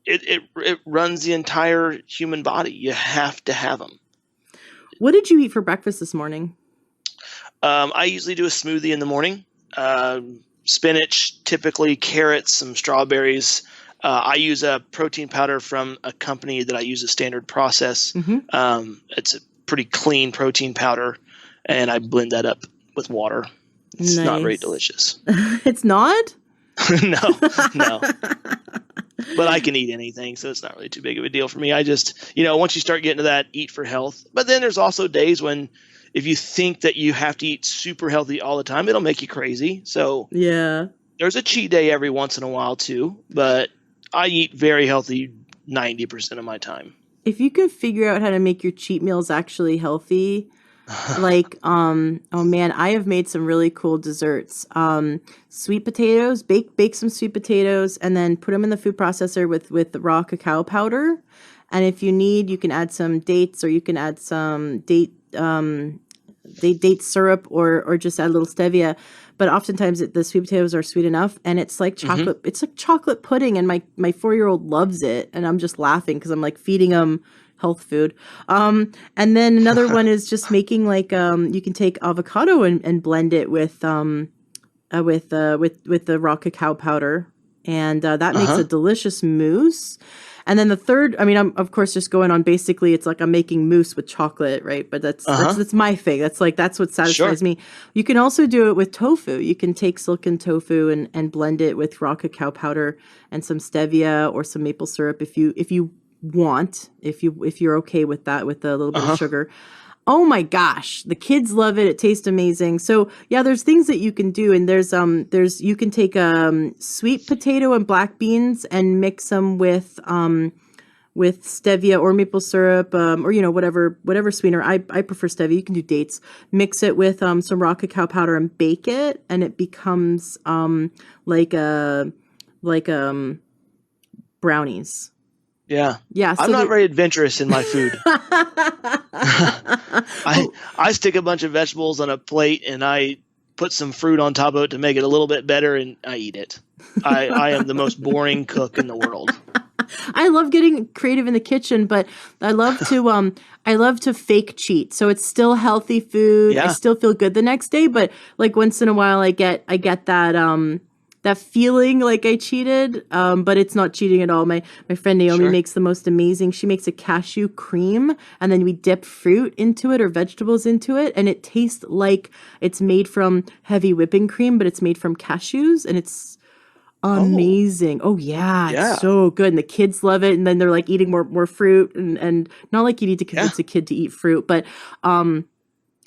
it runs the entire human body. You have to have them. What did you eat for breakfast this morning? I usually do a smoothie in the morning. Spinach, typically carrots, some strawberries. I use a protein powder from a company that I use a standard process. Mm-hmm. It's a pretty clean protein powder, and I blend that up with water. It's not very Nice. delicious. It's not? No, no. But I can eat anything, so it's not really too big of a deal for me. I just, once you start getting to that, eat for health. But then there's also days when if you think that you have to eat super healthy all the time, it'll make you crazy. So Yeah. there's a cheat day every once in a while too, but I eat very healthy 90% of my time. If you can figure out how to make your cheat meals actually healthy, like, oh man, I have made some really cool desserts. Sweet potatoes, bake some sweet potatoes and then put them in the food processor with the raw cacao powder. And if you need, you can add some dates, or you can add some date syrup, or just add a little stevia. But oftentimes the sweet potatoes are sweet enough, and it's like Mm-hmm. chocolate. It's like chocolate pudding, and my 4-year-old loves it, and I'm just laughing because I'm like feeding him health food. And then another one is just making like you can take avocado and blend it with the raw cacao powder, and that makes a Uh-huh. delicious mousse. And then the third, I mean, I'm of course just going on, basically it's like I'm making mousse with chocolate, right? But Uh-huh. that's my thing. That's what Sure. satisfies me. You can also do it with tofu. You can take silken tofu and blend it with raw cacao powder and some stevia or some maple syrup if you want, if you're okay with that, with a little bit of Uh-huh. sugar. Oh my gosh, the kids love it. It tastes amazing. So yeah, there's things that you can do, and there's you can take sweet potato and black beans and mix them with stevia or maple syrup, or whatever sweetener. I prefer stevia. You can do dates. Mix it with some raw cacao powder and bake it, and it becomes like a like brownies. Yeah. Yeah, I'm so not there. very adventurous in my food. I Oh, I stick a bunch of vegetables on a plate and I put some fruit on top of it to make it a little bit better and I eat it. I am the most boring cook in the world. I love getting creative in the kitchen, but I love to I love to fake cheat. So it's still healthy food. I Yeah, still feel good the next day, but like once in a while I get that feeling like I cheated, but it's not cheating at all. My friend Naomi sure. makes the most amazing. She makes a cashew cream, and then we dip fruit into it or vegetables into it, and it tastes like it's made from heavy whipping cream, but it's made from cashews, and it's Oh, amazing. Oh yeah, it's yeah, so good. And the kids love it. And then they're like eating more fruit, and not like you need to yeah, convince a kid to eat fruit, but um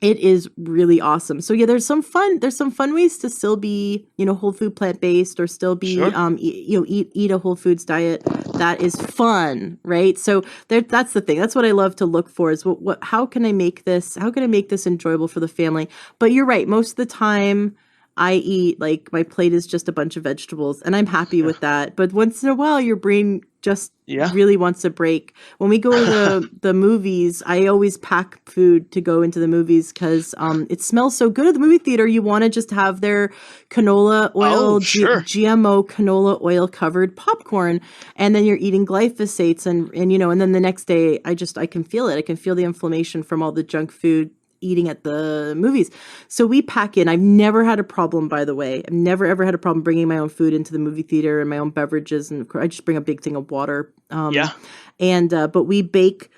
it is really awesome. So yeah, there's some fun ways to still be, whole food plant based, or still be sure. eat a whole foods diet that is fun, right? So that's the thing. That's what I love to look for, is what how can I make this enjoyable for the family? But you're right, most of the time I eat, like, my plate is just a bunch of vegetables, and I'm happy Yeah, with that. But once in a while, your brain just yeah. really wants a break. When we go to the movies, I always pack food to go into the movies, because it smells so good at the movie theater. You want to just have their canola Oh, oil, sure. GMO canola oil covered popcorn, and then you're eating glyphosates, and then the next day, I can feel it. I can feel the inflammation from all the junk food eating at the movies. So we pack in. I've never had a problem, by the way. I've never ever had a problem bringing my own food into the movie theater, and my own beverages, and of course, I just bring a big thing of water. Yeah. And but we bake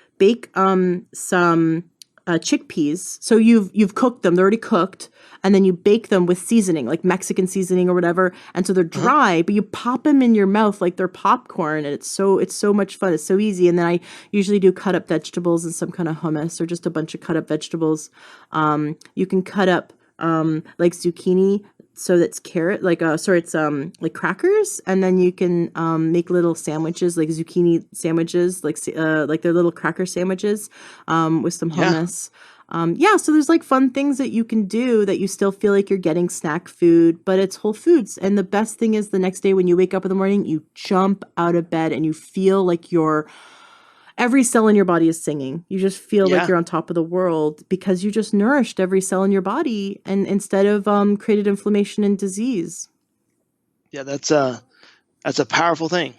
some chickpeas. So you've cooked them; they're already cooked, and then you bake them with seasoning, like Mexican seasoning or whatever. And so they're Uh-huh. dry, but you pop them in your mouth like they're popcorn, and it's so much fun. It's so easy. And then I usually do cut up vegetables and some kind of hummus or just a bunch of cut up vegetables. You can cut up like zucchini. So that's carrot, like sorry, it's like crackers, and then you can make little sandwiches, like zucchini sandwiches, like they're little cracker sandwiches, with some Yeah. hummus. Yeah, so there's like fun things that you can do that you still feel like you're getting snack food, but it's whole foods. And the best thing is the next day when you wake up in the morning, you jump out of bed and you feel like every cell in your body is singing. You just feel like Yeah. you're on top of the world because you just nourished every cell in your body and instead of created inflammation and disease. Yeah. That's a powerful thing.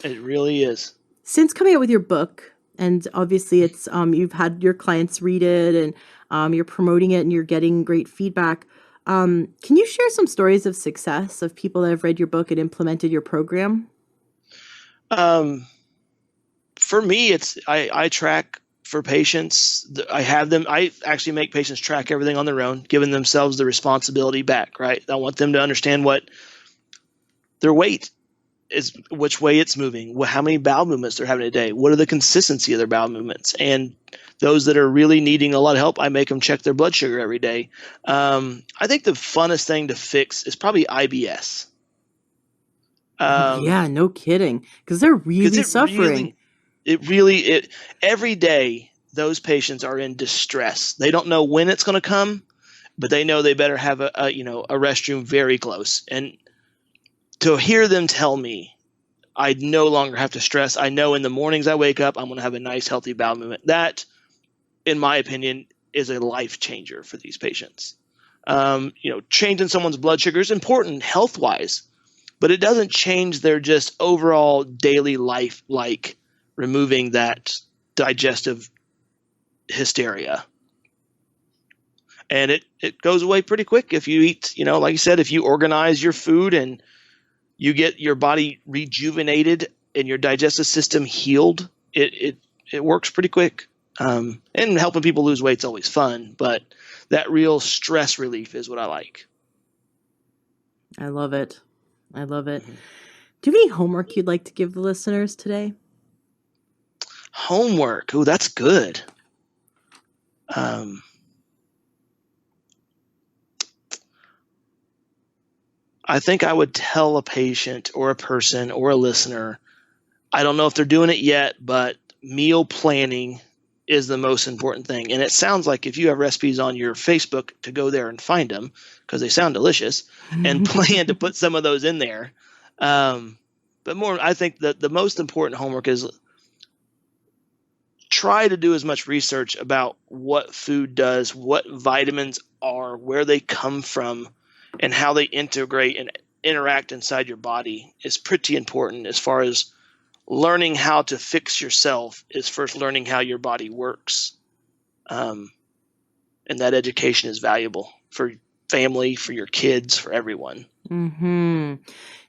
It really is. Since coming out with your book, and obviously it's you've had your clients read it and you're promoting it and you're getting great feedback. Can you share some stories of success of people that have read your book and implemented your program? Um, for me, I track for patients. I have them. I actually make patients track everything on their own, giving themselves the responsibility back. Right. I want them to understand what their weight is, which way it's moving, how many bowel movements they're having a day, what are the consistency of their bowel movements, and those that are really needing a lot of help, I make them check their blood sugar every day. I think the funnest thing to fix is probably IBS. Oh yeah, no kidding, because they're Because really suffering. it every day those patients are in distress. They don't know when it's going to come, but they know they better have a restroom very close. And to hear them tell me, I no longer have to stress. I know in the mornings I wake up, I'm going to have a nice, healthy bowel movement. That, in my opinion, is a life changer for these patients. Changing someone's blood sugar is important health wise, but it doesn't change their just overall daily life, like removing that digestive hysteria. And it goes away pretty quick if you eat, like you said, if you organize your food and you get your body rejuvenated and your digestive system healed, it works pretty quick. And helping people lose weight is always fun, but that real stress relief is what I like. I love it. I love it. Mhm. Do you have any homework you'd like to give the listeners today? Homework. Oh, that's good. I think I would tell a patient or a person or a listener, I don't know if they're doing it yet, but meal planning is the most important thing. And it sounds like if you have recipes on your Facebook, to go there and find them because they sound delicious, and plan to put some of those in there. But more, I think that the most important homework is try to do as much research about what food does, what vitamins are, where they come from, and how they integrate and interact inside your body is pretty important. As far as learning how to fix yourself is first learning how your body works. And that education is valuable for family, for your kids, for everyone. Hmm.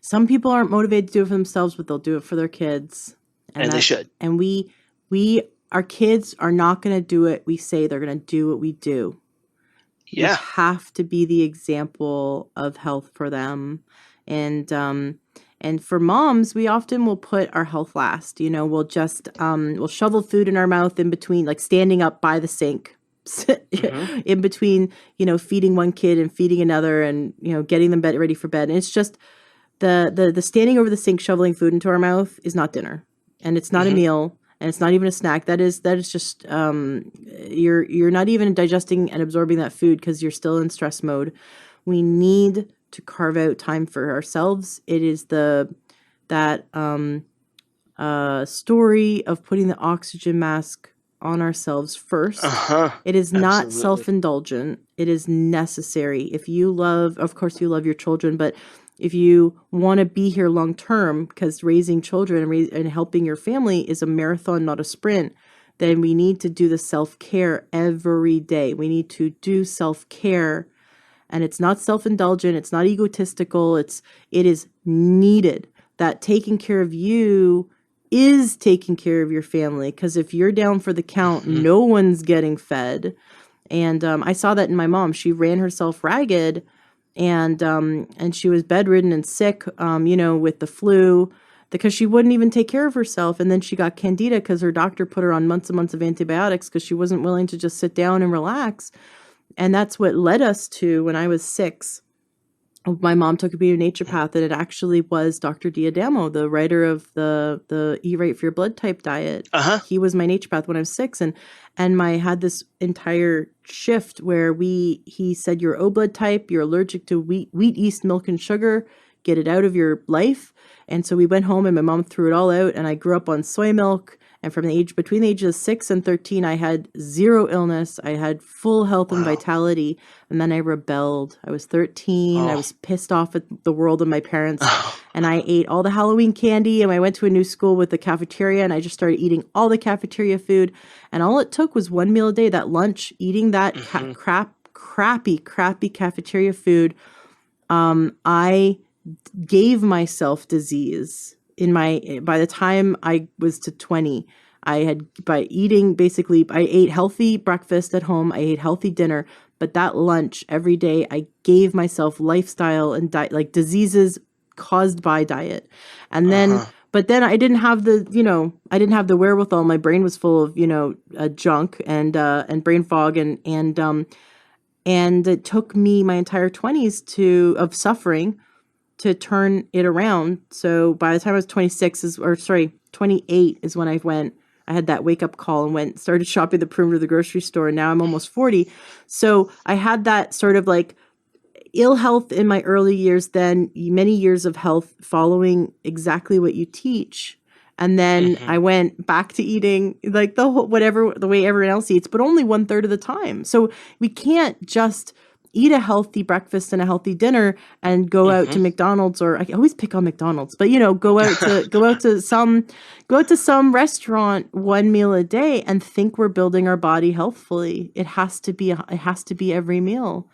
Some people aren't motivated to do it for themselves, but they'll do it for their kids. And they should. And our kids are not going to do it. We say they're going to do what we do. We Yeah. have to be the example of health for them. And for moms, we often will put our health last. We'll just we'll shovel food in our mouth in between, like standing up by the sink, Mm-hmm. in between, feeding one kid and feeding another, and getting them ready for bed. And it's just the standing over the sink shoveling food into our mouth is not dinner, and it's not a Mm-hmm. meal, and it's not even a snack. That is just you're not even digesting and absorbing that food because you're still in stress mode. We need to carve out time for ourselves. It is that story of putting the oxygen mask on ourselves first. Uh-huh. It is not Absolutely. self-indulgent. It is necessary. If you love, of course, you love your children, but if you want to be here long term, because raising children and helping your family is a marathon, not a sprint, then we need to do the self-care every day. We need to do self-care, and it's not self-indulgent. It's not egotistical. It is needed. That taking care of you is taking care of your family. Because if you're down for the count, no one's getting fed. And I saw that in my mom. She ran herself ragged, and she was bedridden and sick, with the flu, because she wouldn't even take care of herself. And then she got candida because her doctor put her on months and months of antibiotics because she wasn't willing to just sit down and relax. And that's what led us to, when I was 6, my mom took me to a naturopath, and it actually was Dr. Diadamo, the writer of the Eat Right for Your Blood Type diet. He was my naturopath when I was 6, and I had this entire shift where he said, you're O blood type, you're allergic to wheat, yeast, milk, and sugar, get it out of your life. And so we went home, and my mom threw it all out, and I grew up on soy milk. And between the ages of 6 and 13, I had 0 illness. I had full health and vitality. And then I rebelled. I was 13. I was pissed off at the world and my parents. And I ate all the Halloween candy. And I went to a new school with the cafeteria. And I just started eating all the cafeteria food. And all it took was 1 meal a day, that lunch, eating that crappy cafeteria food. I gave myself disease. By the time I was to 20, I ate healthy breakfast at home. I ate healthy dinner, but that lunch every day, I gave myself lifestyle and like diseases caused by diet. And then, but then I didn't have the wherewithal. My brain was full of, junk and brain fog and it took me my entire 20s of suffering to turn it around. So by the time I was 28 is when I had that wake up call and started shopping the perimeter of the grocery store. And now I'm almost 40. So I had that sort of like ill health in my early years, then many years of health following exactly what you teach. And then I went back to eating like the way everyone else eats, but only 1/3 of the time. So we can't just eat a healthy breakfast and a healthy dinner and go out to McDonald's, or I always pick on McDonald's, but go out to some restaurant 1 meal a day and think we're building our body healthfully. It has to be every meal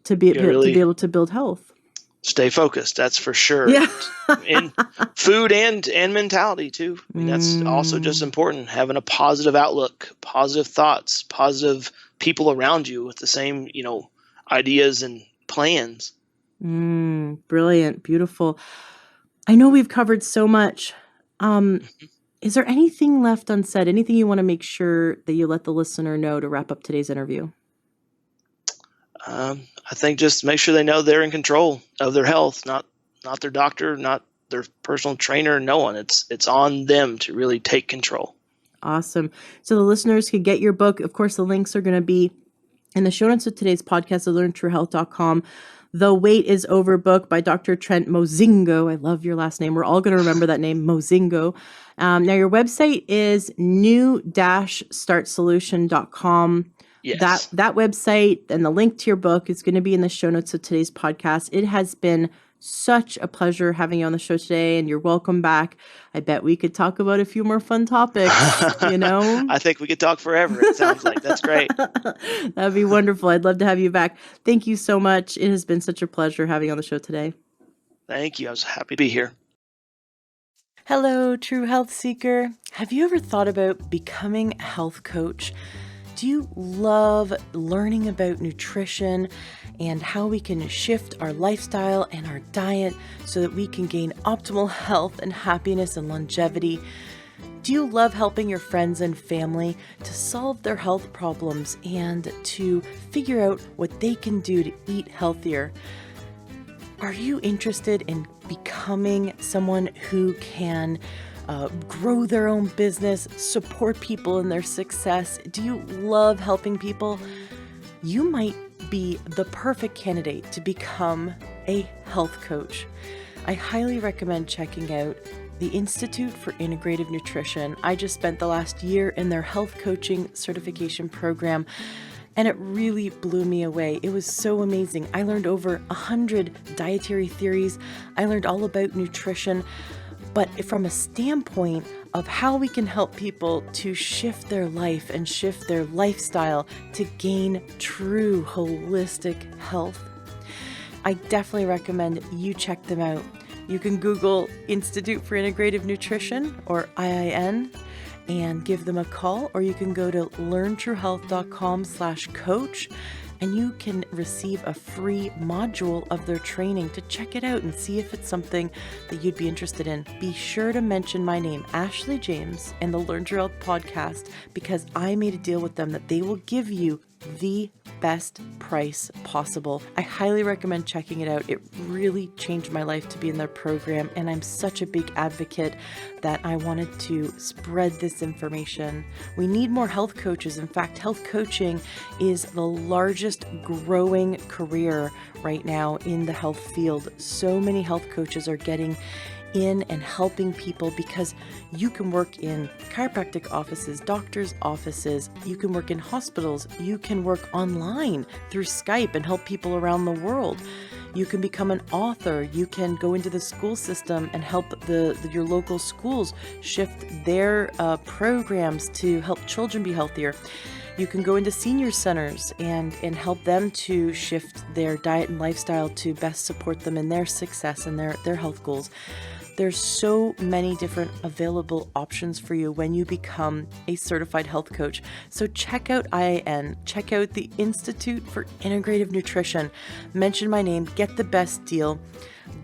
to be able to build health. Stay focused. That's for sure. Yeah. In food and mentality too. I mean, that's also just important. Having a positive outlook, positive thoughts, positive people around you with the same, ideas and plans. Brilliant. Beautiful. I know we've covered so much. Is there anything left unsaid? Anything you want to make sure that you let the listener know to wrap up today's interview? I think just make sure they know they're in control of their health, not their doctor, not their personal trainer, no one. It's on them to really take control. Awesome. So the listeners can get your book. Of course, the links are going to be in the show notes of today's podcast at learntruehealth.com. The Wait is Over book by Dr. Trent Mozingo. I love your last name. We're all going to remember that name, Mozingo. Now, your website is new-startsolution.com. Yes. That website and the link to your book is going to be in the show notes of today's podcast. It has been such a pleasure having you on the show today, and you're welcome back. I bet we could talk about a few more fun topics, I think we could talk forever, it sounds like. That's great. That'd be wonderful. I'd love to have you back. Thank you so much. It has been such a pleasure having you on the show today. Thank you. I was happy to be here. Hello, true health seeker. Have you ever thought about becoming a health coach? Do you love learning about nutrition and how we can shift our lifestyle and our diet so that we can gain optimal health and happiness and longevity? Do you love helping your friends and family to solve their health problems and to figure out what they can do to eat healthier? Are you interested in becoming someone who can grow their own business, support people in their success? Do you love helping people? You might be the perfect candidate to become a health coach. I highly recommend checking out the Institute for Integrative Nutrition. I just spent the last year in their health coaching certification program, and it really blew me away. It was so amazing. I learned over 100 dietary theories. I learned all about nutrition, but from a standpoint of how we can help people to shift their life and shift their lifestyle to gain true holistic health. I definitely recommend you check them out. You can Google Institute for Integrative Nutrition, or IIN, and give them a call, or you can go to learntruehealth.com/coach, and you can receive a free module of their training to check it out and see if it's something that you'd be interested in. Be sure to mention my name, Ashley James, and the Learn True Health podcast, because I made a deal with them that they will give you the best price possible. I highly recommend checking it out. It really changed my life to be in their program, and I'm such a big advocate that I wanted to spread this information. We need more health coaches. In fact, health coaching is the largest growing career right now in the health field. So many health coaches are getting in and helping people, because you can work in chiropractic offices, doctors' offices, you can work in hospitals, you can work online through Skype and help people around the world. You can become an author, you can go into the school system and help your local schools shift their programs to help children be healthier. You can go into senior centers and help them to shift their diet and lifestyle to best support them in their success and their health goals. There's so many different available options for you when you become a certified health coach. So check out IIN, check out the Institute for Integrative Nutrition, mention my name, get the best deal,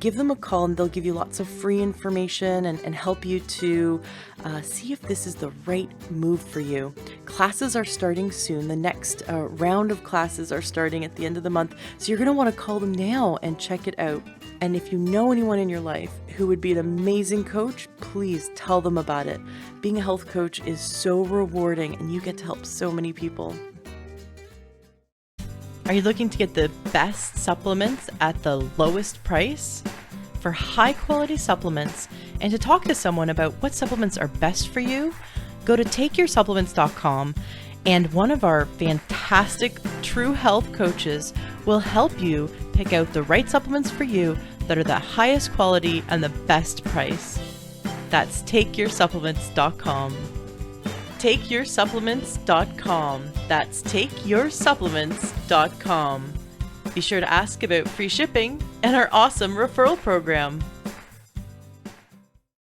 give them a call, and they'll give you lots of free information and help you to see if this is the right move for you. Classes are starting soon. The next round of classes are starting at the end of the month. So you're going to want to call them now and check it out. And if you know anyone in your life who would be an amazing coach, please tell them about it. Being a health coach is so rewarding, and you get to help so many people. Are you looking to get the best supplements at the lowest price? For high quality supplements and to talk to someone about what supplements are best for you, go to takeyoursupplements.com, and one of our fantastic True Health coaches will help you pick out the right supplements for you that are the highest quality and the best price. That's takeyoursupplements.com. Takeyoursupplements.com. That's takeyoursupplements.com. Be sure to ask about free shipping and our awesome referral program.